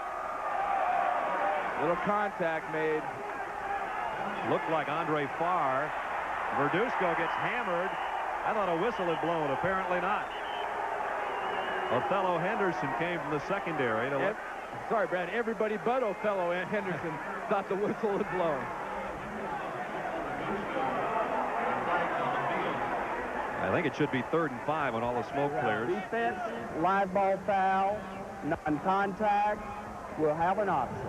Little contact made. Looked like Andre Farr. Verduzco gets hammered. I thought a whistle had blown. Apparently not. Othello Henderson came from the secondary. Sorry, Brad. Everybody but Othello and Henderson thought the whistle had blown. I think it should be 3rd and 5 when all the smoke clears. Defense, live ball foul, non-contact, will have an option.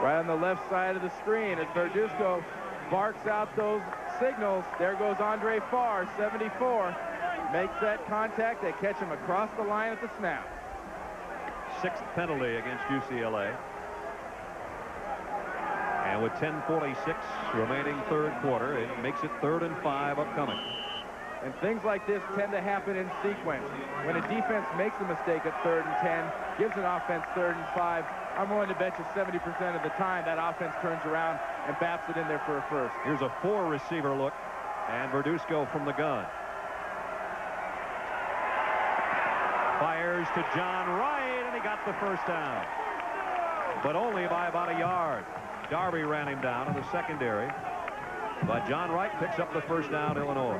Right on the left side of the screen as Verduzco barks out those signals. There goes Andre Farr, 74. Makes that contact. They catch him across the line at the snap. 6th penalty against UCLA. And with 10:46 remaining third quarter, it makes it 3rd and 5 upcoming. And things like this tend to happen in sequence. When a defense makes a mistake at 3rd and 10, gives an offense 3rd and 5, I'm willing to bet you 70% of the time that offense turns around and baps it in there for a first. Here's a 4-receiver look, and Verduzco from the gun. Fires to John Wright, and he got the first down. But only by about a yard. Darby ran him down in the secondary. But John Wright picks up the first down, Illinois.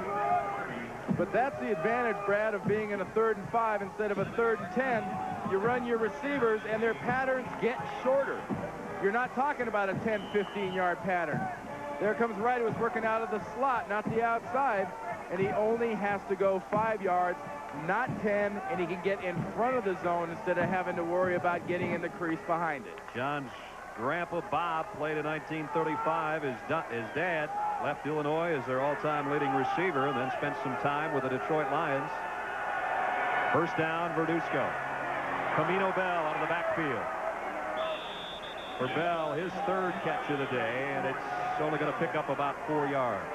But that's the advantage, Brad, of being in a 3rd and 5 instead of a 3rd and 10. You run your receivers, and their patterns get shorter. You're not talking about a 10, 15-yard pattern. There comes Wright, who was working out of the slot, not the outside, and he only has to go 5 yards, not 10, and he can get in front of the zone instead of having to worry about getting in the crease behind it. John's grandpa, Bob, played in 1935. His dad left Illinois as their all-time leading receiver and then spent some time with the Detroit Lions. First down, Verduzco. Camino Bell out of the backfield. For Bell, his 3rd catch of the day, and it's only going to pick up about 4 yards.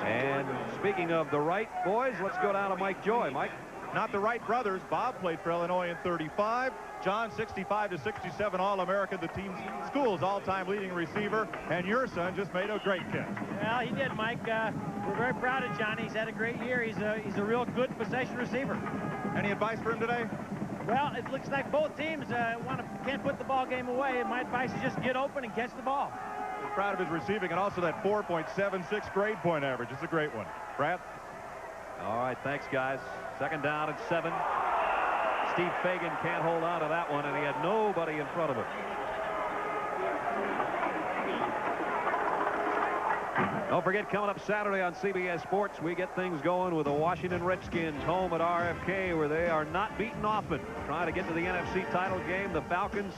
And speaking of the Wright boys, let's go down to Mike Joy. Mike? Not the Wright brothers. Bob played for Illinois in 35. John, 65 to 67 All-American, the team's school's all-time leading receiver. And your son just made a great catch. Well, he did, Mike. We're very proud of Johnny. He's had a great year. He's a real good possession receiver. Any advice for him today? Well, it looks like both teams can't put the ball game away. My advice is just get open and catch the ball. We're proud of his receiving and also that 4.76 grade point average. It's a great one. Brad? All right, thanks, guys. Second down and 7. Steve Fagan can't hold on to that one, and he had nobody in front of him. Don't forget, coming up Saturday on CBS Sports, we get things going with the Washington Redskins home at RFK, where they are not beaten often. Trying to get to the NFC title game. The Falcons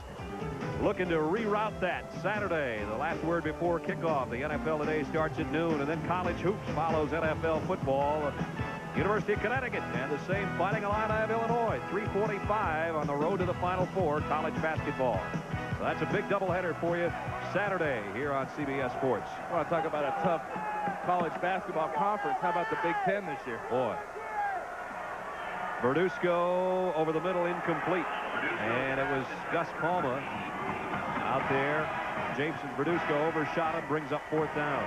looking to reroute that Saturday. The last word before kickoff. The NFL today starts at noon, and then college hoops follows NFL football. University of Connecticut and the same Fighting Illini of Illinois. 3:45 on the road to the Final Four, college basketball. So that's a big doubleheader for you Saturday here on CBS Sports. I want to talk about a tough college basketball conference. How about the Big Ten this year? Boy. Verduzco over the middle, incomplete. And it was Gus Palma out there. Jameson Verduzco overshot him, brings up 4th down.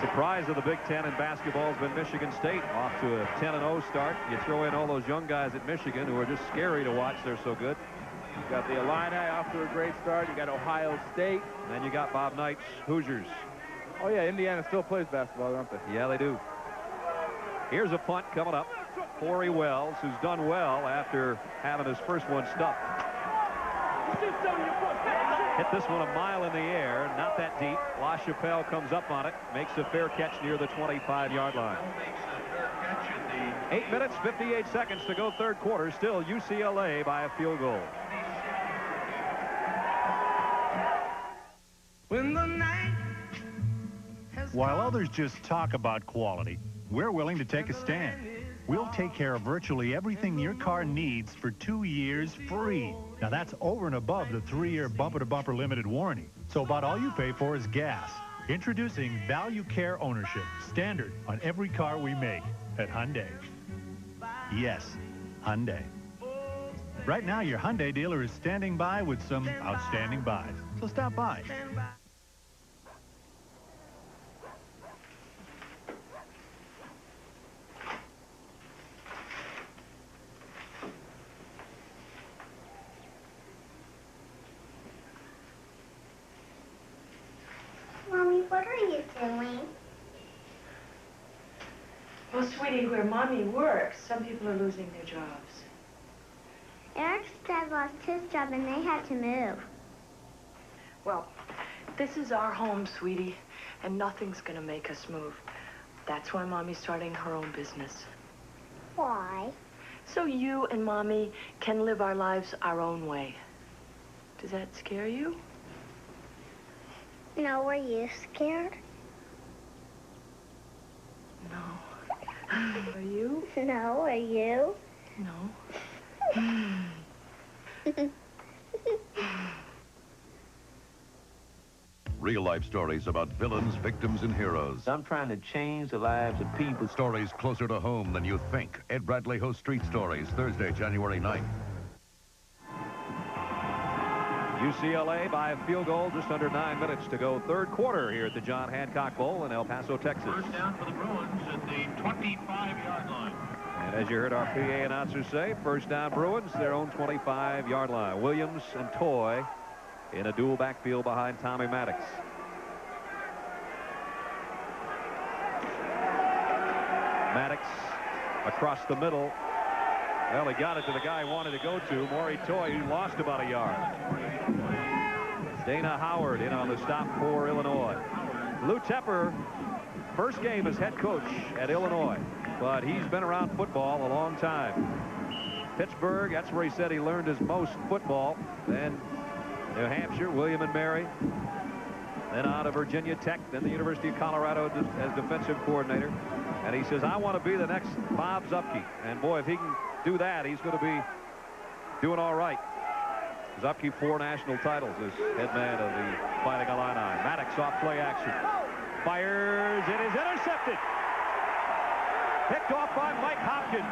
Surprise of the Big Ten in basketball has been Michigan State, off to a 10-0 start. You throw in all those young guys at Michigan who are just scary to watch. They're so good. You got the Illini off to a great start. You got Ohio State. And then you got Bob Knight's Hoosiers. Oh, yeah, Indiana still plays basketball, don't they? Yeah, they do. Here's a punt coming up. Corey Wells, who's done well after having his first one stuffed. Hit this one a mile in the air, not that deep. LaChapelle comes up on it, makes a fair catch near the 25-yard line. 8 minutes, 58 seconds to go third quarter. Still UCLA by a field goal. While others just talk about quality, we're willing to take a stand. We'll take care of virtually everything your car needs for 2 years free. Now that's over and above the 3-year bumper-to-bumper limited warranty. So about all you pay for is gas. Introducing Value Care Ownership, standard on every car we make at Hyundai. Yes, Hyundai. Right now, your Hyundai dealer is standing by with some outstanding buys. So stop by. Mommy, what are you doing? Well, sweetie, where Mommy works, some people are losing their jobs. Eric's dad lost his job and they had to move. Well, this is our home, sweetie, and nothing's gonna make us move. That's why Mommy's starting her own business. Why? So you and Mommy can live our lives our own way. Does that scare you? No, were you scared? No. Are you? No, are you? No. Real-life stories about villains, victims, and heroes. I'm trying to change the lives of people. Stories closer to home than you think. Ed Bradley hosts Street Stories, Thursday, January 9th. UCLA by a field goal, just under 9 minutes to go third quarter here at the John Hancock Bowl in El Paso, Texas. First down for the Bruins at the 25-yard line. And as you heard our PA announcer say, first down Bruins, their own 25-yard line. Williams and Toy in a dual backfield behind Tommy Maddox. Maddox across the middle. Well, he got it to the guy he wanted to go to, Maury Toy, who lost about a yard. Dana Howard in on the stop for Illinois. Lou Tepper, first game as head coach at Illinois, but he's been around football a long time. Pittsburgh, that's where he said he learned his most football. Then New Hampshire, William and Mary. Then on to Virginia Tech, then the University of Colorado as defensive coordinator. And he says, I want to be the next Bob Zuppke. And boy, if he can do that, he's going to be doing all right. Zuppke 4 national titles as head man of the Fighting Illini. Maddox off play action. Fires. It is intercepted. Picked off by Mike Hopkins.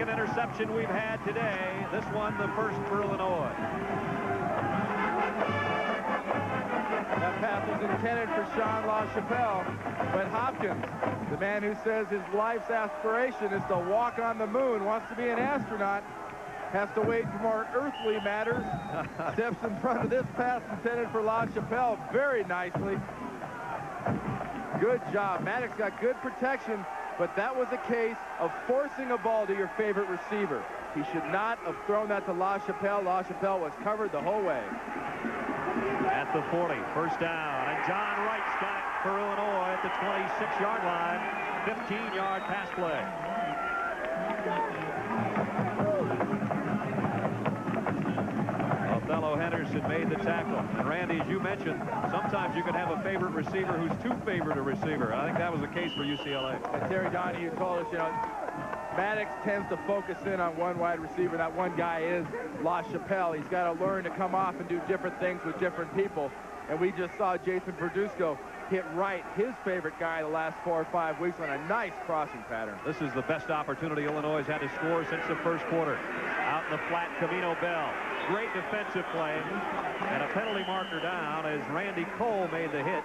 second interception we've had today. This one, the first for Illinois. That pass was intended for Sean LaChapelle, but Hopkins, the man who says his life's aspiration is to walk on the moon, wants to be an astronaut, has to wait for more earthly matters, steps in front of this pass intended for LaChapelle very nicely. Good job. Maddox got good protection, but that was a case of forcing a ball to your favorite receiver. He should not have thrown that to LaChapelle. LaChapelle was covered the whole way. At the 40, first down, and John Wright's got it for Illinois at the 26-yard line. 15-yard pass play. Othello Henderson made the tackle. And Randy, as you mentioned, sometimes you can have a favorite receiver who's too favored a receiver. I think that was the case for UCLA. And Terry Donahue told us, you know, Maddox tends to focus in on one wide receiver. That one guy is LaChapelle. He's got to learn to come off and do different things with different people. And we just saw Jason Verduzco hit Wright, his favorite guy, the last 4 or 5 weeks on a nice crossing pattern. This is the best opportunity Illinois has had to score since the first quarter. Out in the flat, Camino Bell. Great defensive play. And a penalty marker down as Randy Cole made the hit.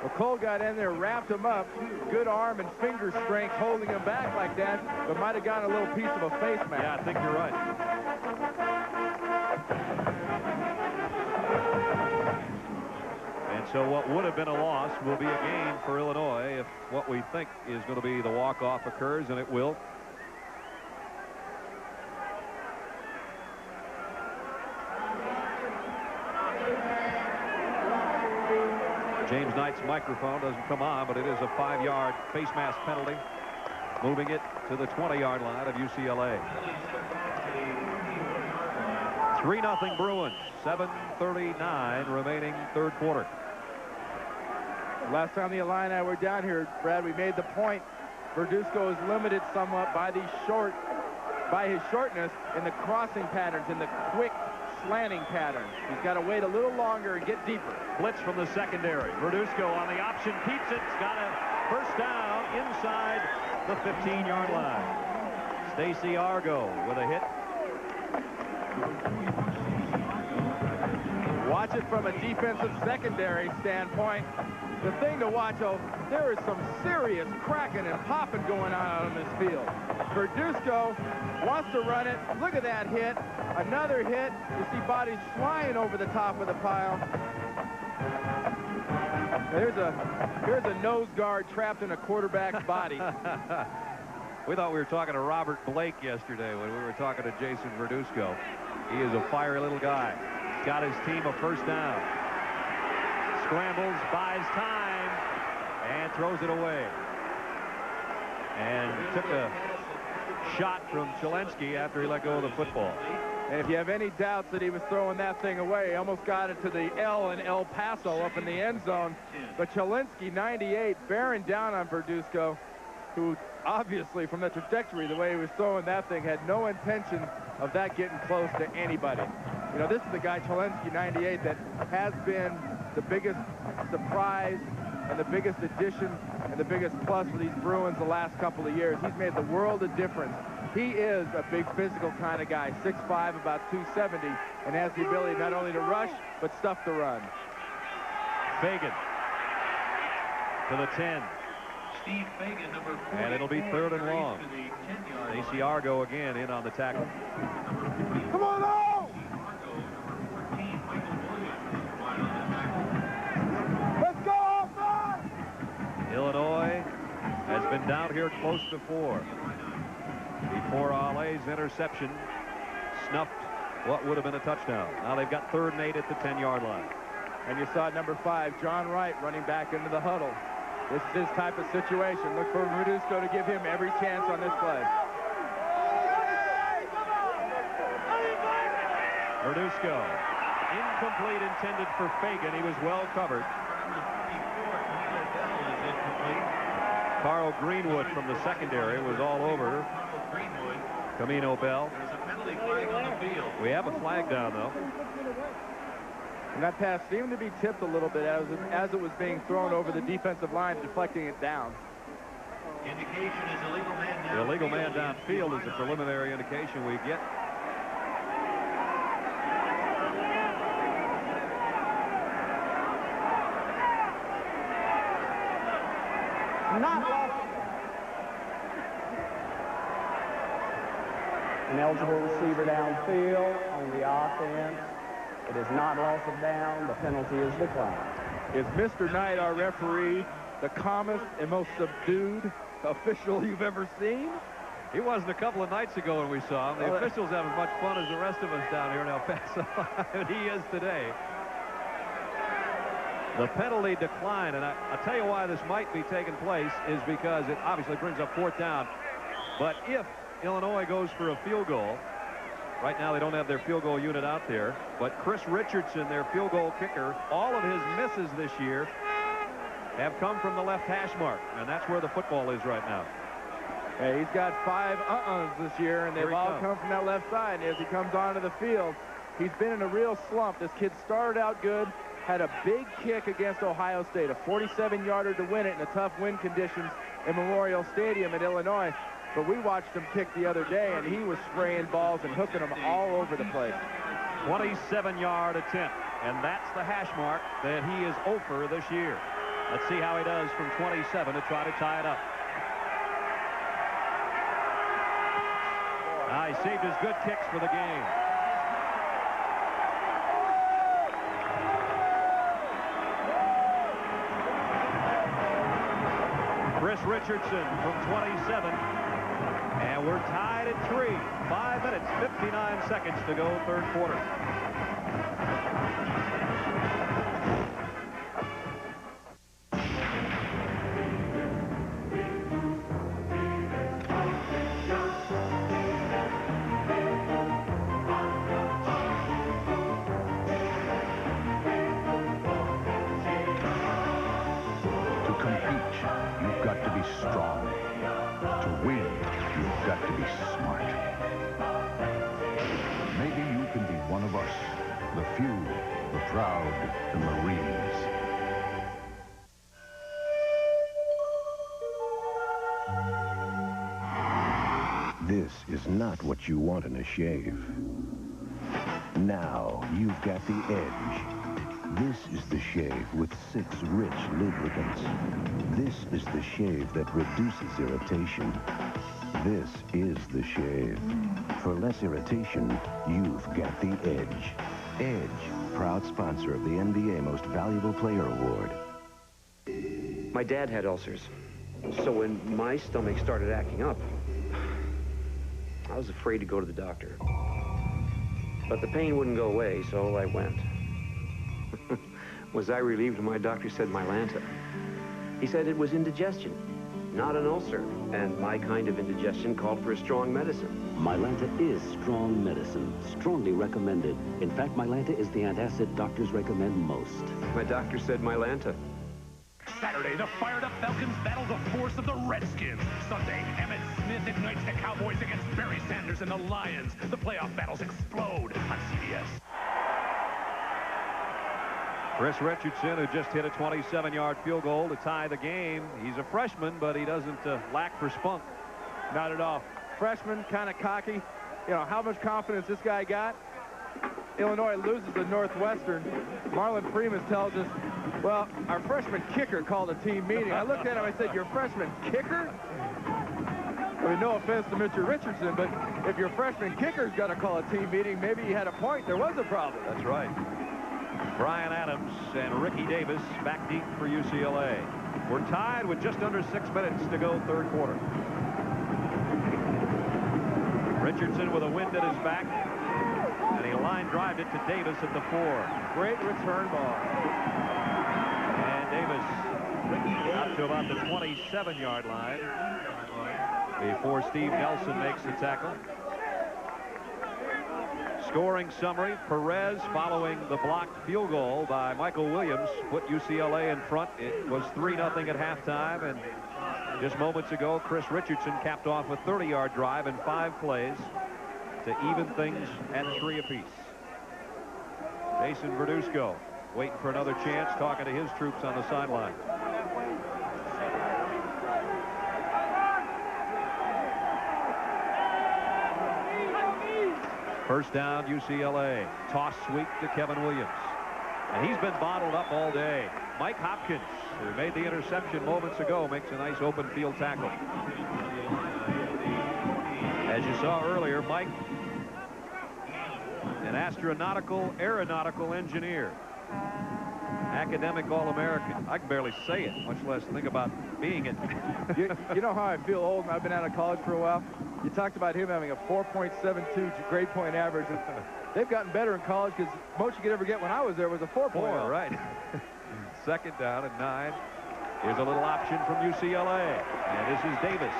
Well, Cole got in there, wrapped him up. Good arm and finger strength holding him back like that, but might have gotten a little piece of a face mask. Yeah, I think you're right. And so what would have been a loss will be a gain for Illinois if what we think is going to be the walk-off occurs, and it will. James Knight's microphone doesn't come on, but it is a 5-yard face mask penalty, moving it to the 20-yard line of UCLA. 3-0 Bruins, 7:39 remaining third quarter. Last time the Illini were down here, Brad, we made the point. Verduzco is limited somewhat by his shortness in the crossing patterns, in the quick slanting patterns. He's got to wait a little longer and get deeper. Blitz from the secondary. Verduzco on the option, keeps it. Got a first down inside the 15-yard line. Stacey Argo with a hit. Watch it from a defensive secondary standpoint. The thing to watch, there is some serious cracking and popping going on this field. Verduzco wants to run it. Look at that hit. Another hit. You see bodies flying over the top of the pile. Here's a nose guard trapped in a quarterback's body. We thought we were talking to Robert Blake yesterday when we were talking to Jason Verduzco. He is a fiery little guy. Got his team a first down. Scrambles, buys time, and throws it away. And took a shot from Chelensky after he let go of the football. And if you have any doubts that he was throwing that thing away, he almost got it to the L in El Paso up in the end zone. But Chelensky, 98, bearing down on Verduzco, who obviously from the trajectory, the way he was throwing that thing, had no intention of that getting close to anybody. You know, this is the guy, Chelensky, 98, that has been the biggest surprise and the biggest addition and the biggest plus for these Bruins the last couple of years. He's made the world of difference. He is a big physical kind of guy, 6'5", about 270, and has the ability not only to rush, but stuff the run. Fagan to the 10. Steve Fagan, number 40. And it'll be third and long. Stacey Argo again in on the tackle. Come on out! Let's go, man! Illinois has been down here close before. Before Ale's interception snuffed what would have been a touchdown. Now they've got 3rd and 8 at the 10-yard line. And you saw number 5, John Wright, running back into the huddle. This is his type of situation. Look for Verduzco to give him every chance on this play. Verduzco, incomplete, intended for Fagan. He was well covered. Carl Greenwood from the secondary was all over Camino Bell. We have a flag down, though. And that pass seemed to be tipped a little bit as it was being thrown over the defensive line, deflecting it down. Indication is illegal man downfield. The illegal man downfield is a preliminary indication we get. Not lost. An eligible receiver downfield on the offense. It is not loss of down. The penalty is declined. Is Mr. Knight, our referee, the calmest and most subdued official you've ever seen? He wasn't a couple of nights ago when we saw him. The officials have as much fun as the rest of us down here in El Paso. He is today. The penalty declined, and I'll tell you why this might be taking place is because it obviously brings up 4th down. But if Illinois goes for a field goal, right now they don't have their field goal unit out there, but Chris Richardson, their field goal kicker, all of his misses this year have come from the left hash mark, and that's where the football is right now. Hey, he's got 5 this year, and they've all come from that left side. And as he comes onto the field, he's been in a real slump. This kid started out good, had a big kick against Ohio State, a 47-yarder to win it in the tough wind conditions in Memorial Stadium in Illinois. But we watched him kick the other day, and he was spraying balls and hooking them all over the place. 27-yard attempt, and that's the hash mark that he is over this year. Let's see how he does from 27 to try to tie it up. He saved his good kicks for the game. Chris Richardson from 27. And we're tied at 3. 5 minutes, 59 seconds to go, 3rd quarter. Strong. To win, you've got to be smart. Maybe you can be one of us, the few, the proud, the Marines. This is not what you want in a shave. Now you've got the edge. This is the shave with 6 rich lubricants. This is the shave that reduces irritation. This is the shave. For less irritation, you've got the Edge. Edge, proud sponsor of the NBA Most Valuable Player Award. My dad had ulcers. So when my stomach started acting up, I was afraid to go to the doctor. But the pain wouldn't go away, so I went. Was I relieved when my doctor said Mylanta? He said it was indigestion, not an ulcer. And my kind of indigestion called for a strong medicine. Mylanta is strong medicine, strongly recommended. In fact, Mylanta is the antacid doctors recommend most. My doctor said Mylanta. Saturday, the fired-up Falcons battle the force of the Redskins. Sunday, Emmitt Smith ignites the Cowboys against Barry Sanders and the Lions. The playoff battles explode on CBS. Chris Richardson, who just hit a 27-yard field goal to tie the game. He's a freshman, but he doesn't lack for spunk. Not at all. Freshman, kind of cocky. You know, how much confidence this guy got? Illinois loses to Northwestern. Marlon Primus tells us, well, our freshman kicker called a team meeting. I looked at him, I said, your freshman kicker? I mean, no offense to Mr. Richardson, but if your freshman kicker's got to call a team meeting, maybe he had a point. There was a problem. That's right. Brian Adams and Ricky Davis back deep for UCLA. We're tied with just under 6 minutes to go, 3rd quarter. Richardson with a wind at his back. And he line drived it to Davis at the 4. Great return ball. And Davis up to about the 27-yard line before Steve Nelson makes the tackle. Scoring summary, Perez following the blocked field goal by Michael Williams put UCLA in front. It was 3-0 at halftime, and just moments ago, Chris Richardson capped off a 30-yard drive in 5 plays to even things at 3 apiece. Jason Verduzco waiting for another chance, talking to his troops on the sideline. First down, UCLA. Toss sweep to Kevin Williams. And he's been bottled up all day. Mike Hopkins, who made the interception moments ago, makes a nice open field tackle. As you saw earlier, Mike, an aeronautical engineer. Academic All-American. I can barely say it, much less think about being it. you know how I feel old, and I've been out of college for a while? You talked about him having a 4.72 grade point average. And they've gotten better in college because most you could ever get when I was there was a 4.0. Right. Second down and 9. Here's a little option from UCLA. And this is Davis.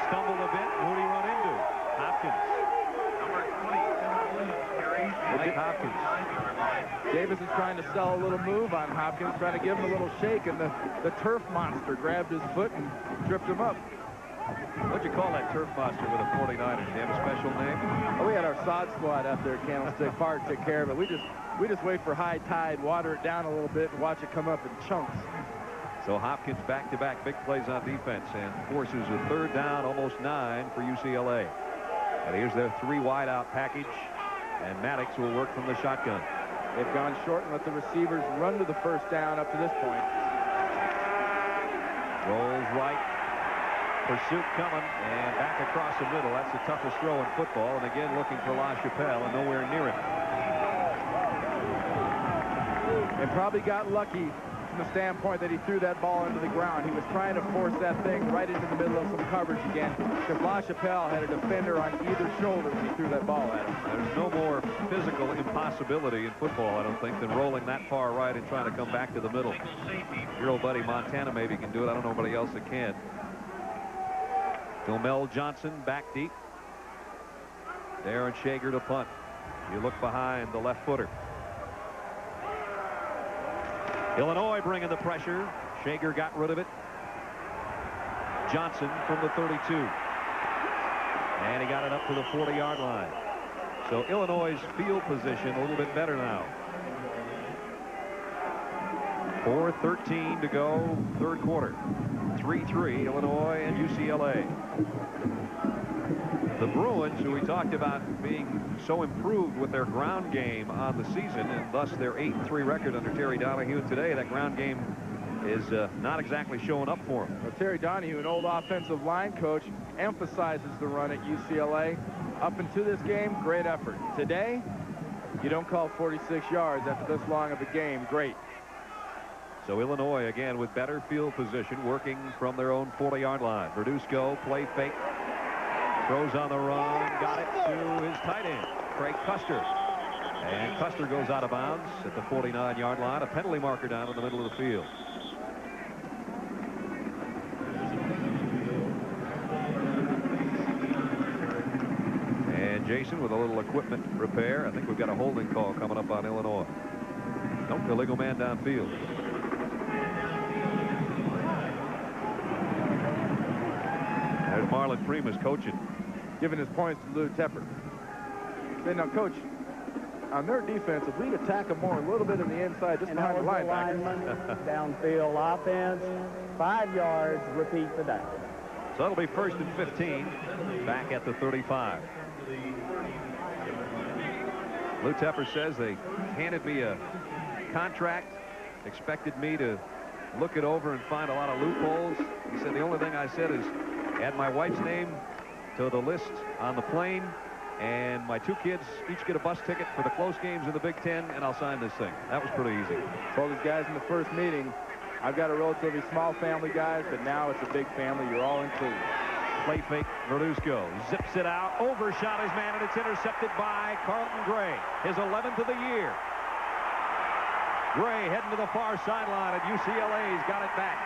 Stumbled a bit. Who did he run into? Hopkins. Number 27, Mike Hopkins. Davis is trying to sell a little move on Hopkins, trying to give him a little shake, and the turf monster grabbed his foot and tripped him up. What'd you call that turf monster with a 49ers? Do you have a special name? Oh, we had our sod squad out there at Candlestick Park take care of it. We just wait for high tide, water it down a little bit, and watch it come up in chunks. So Hopkins back-to-back big plays on defense and forces a third down, almost 9 for UCLA. And here's their 3 wide-out package, and Maddox will work from the shotgun. They've gone short and let the receivers run to the first down up to this point. Rolls right. Pursuit coming, and back across the middle. That's the toughest throw in football. And again, looking for LaChapelle, and nowhere near him. And probably got lucky from the standpoint that he threw that ball into the ground. He was trying to force that thing right into the middle of some coverage again, because LaChapelle had a defender on either shoulder when he threw that ball at him. There's no more physical impossibility in football, I don't think, than rolling that far right and trying to come back to the middle. Your old buddy Montana maybe can do it. I don't know anybody else that can. Mel Johnson back deep. Darren Shager to punt. You look behind the left footer. Illinois bringing the pressure. Shager got rid of it. Johnson from the 32. And he got it up to the 40-yard line. So Illinois' field position a little bit better now. 4:13 to go, third quarter. 3-3, Illinois and UCLA. The Bruins, who we talked about being so improved with their ground game on the season, and thus their 8-3 record under Terry Donahue today, that ground game is not exactly showing up for him. Well, Terry Donahue, an old offensive line coach, emphasizes the run at UCLA. Up into this game, great effort. Today, you don't call 46 yards after this long of a game. Great. So Illinois, again, with better field position, working from their own 40-yard line. Verduzco, play fake. Throws on the run, got it to his tight end, Craig Custer. And Custer goes out of bounds at the 49-yard line. A penalty marker down in the middle of the field. And Jason with a little equipment repair. I think we've got a holding call coming up on Illinois. Nope, illegal man downfield. There's Marlon Primus coaching. Giving his points to Lou Tepper. Say, now, Coach, on their defense, if we'd attack them more a little bit in the inside, just behind the linebackers. Downfield offense, 5 yards, repeat the down. So it'll be 1st and 15, back at the 35. Lou Tepper says they handed me a contract, expected me to look it over and find a lot of loopholes. He said the only thing I said is add my wife's name to the list on the plane, and my 2 kids each get a bus ticket for the close games in the Big Ten, and I'll sign this thing. That was pretty easy. Told these guys in the first meeting, I've got a relatively small family, guys, but now it's a big family. You're all included. Play fake, Verduzco zips it out, overshot his man, and it's intercepted by Carlton Gray, his 11th of the year. Gray heading to the far sideline, and UCLA's got it back.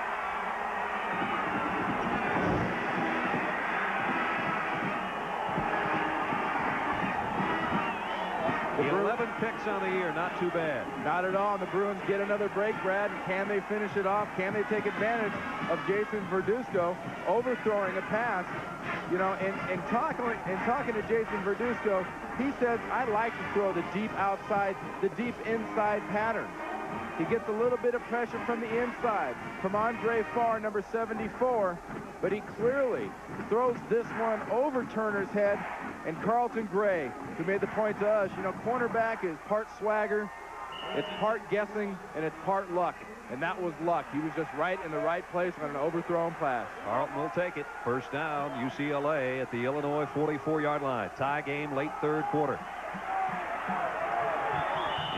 11 picks on the year, not too bad. Not at all. And the Bruins get another break, Brad. And can they finish it off? Can they take advantage of Jason Verduzco overthrowing a pass? You know, and talking to Jason Verduzco, he says, I like to throw the deep outside, the deep inside pattern. He gets a little bit of pressure from the inside, from Andre Farr, number 74, but he clearly throws this one over Turner's head and Carlton Gray, who made the point to us, you know, cornerback is part swagger, it's part guessing, and it's part luck. And that was luck. He was just right in the right place on an overthrown pass. Carlton will take it. First down, UCLA at the Illinois 44-yard line. Tie game, late third quarter.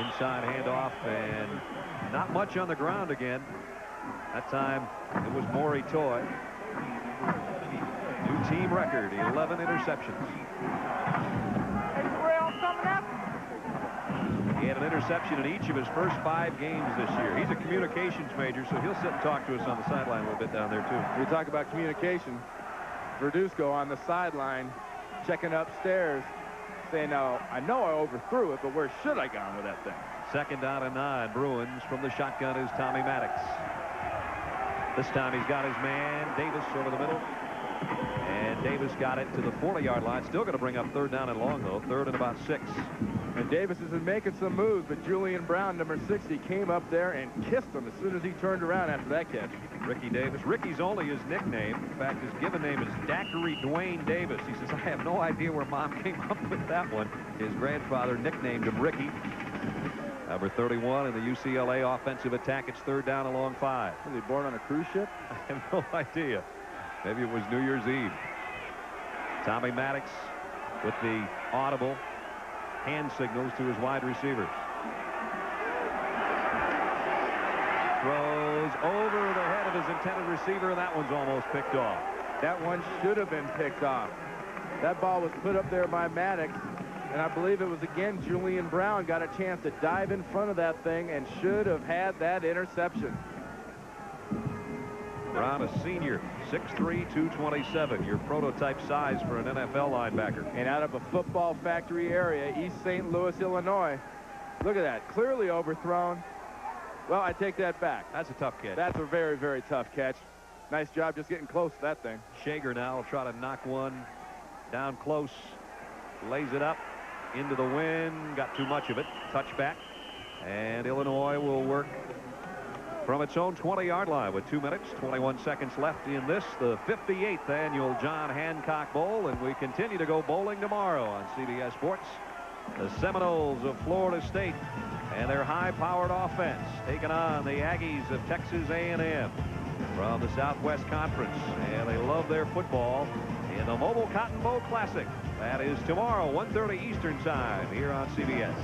Inside handoff, and not much on the ground again. That time, it was Maury Toy. New team record, 11 interceptions. He had an interception in each of his first 5 games this year. He's a communications major, so he'll sit and talk to us on the sideline a little bit down there, too. We talk about communication. Verduzco on the sideline, checking upstairs, saying, now, I know I overthrew it, but where should I gone with that thing? Second down and 9. Bruins from the shotgun is Tommy Maddox. This time he's got his man, Davis, over the middle. And Davis got it to the 40-yard line. Still going to bring up third down and long, though. Third and about 6. And Davis has been making some moves, but Julian Brown, number 60, came up there and kissed him as soon as he turned around after that catch. Ricky Davis. Ricky's only his nickname. In fact, his given name is Daiquiri Dwayne Davis. He says, I have no idea where Mom came up with that one. His grandfather nicknamed him Ricky. Number 31 in the UCLA offensive attack. It's third down along 5. Was he born on a cruise ship? I have no idea. Maybe it was New Year's Eve. Tommy Maddox with the audible hand signals to his wide receivers. Throws over the head of his intended receiver, and that one's almost picked off. That one should have been picked off. That ball was put up there by Maddox, and I believe it was again Julian Brown got a chance to dive in front of that thing and should have had that interception. Brown, a senior, 6'3", 227, your prototype size for an NFL linebacker. And out of a football factory area, East St. Louis, Illinois. Look at that, clearly overthrown. Well, I take that back. That's a tough catch. That's a very, very tough catch. Nice job just getting close to that thing. Shager now will try to knock one down close. Lays it up into the wind. Got too much of it. Touchback. And Illinois will work from its own 20-yard line with 2 minutes, 21 seconds left in this, the 58th annual John Hancock Bowl. And we continue to go bowling tomorrow on CBS Sports. The Seminoles of Florida State and their high-powered offense taking on the Aggies of Texas A&M from the Southwest Conference. And they love their football in the Mobile Cotton Bowl Classic. That is tomorrow, 1:30 Eastern Time, here on CBS.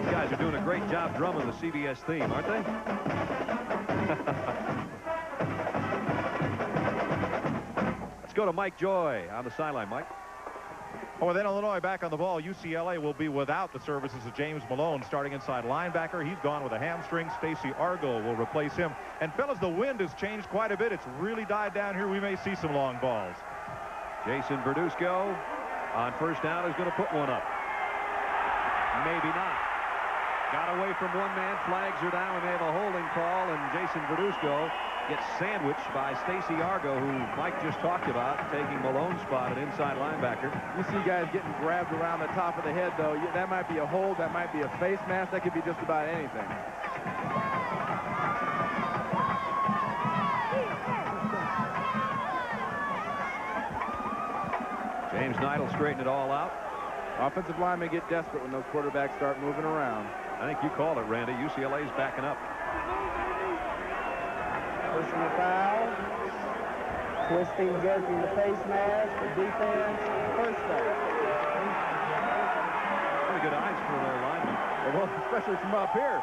These guys are doing a great job drumming the CBS theme, aren't they? Let's go to Mike Joy on the sideline. Mike. Oh, and then Illinois back on the ball. UCLA will be without the services of James Malone starting inside linebacker. He's gone with a hamstring. Stacy Argo will replace him. And fellas, the wind has changed quite a bit. It's really died down here. We may see some long balls. Jason Verduzco on first down is going to put one up. Maybe not. Got away from one man. Flags are down, and they have a holding call. And Jason Verduzco gets sandwiched by Stacy Argo, who Mike just talked about, taking Malone's spot at inside linebacker. You see guys getting grabbed around the top of the head, though. That might be a hold. That might be a face mask. That could be just about anything. James Knight will straighten it all out. Offensive linemen get desperate when those quarterbacks start moving around. I think you called it, Randy. UCLA's backing up. Personal foul. Twisting, jerking the face mask. The defense. First down. Pretty good eyes for their linemen. Well, especially from up here.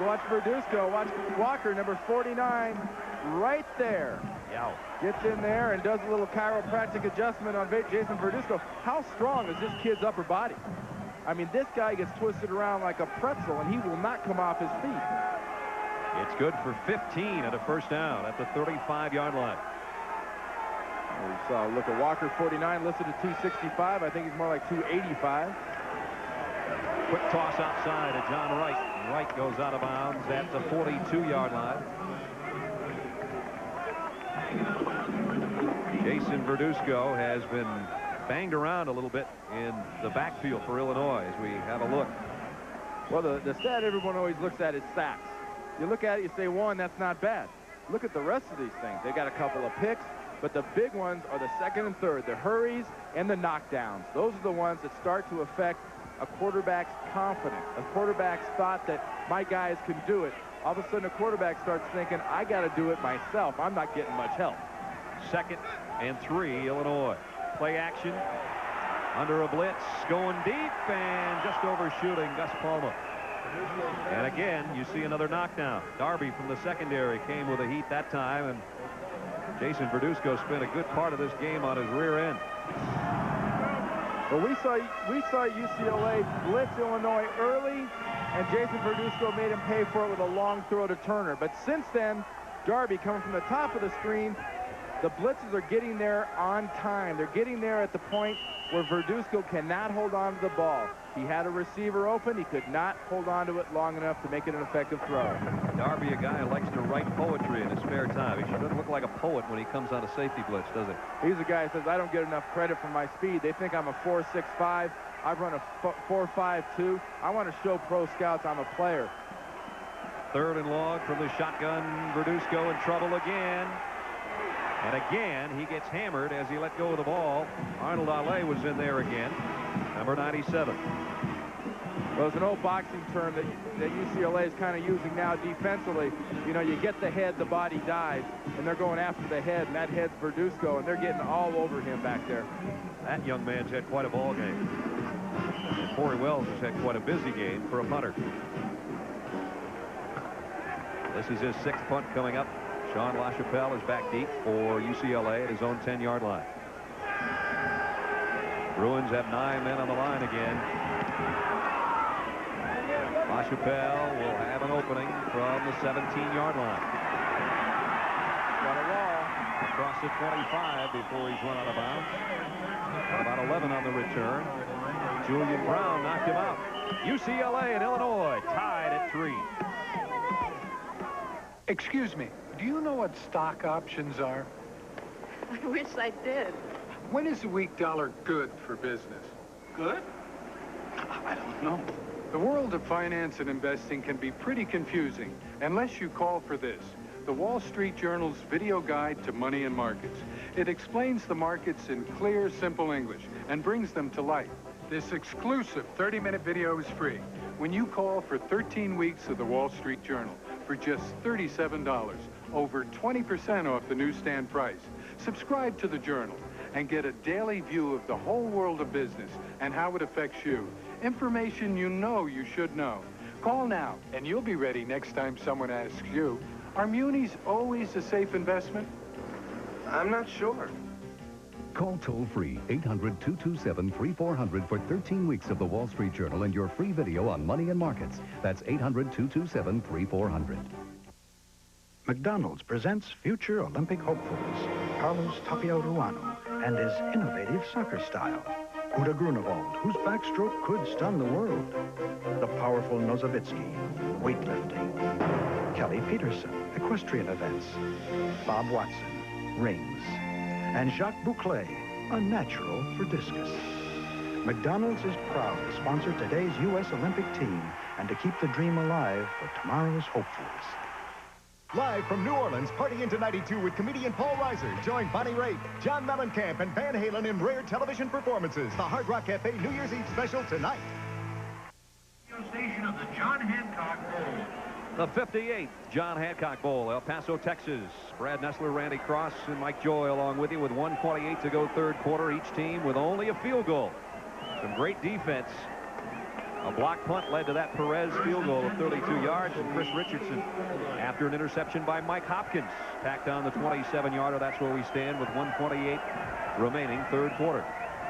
Watch Verduzco. Watch Walker, number 49, right there. Yow. Gets in there and does a little chiropractic adjustment on Jason Verduzco. How strong is this kid's upper body? I mean, this guy gets twisted around like a pretzel, and he will not come off his feet. It's good for 15 and a first down at the 35-yard line. We saw a look at Walker, 49, listed at 265. I think he's more like 285. Quick toss outside to John Wright. Wright goes out of bounds at the 42-yard line. Jason Verduzco has been banged around a little bit in the backfield for Illinois as we have a look. Well, the stat everyone always looks at is sacks. You look at it, you say, one, that's not bad. Look at the rest of these things. They got a couple of picks. But the big ones are the second and third, the hurries and the knockdowns. Those are the ones that start to affect a quarterback's confidence, a quarterback's thought that my guys can do it. All of a sudden, a quarterback starts thinking, I got to do it myself. I'm not getting much help. 2nd and 3, Illinois. Play action under a blitz, going deep and just overshooting Gus Palma. And again, you see another knockdown. Darby from the secondary came with a heat that time, and Jason Verduzco spent a good part of this game on his rear end. Well, we saw UCLA blitz Illinois early, and Jason Verduzco made him pay for it with a long throw to Turner. But since then, Darby coming from the top of the screen, the blitzes are getting there on time. They're getting there at the point where Verduzco cannot hold on to the ball. He had a receiver open. He could not hold on to it long enough to make it an effective throw. Darby, a guy who likes to write poetry in his spare time. He doesn't look like a poet when he comes on a safety blitz, does he? He's a guy who says, I don't get enough credit for my speed. They think I'm a 4.65. I've run a 4.52. I want to show pro scouts I'm a player. 3rd and long from the shotgun. Verduzco in trouble again. And again, he gets hammered as he let go of the ball. Arnold Ale was in there again, number 97. Well, it's an old boxing term that UCLA is kind of using now defensively. You know, you get the head, the body dies, and they're going after the head, and that head's Verduzco, and they're getting all over him back there. That young man's had quite a ball game. And Corey Wells has had quite a busy game for a punter. This is his 6th punt coming up. Sean LaChapelle is back deep for UCLA at his own 10-yard line. Bruins have 9 men on the line again. LaChapelle will have an opening from the 17-yard line. Got a wall. Across the 25 before he's run out of bounds. About 11 on the return. Julian Brown knocked him out. UCLA and Illinois tied at 3. Excuse me. Do you know what stock options are? I wish I did. When is the weak dollar good for business? Good? I don't know. The world of finance and investing can be pretty confusing unless you call for this, the Wall Street Journal's video guide to money and markets. It explains the markets in clear, simple English and brings them to life. This exclusive 30-minute video is free when you call for 13 weeks of the Wall Street Journal for just $37, over 20% off the newsstand price. Subscribe to the Journal and get a daily view of the whole world of business and how it affects you. Information you know you should know. Call now, and you'll be ready next time someone asks you, are munis always a safe investment? I'm not sure. Call toll-free 800-227-3400 for 13 weeks of the Wall Street Journal and your free video on money and markets. That's 800-227-3400. McDonald's presents future Olympic hopefuls, Carlos Tapia Ruano and his innovative soccer style. Uda Grunewald, whose backstroke could stun the world. The powerful Nosovitsky, weightlifting. Kelly Peterson, equestrian events. Bob Watson, rings. And Jacques Bouclé, a natural for discus. McDonald's is proud to sponsor today's U.S. Olympic team and to keep the dream alive for tomorrow's hopefuls. Live from New Orleans, party into 92 with comedian Paul Reiser. Join Bonnie Raitt, John Mellencamp, and Van Halen in rare television performances. The Hard Rock Cafe New Year's Eve special tonight. Station of the John Hancock Bowl. The 58th John Hancock Bowl, El Paso, Texas. Brad Nessler, Randy Cross, and Mike Joy along with you with 1:28 to go third quarter. Each team with only a field goal. Some great defense. A block punt led to that Perez field goal of 32 yards from Chris Richardson. After an interception by Mike Hopkins. Tacked on the 27-yarder. That's where we stand with 1:28 remaining third quarter.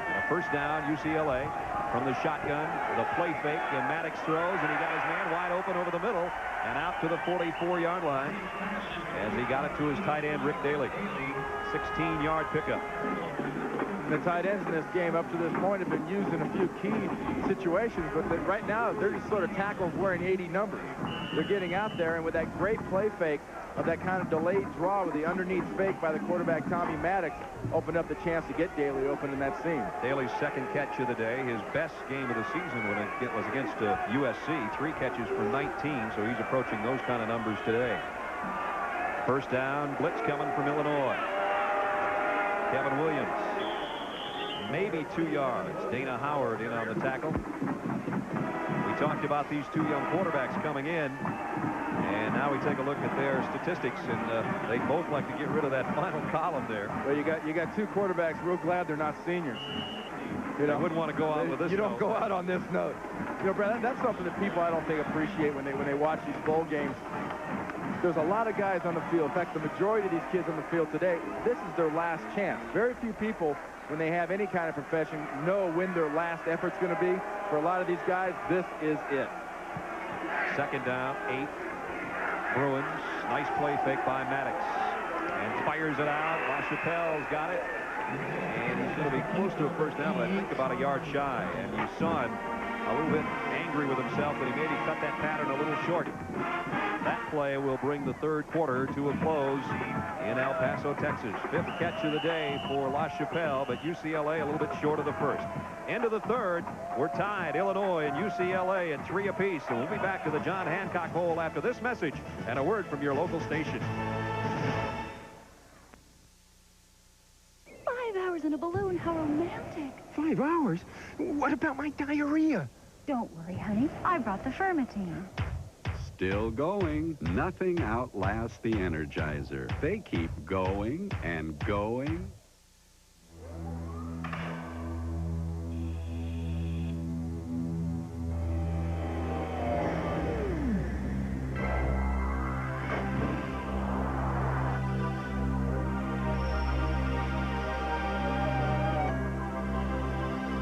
And a first down, UCLA from the shotgun. The play fake, and Maddox throws, and he got his man wide open over the middle and out to the 44-yard line as he got it to his tight end, Rick Daly. 16-yard pickup. The tight ends in this game up to this point have been used in a few key situations, but right now they're just sort of tackles wearing 80 numbers. They're getting out there, and with that great play fake of that kind of delayed draw with the underneath fake by the quarterback Tommy Maddox opened up the chance to get Daly open in that seam. Daly's second catch of the day, his best game of the season when it was against USC. 3 catches for 19, so he's approaching those kind of numbers today. First down, blitz coming from Illinois. Kevin Williams. Maybe 2 yards. Dana Howard in on the tackle. We talked about these two young quarterbacks coming in. And now we take a look at their statistics, and they both like to get rid of that final column there. Well, you got two quarterbacks real glad they're not seniors. You know, wouldn't want to go out with this. You don't go out on this note. You know, Brad, that's something that people I don't think appreciate when they watch these bowl games. There's a lot of guys on the field. In fact, the majority of these kids on the field today, this is their last chance. Very few people, when they have any kind of profession, know when their last effort's going to be. For a lot of these guys, this is it. 2nd down, 8. Bruins. Nice play fake by Maddox. And fires it out. LaChapelle's got it. And he's going to be close to a first down, but I think about a yard shy. And you saw him a little bit angry with himself, but he maybe cut that pattern a little short. That play will bring the 3rd quarter to a close in El Paso, Texas. 5th catch of the day for LaChapelle, but UCLA a little bit short of the 1st. End of the 3rd, we're tied, Illinois and UCLA in 3 apiece. And we'll be back to the John Hancock Bowl after this message and a word from your local station. 5 hours in a balloon, how romantic. 5 hours? What about my diarrhea? Don't worry, honey. I brought the Fermitine. Still going. Nothing outlasts the Energizer. They keep going and going.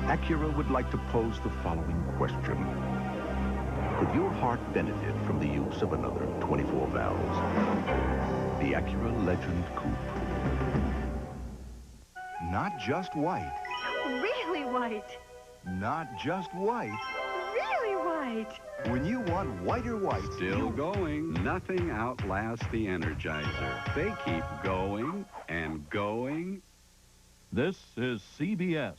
Acura would like to pose the following question. Could your heart benefit from the use of another 24 valves? The Acura Legend Coupe. Not just white. Really white. Not just white. Really white. When you want whiter white, Still going. Nothing outlasts the Energizer. They keep going and going. This is CBS.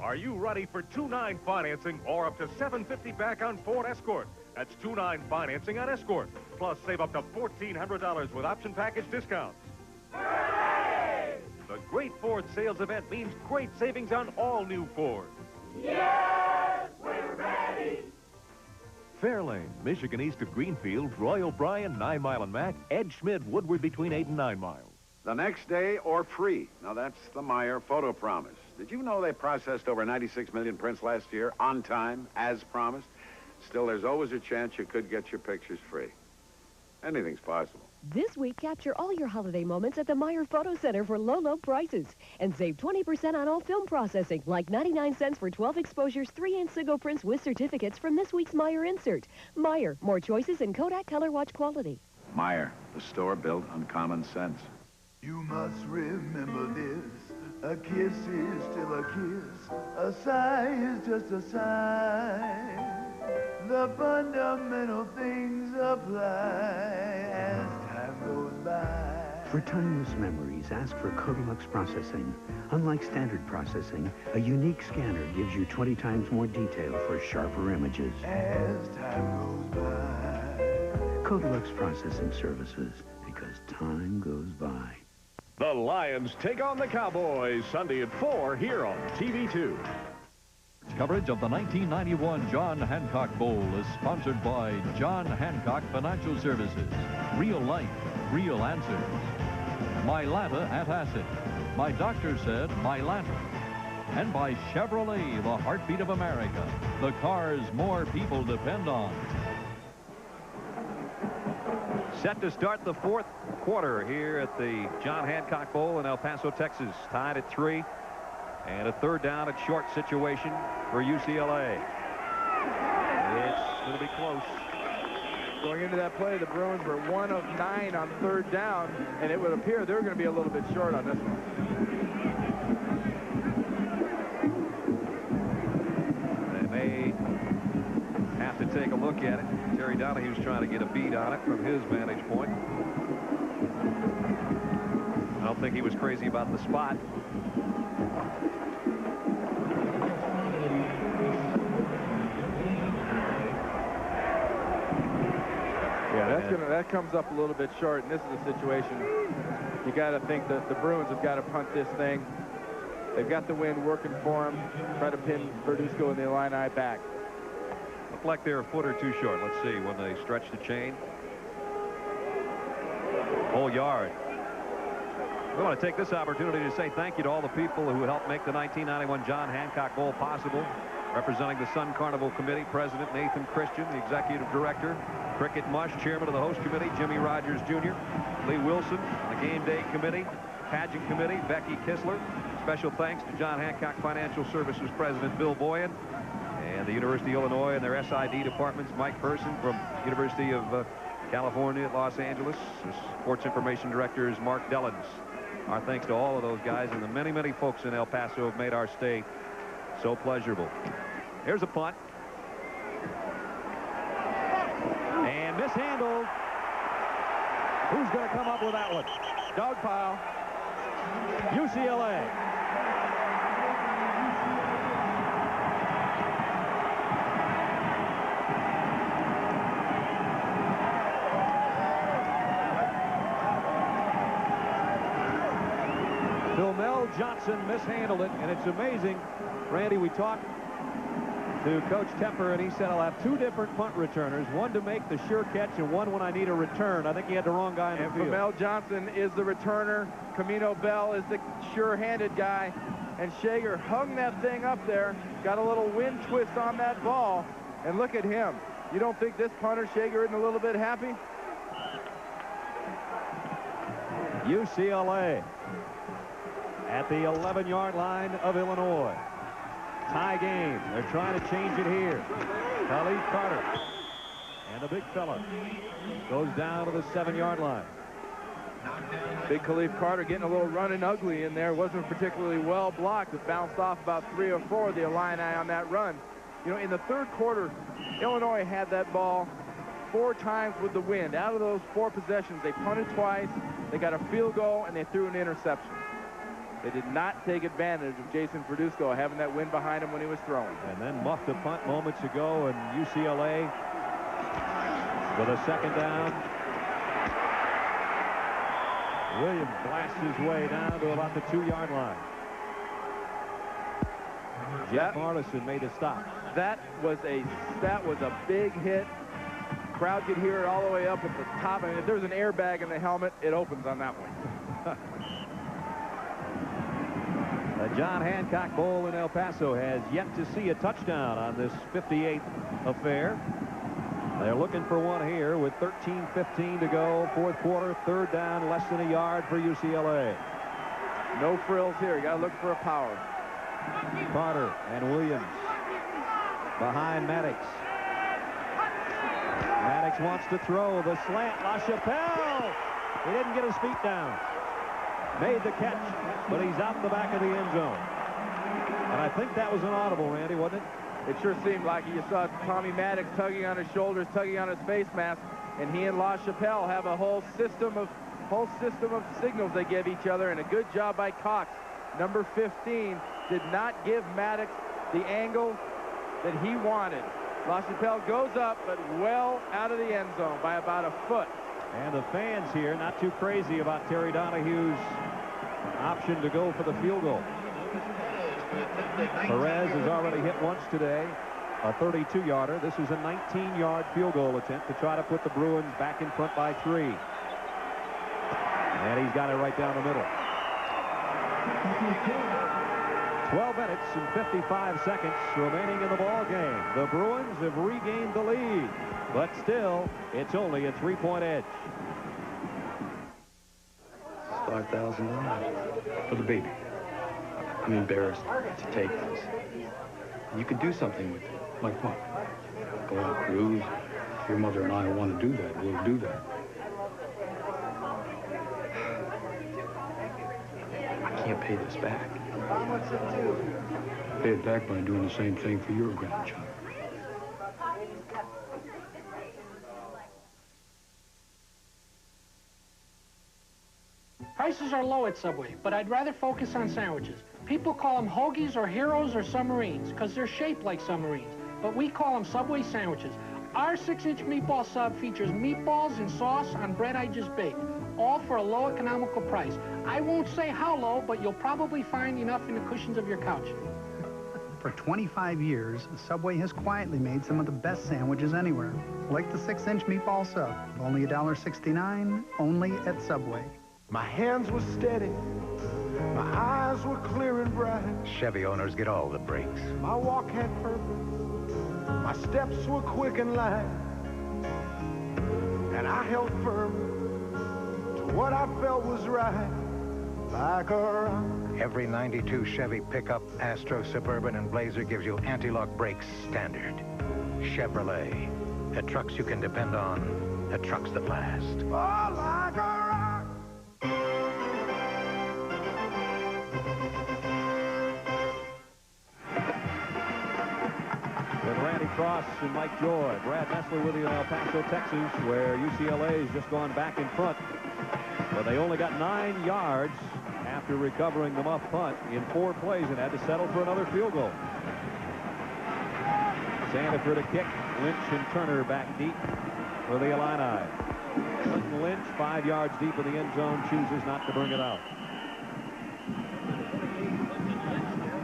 Are you ready for 2-9 financing or up to $750 back on Ford Escort? That's 2-9 financing on Escort. Plus, save up to $1,400 with option package discounts. Hooray! The Great Ford Sales Event means great savings on all new Ford. Yes, we're ready. Fairlane, Michigan east of Greenfield, Roy O'Brien, 9 Mile and Mac, Ed Schmidt, Woodward between 8 and 9 miles. The next day or free. Now, that's the Meyer photo promise. Did you know they processed over 96 million prints last year on time, as promised? Still, there's always a chance you could get your pictures free. Anything's possible. This week, capture all your holiday moments at the Meyer Photo Center for low, low prices. And save 20% on all film processing, like 99 cents for 12 exposures, 3-inch Sigo prints with certificates from this week's Meyer insert. Meyer, more choices in Kodak color watch quality. Meyer, the store built on common sense. You must remember this. A kiss is still a kiss. A sigh is just a sigh. The fundamental things apply as time goes by. For timeless memories, ask for Kodalux processing. Unlike standard processing, a unique scanner gives you 20 times more detail for sharper images. As time goes by. Kodalux Processing Services, because time goes by. The Lions take on the Cowboys Sunday at 4 here on TV2. Coverage of the 1991 John Hancock Bowl is sponsored by John Hancock Financial Services. Real life, real answers. Mylanta Antacid. My doctor said Mylanta. And by Chevrolet, the heartbeat of America. The cars more people depend on. Set to start the 4th quarter here at the John Hancock Bowl in El Paso, Texas. Tied at 3. And a 3rd down and short situation for UCLA. It's going to be close. Going into that play, the Bruins were 1 of 9 on 3rd down, and it would appear they're going to be a little bit short on this one. They may have to take a look at it. Terry Donahue's trying to get a beat on it from his vantage point. I don't think he was crazy about the spot. That comes up a little bit short, and this is a situation you got to think that the Bruins have got to punt this thing. They've got the wind working for them. Try to pin Verduzco and the Illini back. Look like they're a foot or two short. Let's see when they stretch the chain. Whole yard. We want to take this opportunity to say thank you to all the people who helped make the 1991 John Hancock Bowl possible. Representing the Sun Carnival Committee, President Nathan Christian, the Executive Director, Cricket Mush, Chairman of the Host Committee, Jimmy Rogers Jr., Lee Wilson, the Game Day Committee, Pageant Committee, Becky Kistler. Special thanks to John Hancock Financial Services President Bill Boyan, and the University of Illinois and their SID departments, Mike Person from University of California at Los Angeles. The Sports Information Director is Mark Dellins. Our thanks to all of those guys and the many, many folks in El Paso who have made our state so pleasurable. Here's a punt. And mishandled. Who's going to come up with that one? Dog pile. UCLA. Philmel Johnson mishandled it, and it's amazing. Randy, we talked to Coach Tepper, and he said, I'll have two different punt returners, one to make the sure catch and one when I need a return. I think he had the wrong guy in the field. Philmel Johnson is the returner. Camino Bell is the sure-handed guy. And Shager hung that thing up there, got a little wind twist on that ball, and look at him. You don't think this punter, Shager, isn't a little bit happy? UCLA at the 11-yard line of Illinois. Tie game. They're trying to change it here. Khalif Carter. And the big fella goes down to the 7-yard line. Big Khalif Carter getting a little running ugly in there. Wasn't particularly well blocked. It bounced off about 3 or 4 of the Illini on that run. You know, in the third quarter, Illinois had that ball 4 times with the wind. Out of those 4 possessions, they punted twice, they got a field goal, and they threw an interception. They did not take advantage of Jason Verduzco having that wind behind him when he was throwing. And then muffed a punt moments ago, and UCLA with a second down. Williams blasts his way down to about the 2-yard line. Jeff Marlison made a stop. That was a big hit. Crowd could hear it all the way up at the top. I mean, if there's an airbag in the helmet, it opens on that one. The John Hancock Bowl in El Paso has yet to see a touchdown on this 58th affair. They're looking for one here with 13:15 to go, 4th quarter, 3rd down, less than a yard for UCLA. No frills here. You got to look for a power. Carter and Williams behind Maddox. Maddox wants to throw the slant. LaChapelle. He didn't get his feet down. Made the catch, but he's out the back of the end zone. And I think that was an audible, Randy, wasn't it? It sure seemed like it. You saw Tommy Maddox tugging on his shoulders, tugging on his face mask, and he and LaChapelle have a whole system of signals they give each other, and a good job by Cox. Number 15 did not give Maddox the angle that he wanted. LaChapelle goes up, but well out of the end zone by about a foot. And the fans here not too crazy about Terry Donahue's option to go for the field goal. Perez has already hit once today, a 32-yarder. This is a 19-yard field goal attempt to try to put the Bruins back in front by 3. And he's got it right down the middle. 12 minutes and 55 seconds remaining in the ball game. The Bruins have regained the lead, but still, it's only a 3-point edge. $5,000 for the baby. I'm embarrassed to take this. You could do something with it. Like what? Go on a cruise. If your mother and I want to do that, we'll do that. I can't pay this back. Pay it back by doing the same thing for your grandchild. Prices are low at Subway, but I'd rather focus on sandwiches. People call them hoagies or heroes or submarines because they're shaped like submarines, but we call them Subway sandwiches. Our 6-inch meatball sub features meatballs and sauce on bread I just baked, all for a low economical price. I won't say how low, but you'll probably find enough in the cushions of your couch. For 25 years, Subway has quietly made some of the best sandwiches anywhere, like the 6-inch meatball sub, only $1.69, only at Subway. My hands were steady, my eyes were clear and bright. Chevy owners get all the breaks. My walk had purpose, my steps were quick and light, and I held firm to what I felt was right, like a rock. Every 92 Chevy pickup, Astro, Suburban, and Blazer gives you anti-lock brakes standard. Chevrolet, the trucks you can depend on, the trucks that last. Oh, like a rock. With Randy Cross and Mike Joy. Brad Nessler with you in El Paso, Texas, where UCLA has just gone back in front. But they only got 9 yards after recovering the muff punt in 4 plays and had to settle for another field goal. Sandiford a kick. Lynch and Turner back deep for the Illini. Clinton Lynch 5 yards deep in the end zone, chooses not to bring it out.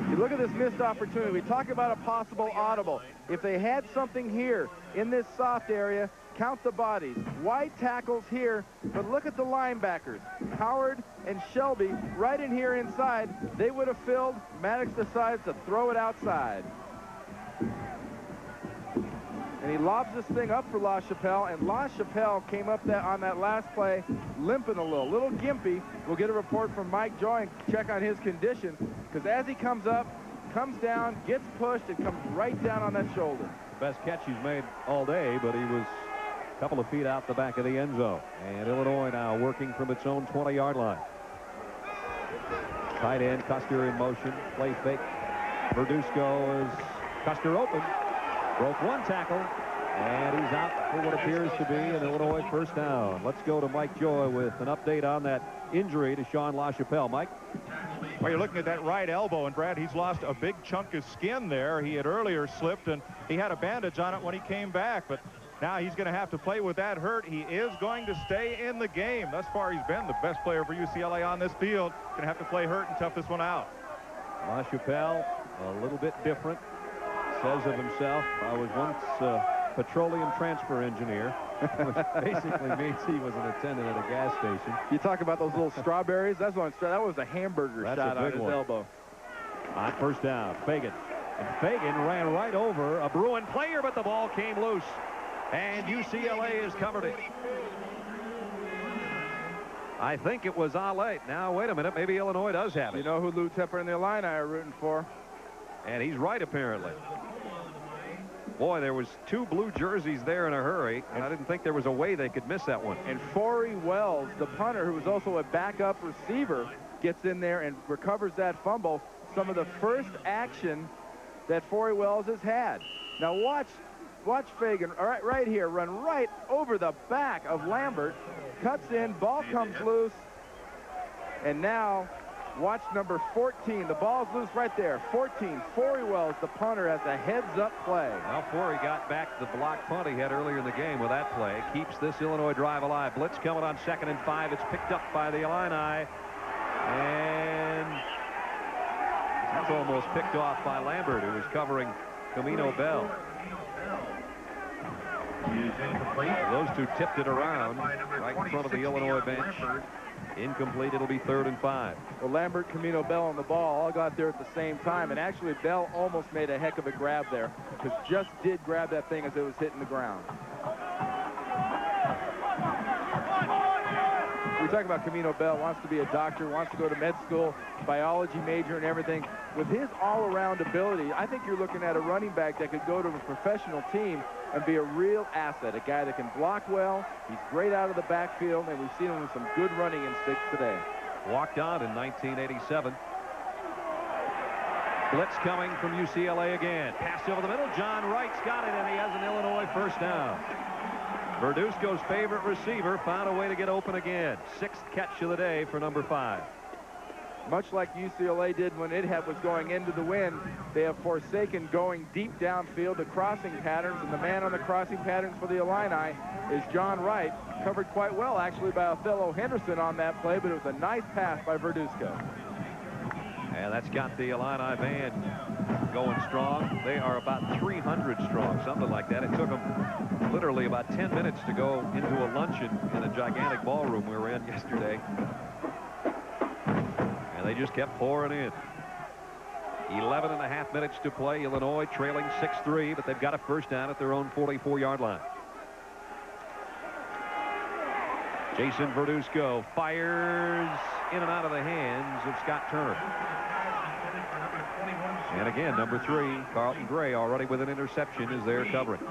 You look at this missed opportunity. We talk about a possible audible. If they had something here in this soft area, count the bodies. White tackles here, but look at the linebackers. Howard and Shelby right in here inside. They would have filled. Maddox decides to throw it outside. And he lobs this thing up for LaChapelle, and LaChapelle came up on that last play limping a little gimpy. We'll get a report from Mike Joy and check on his condition, because as he comes up, comes down, gets pushed, and comes right down on that shoulder. Best catch he's made all day, but he was a couple of feet out the back of the end zone. And Illinois now working from its own 20-yard line. Tight end, Custer in motion, play fake. Verduzco is Custer open. Broke one tackle, and he's out for what appears to be an Illinois first down. Let's go to Mike Joy with an update on that injury to Sean LaChapelle. Mike? Well, you're looking at that right elbow, and Brad, he's lost a big chunk of skin there. He had earlier slipped, and he had a bandage on it when he came back, but now he's going to have to play with that hurt. He is going to stay in the game. Thus far, he's been the best player for UCLA on this field. Going to have to play hurt and tough this one out. LaChapelle, a little bit different. Says of himself, I was once a petroleum transfer engineer, which basically means he was an attendant at a gas station. You talk about those little strawberries. That was a hamburger shot on his elbow. On first down, Fagan. And Fagan ran right over a Bruin player, but the ball came loose. And UCLA has covered it. I think it was Ale. Now, wait a minute. Maybe Illinois does have it. You know who Lou Tepper and the Illini are rooting for? And he's right, apparently. Boy, there was 2 blue jerseys there in a hurry, and I didn't think there was a way they could miss that one. And Forey Wells, the punter, who was also a backup receiver, gets in there and recovers that fumble. Some of the first action that Forey Wells has had. Now watch Fagan right here run right over the back of Lambert, cuts in, ball comes loose, and now watch number 14. The ball's loose right there. 14, Forey Wells, the punter, has a heads-up play. Well, Forey got back the block punt he had earlier in the game with that play. Keeps this Illinois drive alive. Blitz coming on 2nd and 5. It's picked up by the Illini. And it's almost picked off by Lambert, who was covering Camino Bell. Those two tipped it around right in front of the Illinois bench. Incomplete. It'll be 3rd and 5. Well, Lambert, Camino Bell on the ball all got there at the same time, and actually Bell almost made a heck of a grab there, because just did grab that thing as it was hitting the ground. We talk about Camino Bell, wants to be a doctor, wants to go to med school, biology major and everything. With his all-around ability, I think you're looking at a running back that could go to a professional team and be a real asset, a guy that can block well. He's great out of the backfield, and we've seen him with some good running instincts today. Walked out in 1987. Blitz coming from UCLA again. Pass over the middle. John Wright's got it, and he has an Illinois first down. Verduzco's favorite receiver found a way to get open again. 6th catch of the day for number 5. Much like UCLA did when it was going into the wind, they have forsaken going deep downfield, the crossing patterns, and the man on the crossing patterns for the Illini is John Wright. Covered quite well, actually, by Othello Henderson on that play, but it was a nice pass by Verduzco. And that's got the Illini band going strong. They are about 300 strong, something like that. It took them literally about 10 minutes to go into a luncheon in a gigantic ballroom we were in yesterday. And they just kept pouring in. 11.5 minutes to play. Illinois trailing 6-3, but they've got a first down at their own 44-yard line. Jason Verduzco fires in and out of the hands of Scott Turner. And again, number 3, Carlton Gray, already with an interception, is there covering.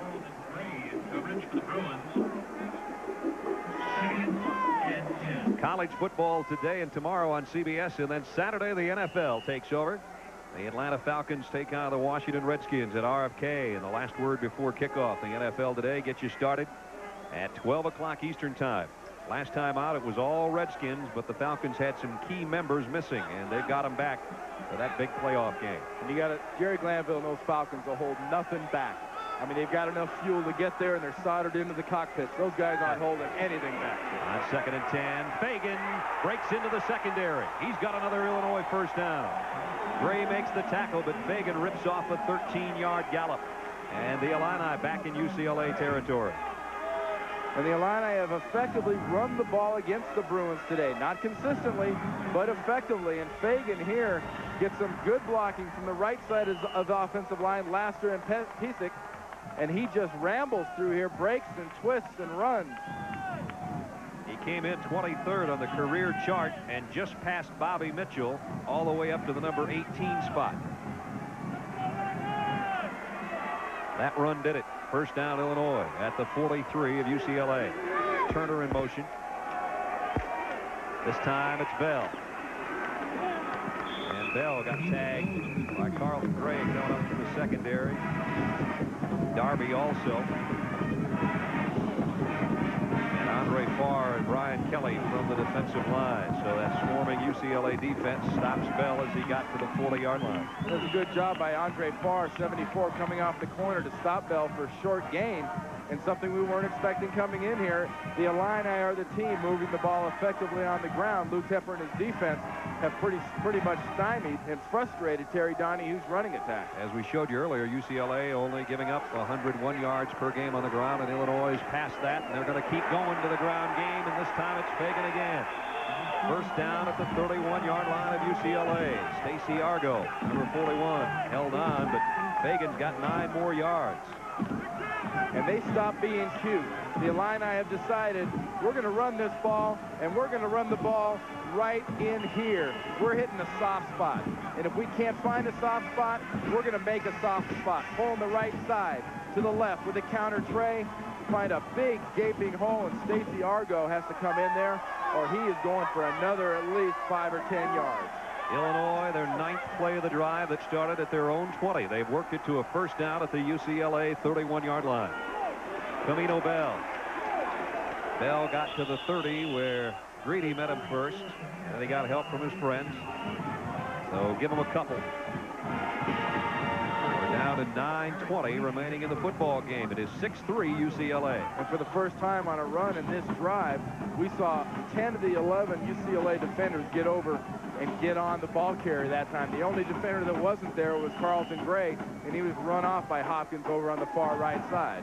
College football today and tomorrow on CBS, and then Saturday the NFL takes over. The Atlanta Falcons take on the Washington Redskins at RFK, and the last word before kickoff. The NFL today gets you started at 12 o'clock Eastern time. Last time out, it was all Redskins, but the Falcons had some key members missing, and they've got them back for that big playoff game. And you got it. Jerry Glanville and those Falcons will hold nothing back. I mean, they've got enough fuel to get there, and they're soldered into the cockpits. Those guys aren't holding anything back. On 2nd and 10, Fagan breaks into the secondary. He's got another Illinois first down. Gray makes the tackle, but Fagan rips off a 13-yard gallop. And the Illini back in UCLA territory. And the Illini have effectively run the ball against the Bruins today. Not consistently, but effectively. And Fagan here gets some good blocking from the right side of the offensive line, Laster and Pisak. And he just rambles through here, breaks and twists and runs. He came in 23rd on the career chart and just passed Bobby Mitchell all the way up to the number 18 spot. That run did it. First down, Illinois at the 43 of UCLA. Turner in motion. This time it's Bell. And Bell got tagged by Carlton Gray coming up from the secondary. Darby also. And Andre Farr and Brian Kelly from the defensive line. So that swarming UCLA defense stops Bell as he got to the 40-yard line. It was a good job by Andre Farr, 74, coming off the corner to stop Bell for a short gain. And something we weren't expecting coming in here. The Illini are the team moving the ball effectively on the ground. Lou Tepper and his defense have pretty much stymied and frustrated Terry Donahue, who's running attack. As we showed you earlier, UCLA only giving up 101 yards per game on the ground, and Illinois past that, and they're going to keep going to the ground game, and this time it's Fagan again. First down at the 31-yard line of UCLA. Stacey Argo, number 41, held on, but Fagan's got 9 more yards. And they stop being cute. The Illini have decided we're going to run this ball, and we're going to run the ball right in here. We're hitting a soft spot. And if we can't find a soft spot, we're going to make a soft spot. Pulling the right side to the left with a counter tray. Find a big gaping hole, and Stacey Argo has to come in there, or he is going for another at least 5 or 10 yards. Illinois, their 9th play of the drive that started at their own 20. They've worked it to a first down at the UCLA 31-yard line. Camino Bell. Bell got to the 30 where Greedy met him first, and he got help from his friends. So give him a couple. We're down to 9:20 remaining in the football game. It is 6-3 UCLA. And for the first time on a run in this drive, we saw 10 of the 11 UCLA defenders get over and get on the ball carrier that time. The only defender that wasn't there was Carlton Gray, and he was run off by Hopkins over on the far right side.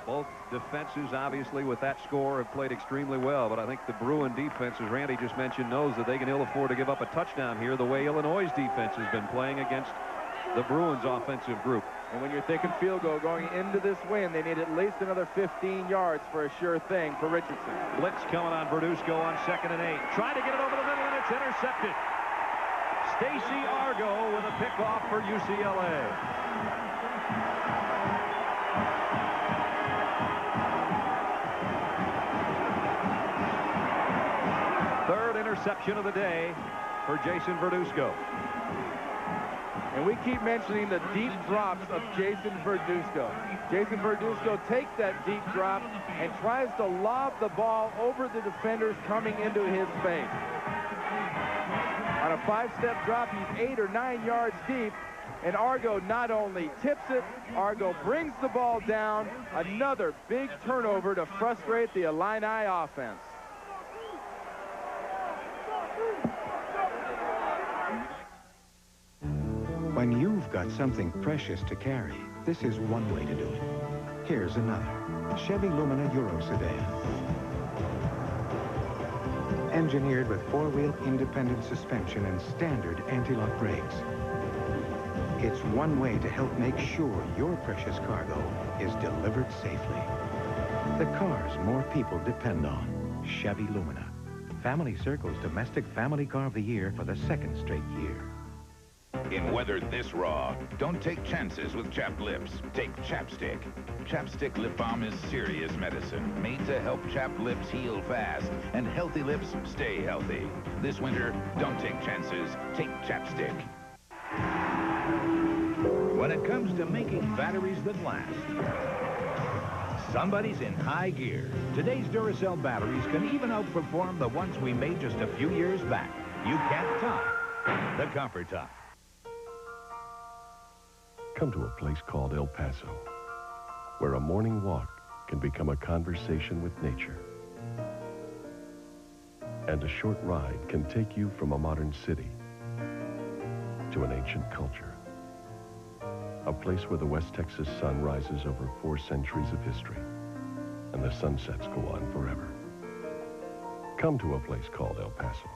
Both defenses, obviously, with that score, have played extremely well, but I think the Bruin defense, as Randy just mentioned, knows that they can ill afford to give up a touchdown here the way Illinois' defense has been playing against the Bruins' offensive group. And when you're thinking field goal going into this win, they need at least another 15 yards for a sure thing for Richardson. Blitz coming on Verduzco on 2nd and 8. Trying to get it over the middle, and it's intercepted. Stacey Argo with a pickoff for UCLA. Third interception of the day for Jason Verduzco. And we keep mentioning the deep drops of Jason Verduzco. Jason Verduzco takes that deep drop and tries to lob the ball over the defenders coming into his face. On a a 5-step drop. He's 8 or 9 yards deep. And Argo not only tips it, Argo brings the ball down. Another big turnover to frustrate the Illini offense. When you've got something precious to carry, this is one way to do it. Here's another. Chevy Lumina Euro Sedan. Engineered with 4-wheel independent suspension and standard anti-lock brakes. It's one way to help make sure your precious cargo is delivered safely. The cars more people depend on. Chevy Lumina. Family Circle's Domestic Family Car of the Year for the 2nd straight year. In weather this raw, don't take chances with chapped lips. Take Chapstick. Chapstick lip balm is serious medicine, made to help chapped lips heal fast, and healthy lips stay healthy. This winter, don't take chances. Take Chapstick. When it comes to making batteries that last, somebody's in high gear. Today's Duracell batteries can even outperform the ones we made just a few years back. You can't top the Comfort Top. Come to a place called El Paso, where a morning walk can become a conversation with nature. And a short ride can take you from a modern city to an ancient culture. A place where the West Texas sun rises over 4 centuries of history, and the sunsets go on forever. Come to a place called El Paso.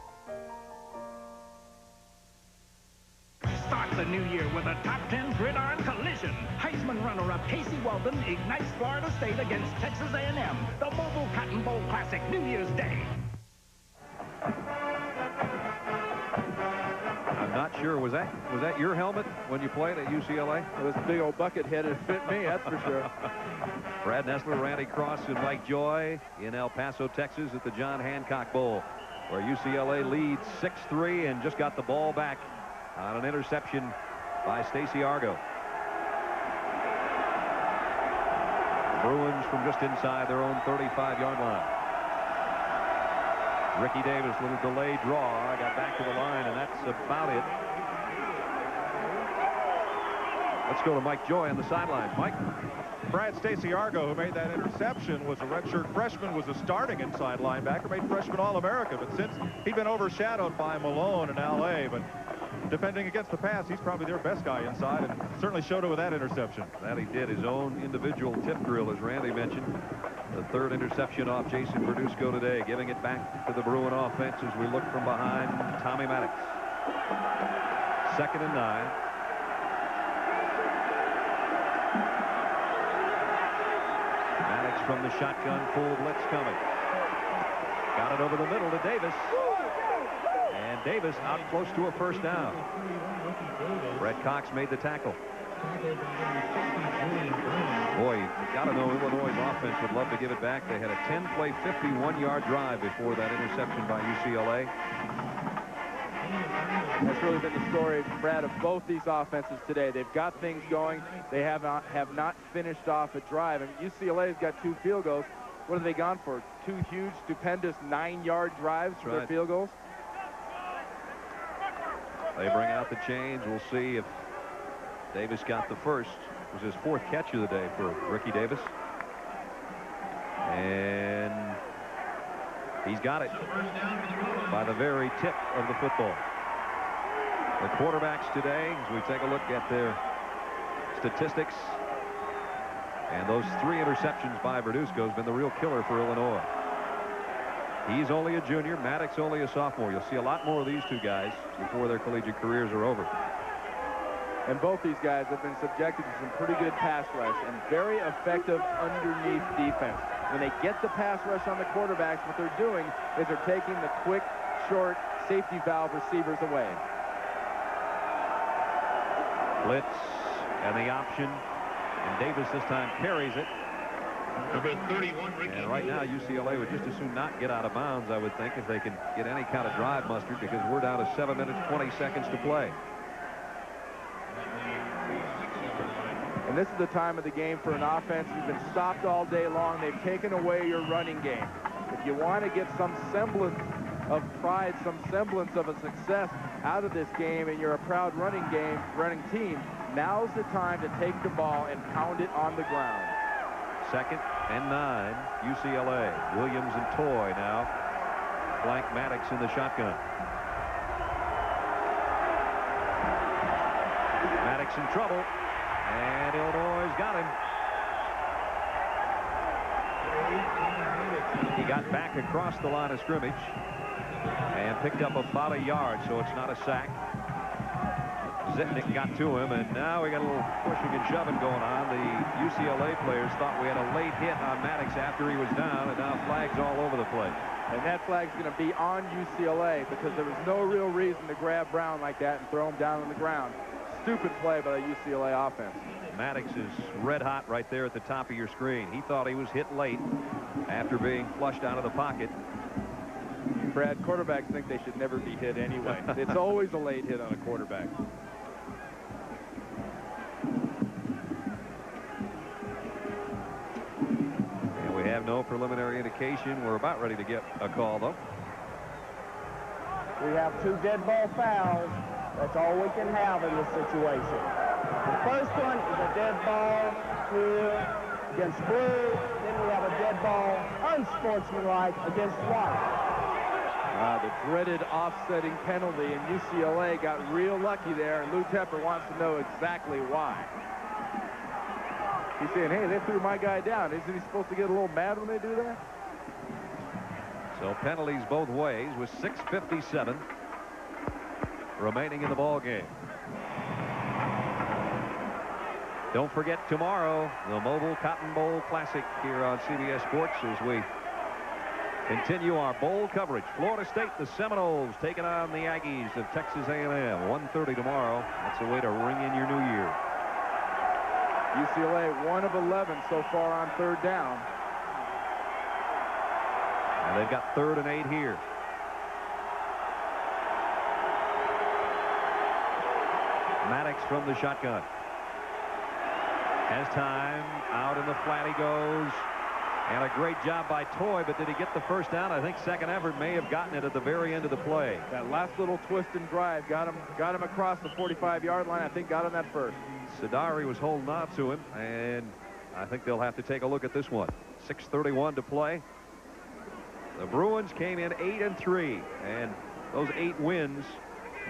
Start the new year with a top 10 gridiron collision. Heisman runner-up Casey Weldon ignites Florida State against Texas A&M. The Mobile Cotton Bowl Classic, New Year's Day. I'm not sure. Was that your helmet when you played at UCLA? It was a big old bucket head. It fit me, that's for sure. Brad Nessler, Randy Cross, and Mike Joy in El Paso, Texas at the John Hancock Bowl, where UCLA leads 6-3 and just got the ball back on an interception by Stacey Argo. Bruins from just inside their own 35-yard line. Ricky Davis, little delayed draw, got back to the line, and that's about it. Let's go to Mike Joy on the sidelines. Mike? Brad Stacey Argo, who made that interception, was a redshirt freshman, was a starting inside linebacker, made freshman All-America, but since he'd been overshadowed by Malone in L.A., but defending against the pass, he's probably their best guy inside, and certainly showed it with that interception. That he did. His own individual tip drill, as Randy mentioned. The 3rd interception off Jason Verduzco today, giving it back to the Bruin offense as we look from behind Tommy Maddox. 2nd and 9. Maddox from the shotgun, full blitz coming. Got it over the middle to Davis. And Davis out close to a first down. Brett Cox made the tackle. Boy, you got to know Illinois' offense would love to give it back. They had a 10-play, 51-yard drive before that interception by UCLA. That's really been the story, Brad, of both these offenses today. They've got things going. They have not finished off a drive. And UCLA's got 2 field goals. What have they gone for? 2 huge, stupendous 9-yard drives for their field goals? They bring out the chains. We'll see if Davis got the first. It was his 4th catch of the day for Ricky Davis. And he's got it by the very tip of the football. The quarterbacks today, as we take a look at their statistics, and those 3 interceptions by Verduzco has been the real killer for Illinois. He's only a junior. Maddox only a sophomore. You'll see a lot more of these 2 guys before their collegiate careers are over. And both these guys have been subjected to some pretty good pass rush and very effective underneath defense. When they get the pass rush on the quarterbacks, what they're doing is they're taking the quick, short, safety valve receivers away. Blitz and the option. And Davis this time carries it. Number 31, Ricky. And right now, UCLA would just as soon not get out of bounds, I would think, if they can get any kind of drive mustered, because we're down to 7 minutes, 20 seconds to play. And this is the time of the game for an offense. You've been stopped all day long. They've taken away your running game. If you want to get some semblance of pride, some semblance of a success, out of this game and you're a proud running team, now's the time to take the ball and pound it on the ground. 2nd and 9, UCLA. Williams and Toy now flank Maddox in the shotgun. Maddox in trouble, and Illinois got him. He got back across the line of scrimmage and picked up about a yard, so it's not a sack. Zitnik got to him, and now we got a little pushing and shoving going on. The UCLA players thought we had a late hit on Maddox after he was down, and now flags all over the place. And that flag's going to be on UCLA because there was no real reason to grab Brown like that and throw him down on the ground. Stupid play by the UCLA offense. Maddox is red hot right there at the top of your screen. He thought he was hit late after being flushed out of the pocket. Brad, quarterbacks think they should never be hit anyway. It's always a late hit on a quarterback. And we have no preliminary indication. We're about ready to get a call, though. We have 2 dead ball fouls. That's all we can have in this situation. The first one is a dead ball here against blue. Then we have a dead ball, unsportsmanlike, against white. The dreaded offsetting penalty, and UCLA got real lucky there, and Lou Tepper wants to know exactly why. He's saying, hey, they threw my guy down. Isn't he supposed to get a little mad when they do that? So penalties both ways with 6:57 remaining in the ball game. Don't forget tomorrow, the Mobile Cotton Bowl Classic here on CBS Sports as we continue our bowl coverage. Florida State, the Seminoles, taking on the Aggies of Texas A&M. 1:30 tomorrow. That's a way to ring in your new year. UCLA 1 of 11 so far on 3rd down. And they've got 3rd and 8 here. Maddox from the shotgun. Has time. Out in the flat he goes. And a great job by Toy, but did he get the first down? I think second effort may have gotten it at the very end of the play. That last little twist and drive got him across the 45-yard line. I think got him that first. Sidari was holding on to him, and I think they'll have to take a look at this one. 6:31 to play. The Bruins came in 8-3, and those 8 wins,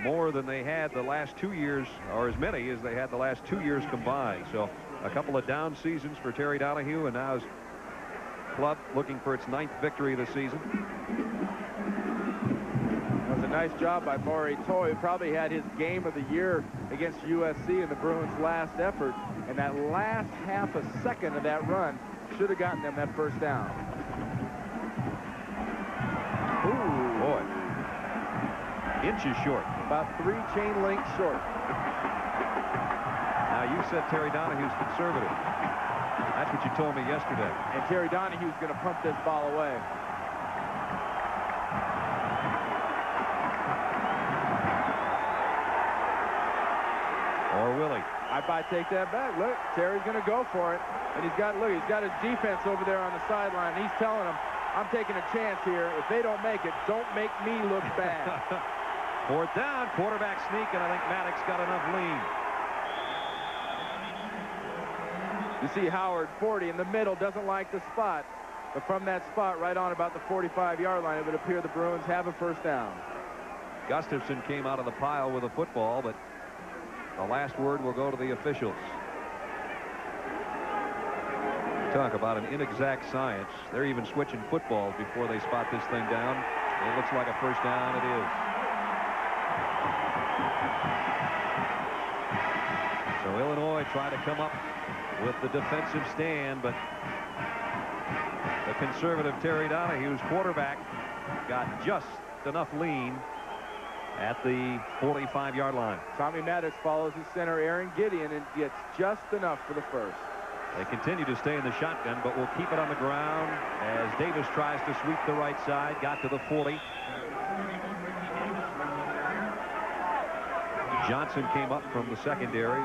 more than they had the last 2 years, or as many as they had the last 2 years combined. So a couple of down seasons for Terry Donahue, and now his club looking for its 9th victory of the season. That was a nice job by Maury Toy, who probably had his game of the year against USC in the Bruins' last effort, and that last half a second of that run should have gotten them that first down. Ooh, boy. Inches short. About 3 chain links short. Now, you said Terry Donahue's conservative. That's what you told me yesterday. And Terry Donahue's going to pump this ball away. Or will he? I might take that back. Look, Terry's going to go for it. And he's got his defense over there on the sideline. He's telling them, I'm taking a chance here. If they don't make it, don't make me look bad. 4th down, quarterback sneak, and I think Maddox got enough lean. You see Howard, 40 in the middle, doesn't like the spot. But from that spot right on about the 45-yard line, it would appear the Bruins have a first down. Gustafson came out of the pile with a football, but the last word will go to the officials. Talk about an inexact science. They're even switching footballs before they spot this thing down. It looks like a first down. It is. So Illinois tried to come up with the defensive stand, but the conservative Terry Donahue's quarterback got just enough lean at the 45-yard line. Tommy Maddox follows his center, Aaron Gideon, and gets just enough for the first. They continue to stay in the shotgun, but will keep it on the ground as Davis tries to sweep the right side. Got to the 40. Johnson came up from the secondary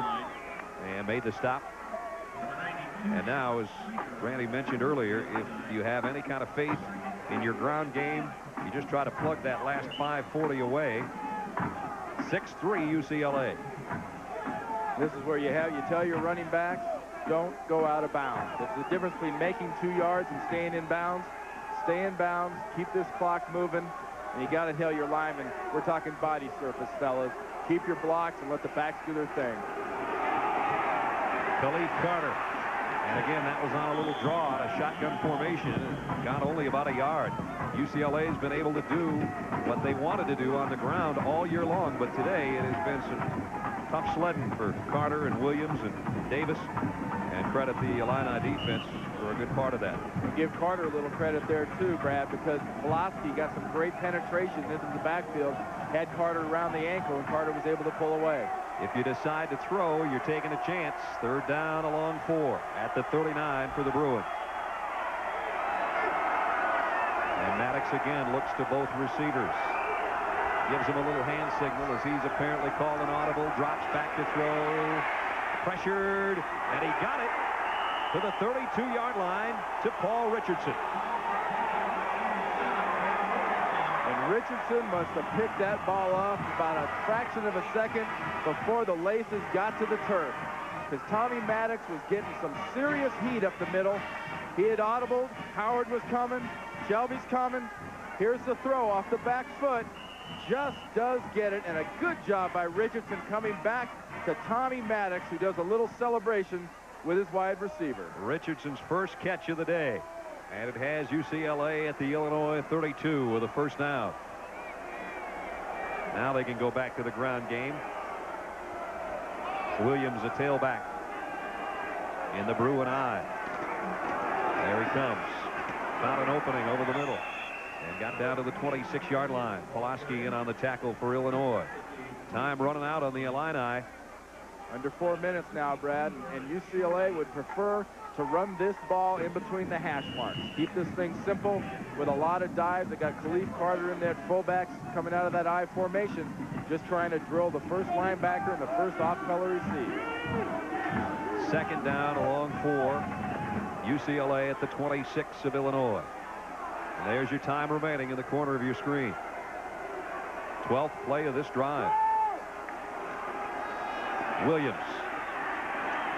and made the stop. And now, as Randy mentioned earlier, if you have any kind of faith in your ground game, you just try to plug that last 540 away. 6-3 UCLA. This is where you tell your running backs, don't go out of bounds. It's the difference between making 2 yards and staying in bounds. Stay in bounds, keep this clock moving, and you got to tell your linemen, we're talking body surface, fellas. Keep your blocks and let the backs do their thing. Khalif Carter. And again, that was on a little draw out of shotgun formation. Got only about a yard. UCLA has been able to do what they wanted to do on the ground all year long, but today it has been some tough sledding for Carter and Williams and Davis. And credit the Illini defense for a good part of that. Give Carter a little credit there too, Brad, because Pulaski got some great penetration into the backfield, had Carter around the ankle, and Carter was able to pull away. If you decide to throw, you're taking a chance. 3rd down along 4 at the 39 for the Bruins. And Maddox again looks to both receivers. Gives him a little hand signal as he's apparently called an audible. Drops back to throw. Pressured, and he got it to the 32-yard line to Paul Richardson. And Richardson must have picked that ball off about a fraction of a second before the laces got to the turf, because Tommy Maddox was getting some serious heat up the middle. He had audibled. Howard was coming. Shelby's coming. Here's the throw off the back foot. Just does get it, and a good job by Richardson coming back to Tommy Maddox, who does a little celebration with his wide receiver. Richardson's first catch of the day, and it has UCLA at the Illinois 32 with a first down. Now they can go back to the ground game. Williams, a tailback in the Bruin eye. There he comes. Found an opening over the middle and got down to the 26-yard line. Pulaski in on the tackle for Illinois. Time running out on the Illini. Under 4 minutes now, Brad, and UCLA would prefer to run this ball in between the hash marks. Keep this thing simple with a lot of dives. They got Khalif Carter in there, fullbacks coming out of that I formation, just trying to drill the first linebacker and the first off-color receive. 2nd down along 4. UCLA at the 26 of Illinois. And there's your time remaining in the corner of your screen. 12th play of this drive. Williams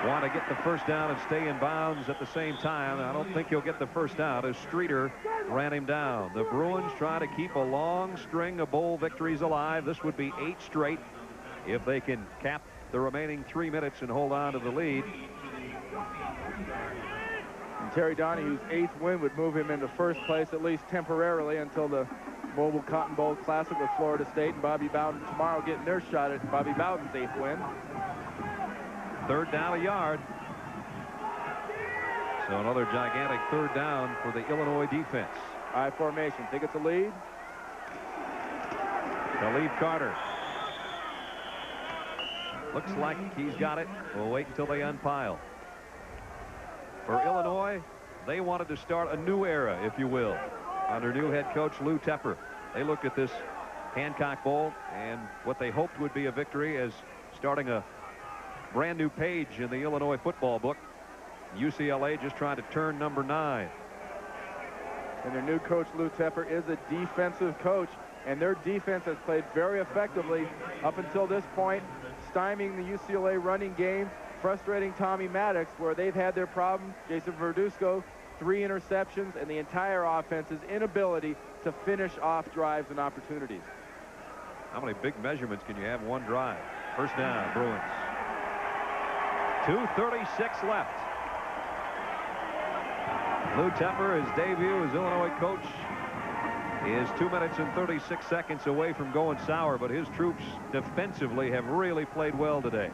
want to get the first down and stay in bounds at the same time. I don't think he'll get the first down as Streeter ran him down. The Bruins try to keep a long string of bowl victories alive. This would be 8 straight if they can cap the remaining 3 minutes and hold on to the lead. And Terry Donahue's 8th win would move him into first place, at least temporarily, until the Mobile Cotton Bowl Classic with Florida State and Bobby Bowden tomorrow getting their shot at Bobby Bowden's 8th win. 3rd down a yard. So another gigantic 3rd down for the Illinois defense. I formation. Think it's a lead? Khalif Carter. Looks like he's got it. We'll wait until they unpile. For Illinois, they wanted to start a new era, if you will, under new head coach Lou Tepper. They looked at this Hancock Bowl and what they hoped would be a victory as starting a brand new page in the Illinois football book. UCLA just trying to turn number 9. And their new coach Lou Tepper is a defensive coach, and their defense has played very effectively up until this point, stymieing the UCLA running game, frustrating Tommy Maddox, where they've had their problem. Jason Verduzco, 3 interceptions, and the entire offense's inability to finish off drives and opportunities. How many big measurements can you have in one drive? First down, Bruins. 2:36 left. Lou Tepper, his debut as Illinois coach, is 2 minutes and 36 seconds away from going sour, but his troops defensively have really played well today.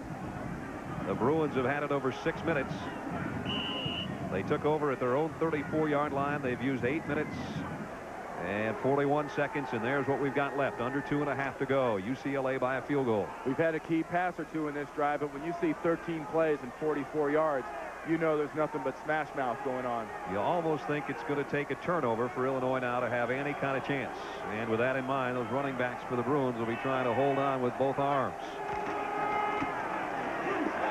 The Bruins have had it over 6 minutes. They took over at their own 34-yard line. They've used 8 minutes and 41 seconds, and there's what we've got left. Under 2.5 to go. UCLA by a field goal. We've had a key pass or two in this drive, but when you see 13 plays and 44 yards, you know there's nothing but smash mouth going on. You almost think it's going to take a turnover for Illinois now to have any kind of chance. And with that in mind, those running backs for the Bruins will be trying to hold on with both arms.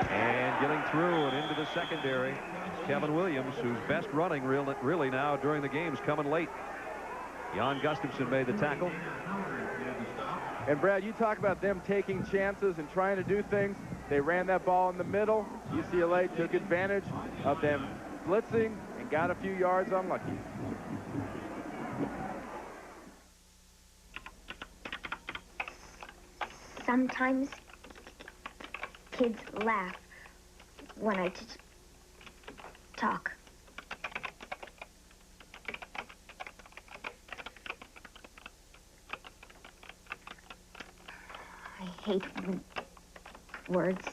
And getting through and into the secondary, Kevin Williams, whose best running really now during the game is coming late. Jan Gustafson made the tackle. And Brad, you talk about them taking chances and trying to do things. They ran that ball in the middle. UCLA took advantage of them blitzing and got a few yards unlucky. Sometimes kids laugh when I talk. I hate words.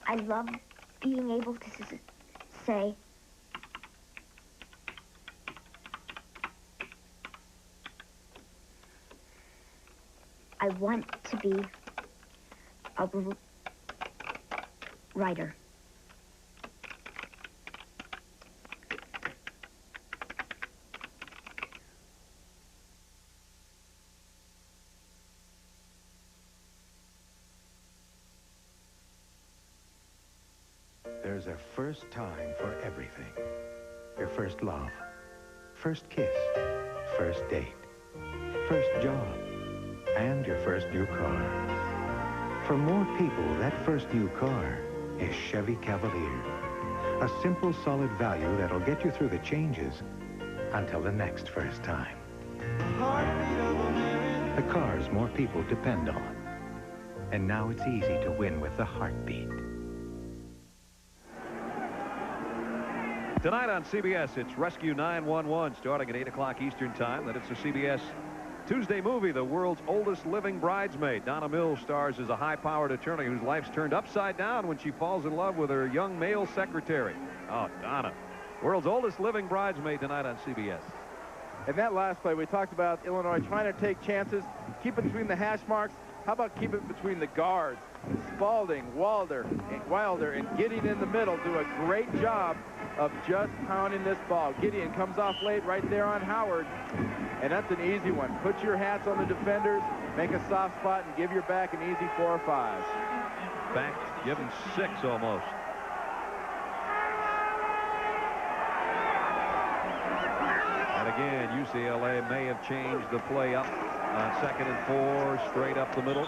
I love being able to say, I want to be a writer. There's a first time for everything. Your first love, first kiss, first date, first job, and your first new car. For more people, that first new car is Chevy Cavalier. A simple, solid value that'll get you through the changes until the next first time. The cars more people depend on. And now it's easy to win with the heartbeat. Tonight on CBS, it's Rescue 911, starting at 8 o'clock Eastern Time. Then it's a CBS Tuesday movie, The World's Oldest Living Bridesmaid. Donna Mills stars as a high-powered attorney whose life's turned upside down when she falls in love with her young male secretary. Oh, Donna. World's Oldest Living Bridesmaid tonight on CBS. In that last play, we talked about Illinois trying to take chances, keep it between the hash marks. How about keep it between the guards? Spalding, Wilder, and Gideon in the middle do a great job of just pounding this ball. Gideon comes off late right there on Howard, and that's an easy one. Put your hats on the defenders, make a soft spot, and give your back an easy 4 or 5. Back, give him 6 almost. And again, UCLA may have changed the play up on 2nd and 4, straight up the middle.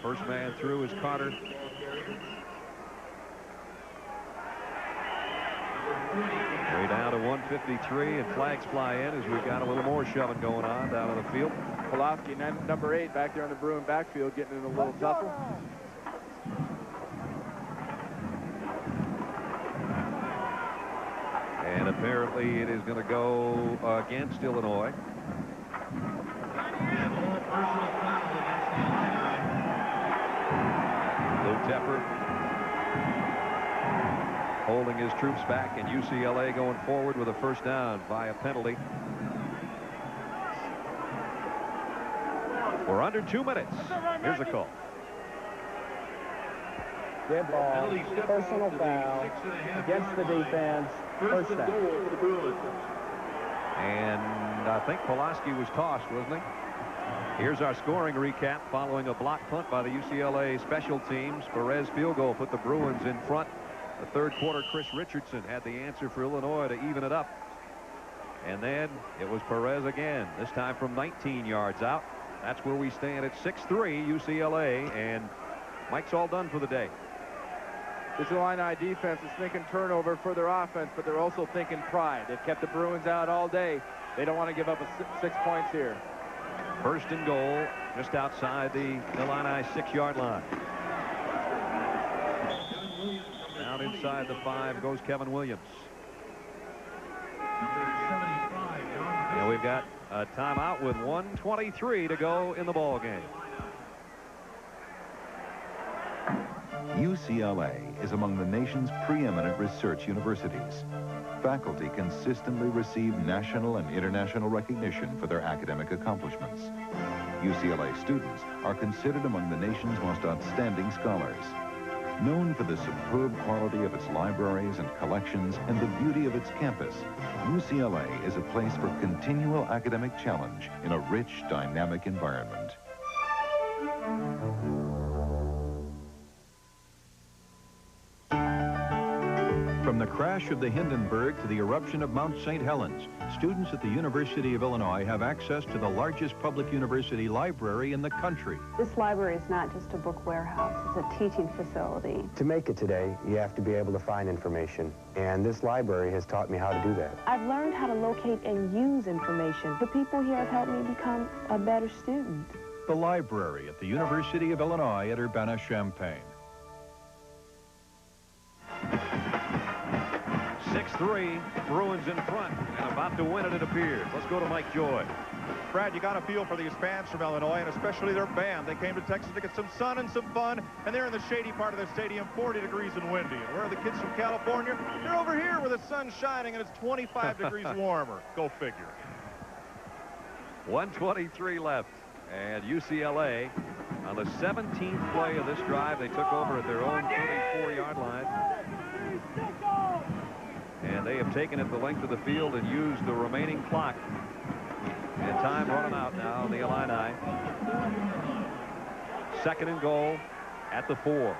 First man through is Carter. Way down to 153, and flags fly in as we've got a little more shoving going on down on the field. Pulaski, number 8, back there on the Bruin backfield, getting in a little tussle. And apparently it is going to go against Illinois. Lou Tepper holding his troops back, and UCLA going forward with a first down via penalty. We're under 2 minutes. Here's a call. Dead ball, personal foul, against the defense, first down. And I think Pulaski was tossed, wasn't he? Here's our scoring recap following a block punt by the UCLA special teams. Perez field goal put the Bruins in front. The third quarter, Chris Richardson had the answer for Illinois to even it up. And then it was Perez again, this time from 19 yards out. That's where we stand at 6-3 UCLA, and Mike's all done for the day. This Illini defense is thinking turnover for their offense, but they're also thinking pride. They've kept the Bruins out all day. They don't want to give up 6 points here. First and goal, just outside the Illini 6-yard line. Down inside the 5 goes Kevin Williams. And we've got a timeout with 1:23 to go in the ball game. UCLA is among the nation's preeminent research universities. Faculty consistently receive national and international recognition for their academic accomplishments. UCLA students are considered among the nation's most outstanding scholars. Known for the superb quality of its libraries and collections and the beauty of its campus, UCLA is a place for continual academic challenge in a rich, dynamic environment. crash of the Hindenburg to the eruption of Mount St. Helens, students at the University of Illinois have access to the largest public university library in the country. This library is not just a book warehouse, it's a teaching facility. To make it today, you have to be able to find information, and this library has taught me how to do that. I've learned how to locate and use information. The people here have helped me become a better student. The library at the University of Illinois at Urbana-Champaign. 6-3, Bruins in front and about to win it, it appears. Let's go to Mike Joy. Brad, you got to feel for these fans from Illinois, and especially their band. They came to Texas to get some sun and some fun, and they're in the shady part of the stadium, 40 degrees and windy. And where are the kids from California? They're over here where the sun's shining, and it's 25 degrees warmer. Go figure. 1:23 left, and UCLA on the 17th play of this drive. They took over at their own 34-yard line. And they have taken it the length of the field and used the remaining clock. And time running out now on the Illini. 2nd and goal at the 4.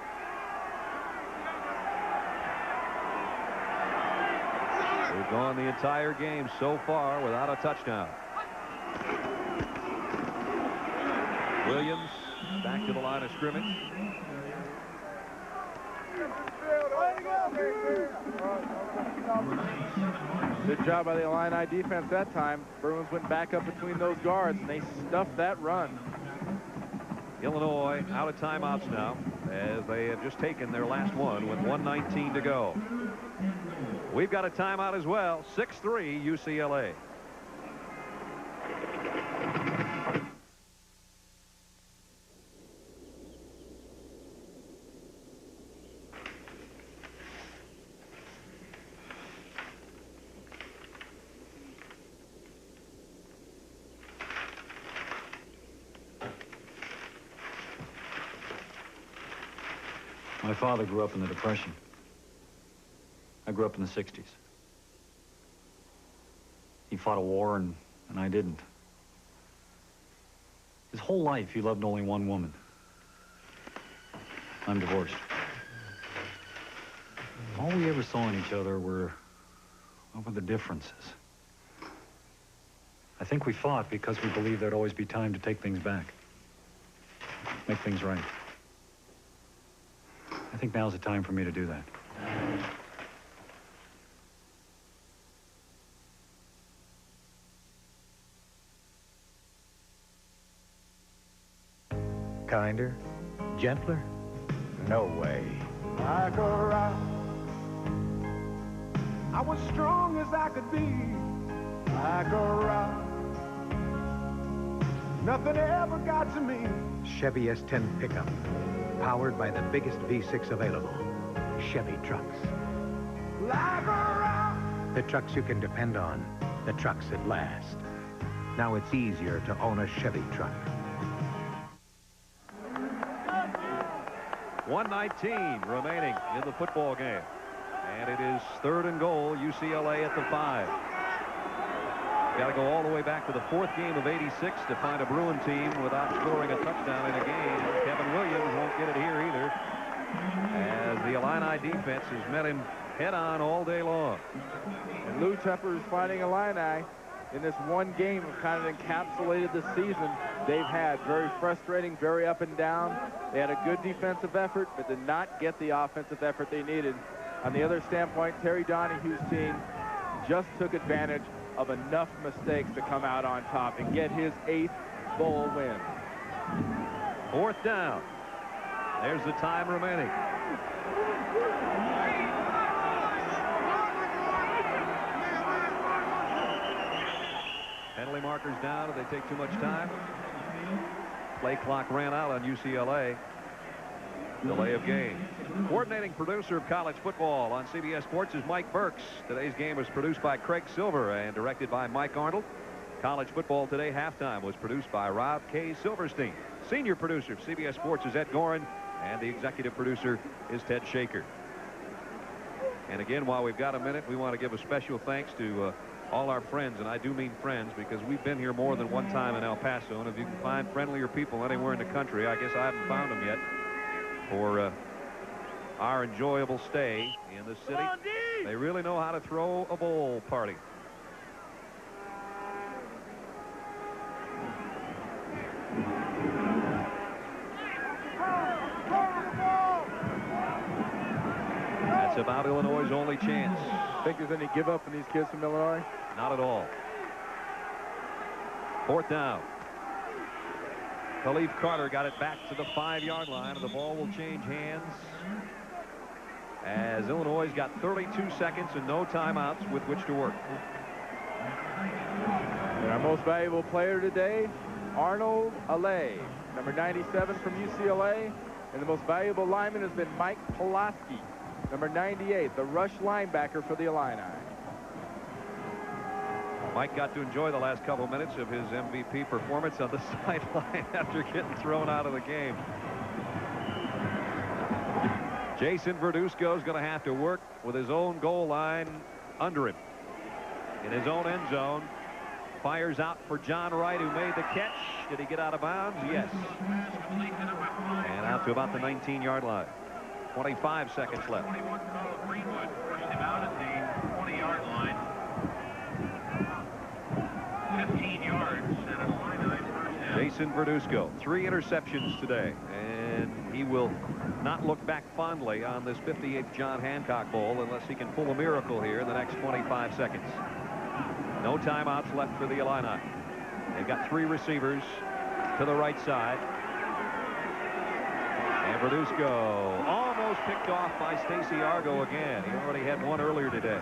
We've gone the entire game so far without a touchdown. Williams back to the line of scrimmage. Good job by the Illini defense that time. Bruins went back up between those guards, and they stuffed that run. Illinois out of timeouts now, as they have just taken their last one with 1:19 to go. We've got a timeout as well. 6-3 UCLA. My father grew up in the Depression. I grew up in the 60s. He fought a war, and I didn't. His whole life, he loved only one woman. I'm divorced. All we ever saw in each other were the differences. I think we fought because we believed there'd always be time to take things back. Make things right. I think now's the time for me to do that. Kinder? Gentler? No way. Like a rock, I was strong as I could be. Like a rock, nothing ever got to me. Chevy S10 pickup, powered by the biggest V6 available. Chevy trucks. Like a rock. The trucks you can depend on. The trucks that last. Now it's easier to own a Chevy truck. 1:19 remaining in the football game. And it is 3rd and goal, UCLA at the 5. Got to go all the way back to the 4th game of '86 to find a Bruin team without scoring a touchdown in a game. Kevin Williams won't get it here either, as the Illini defense has met him head-on all day long. And Lou Tepper is fighting Illini in this one game of kind of encapsulated the season they've had. Very frustrating, very up and down. They had a good defensive effort, but did not get the offensive effort they needed. On the other standpoint, Terry Donahue's team just took advantage of enough mistakes to come out on top and get his 8th bowl win. 4th down. There's the time remaining. Penalty markers down if they take too much time. Play clock ran out on UCLA. Delay of game. Coordinating producer of college football on CBS Sports is Mike Burks. Today's game was produced by Craig Silver and directed by Mike Arnold. College Football Today halftime was produced by Rob K. Silverstein. Senior producer of CBS Sports is Ed Gorin, and the executive producer is Ted Shaker. And again, while we've got a minute, we want to give a special thanks to all our friends, and I do mean friends, because we've been here more than one time in El Paso, and if you can find friendlier people anywhere in the country, I guess I haven't found them yet, for our enjoyable stay in the city. They really know how to throw a bowl party. That's about Illinois' only chance. Think there's any give up in these kids from Illinois? Not at all. 4th down. Khalif Carter got it back to the 5-yard line, and the ball will change hands as Illinois got 32 seconds and no timeouts with which to work. And our most valuable player today, Arnold Alley, number 97 from UCLA. And the most valuable lineman has been Mike Pulaski, number 98, the rush linebacker for the Illini. Mike got to enjoy the last couple minutes of his MVP performance on the sideline after getting thrown out of the game. Jason Verduzco is going to have to work with his own goal line under him. In his own end zone. Fires out for John Wright, who made the catch. Did he get out of bounds? Yes. And out to about the 19-yard line. 25 seconds left. Jason Verduzco, 3 interceptions today, and he will not look back fondly on this 58th John Hancock Bowl unless he can pull a miracle here in the next 25 seconds. No timeouts left for the Illini. They've got 3 receivers to the right side. And Verduzco almost picked off by Stacy Argo again. He already had one earlier today.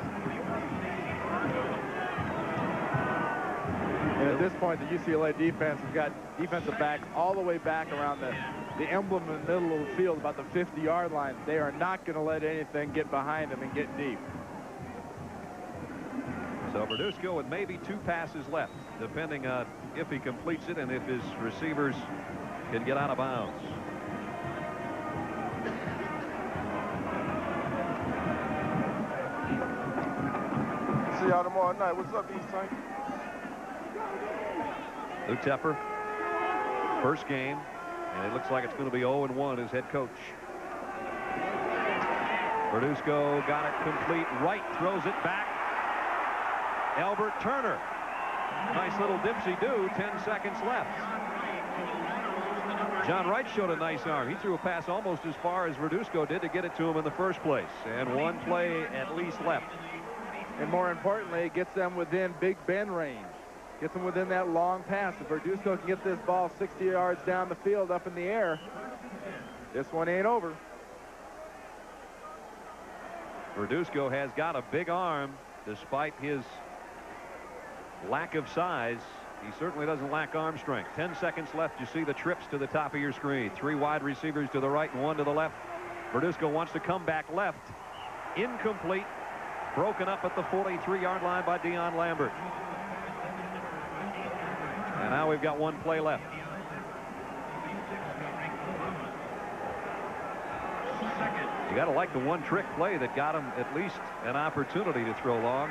And at this point, the UCLA defense has got defensive backs all the way back around the emblem in the middle of the field, about the 50-yard line. They are not going to let anything get behind them and get deep. So Verduzco with maybe 2 passes left, depending on if he completes it and if his receivers can get out of bounds. See y'all tomorrow night. What's up, East Side? Lou Tepper, first game, and it looks like it's going to be 0-1 as head coach. Verduzco got it complete. Wright throws it back. Albert Turner. Nice little dipsy-do. 10 seconds left. John Wright showed a nice arm. He threw a pass almost as far as Verduzco did to get it to him in the first place. And 1 play at least left. And more importantly, it gets them within Big Ben range. Gets them within that long pass. If Verduzco can get this ball 60 yards down the field up in the air, this one ain't over. Verduzco has got a big arm despite his lack of size. He certainly doesn't lack arm strength. 10 seconds left. You see the trips to the top of your screen. 3 wide receivers to the right and 1 to the left. Verduzco wants to come back left. Incomplete. Broken up at the 43-yard line by Dion Lambert. And now we've got 1 play left. You got to like the one trick play that got him at least an opportunity to throw long.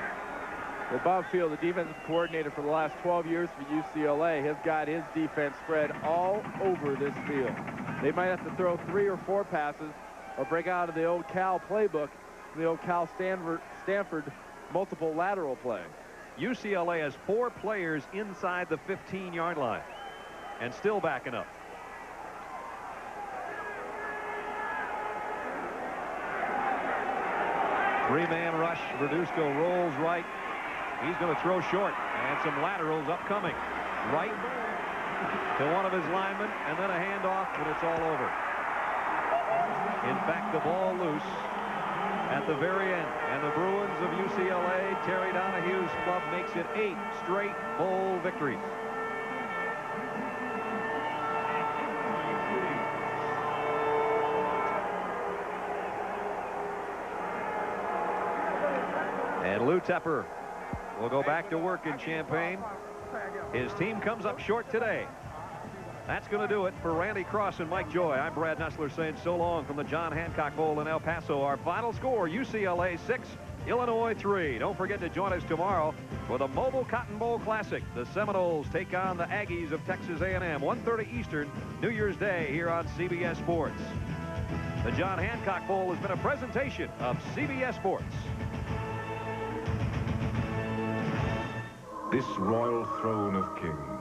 Well, Bob Field, the defensive coordinator for the last 12 years for UCLA, has got his defense spread all over this field. They might have to throw 3 or 4 passes or break out of the old Cal playbook, the old Cal Stanford multiple lateral play. UCLA has 4 players inside the 15-yard line and still backing up. Three-man rush. Verduzco rolls right. He's going to throw short, and some laterals upcoming. Right to one of his linemen, and then a handoff, and it's all over. In fact, the ball loose at the very end, and the Bruins of UCLA, Terry Donahue's club, makes it 8 straight bowl victories. And Lou Tepper will go back to work in Champaign. His team comes up short today. That's going to do it for Randy Cross and Mike Joy. I'm Brad Nessler saying so long from the John Hancock Bowl in El Paso. Our final score, UCLA 6, Illinois 3. Don't forget to join us tomorrow for the Mobile Cotton Bowl Classic. The Seminoles take on the Aggies of Texas A&M, 1:30 Eastern, New Year's Day here on CBS Sports. The John Hancock Bowl has been a presentation of CBS Sports. This royal throne of kings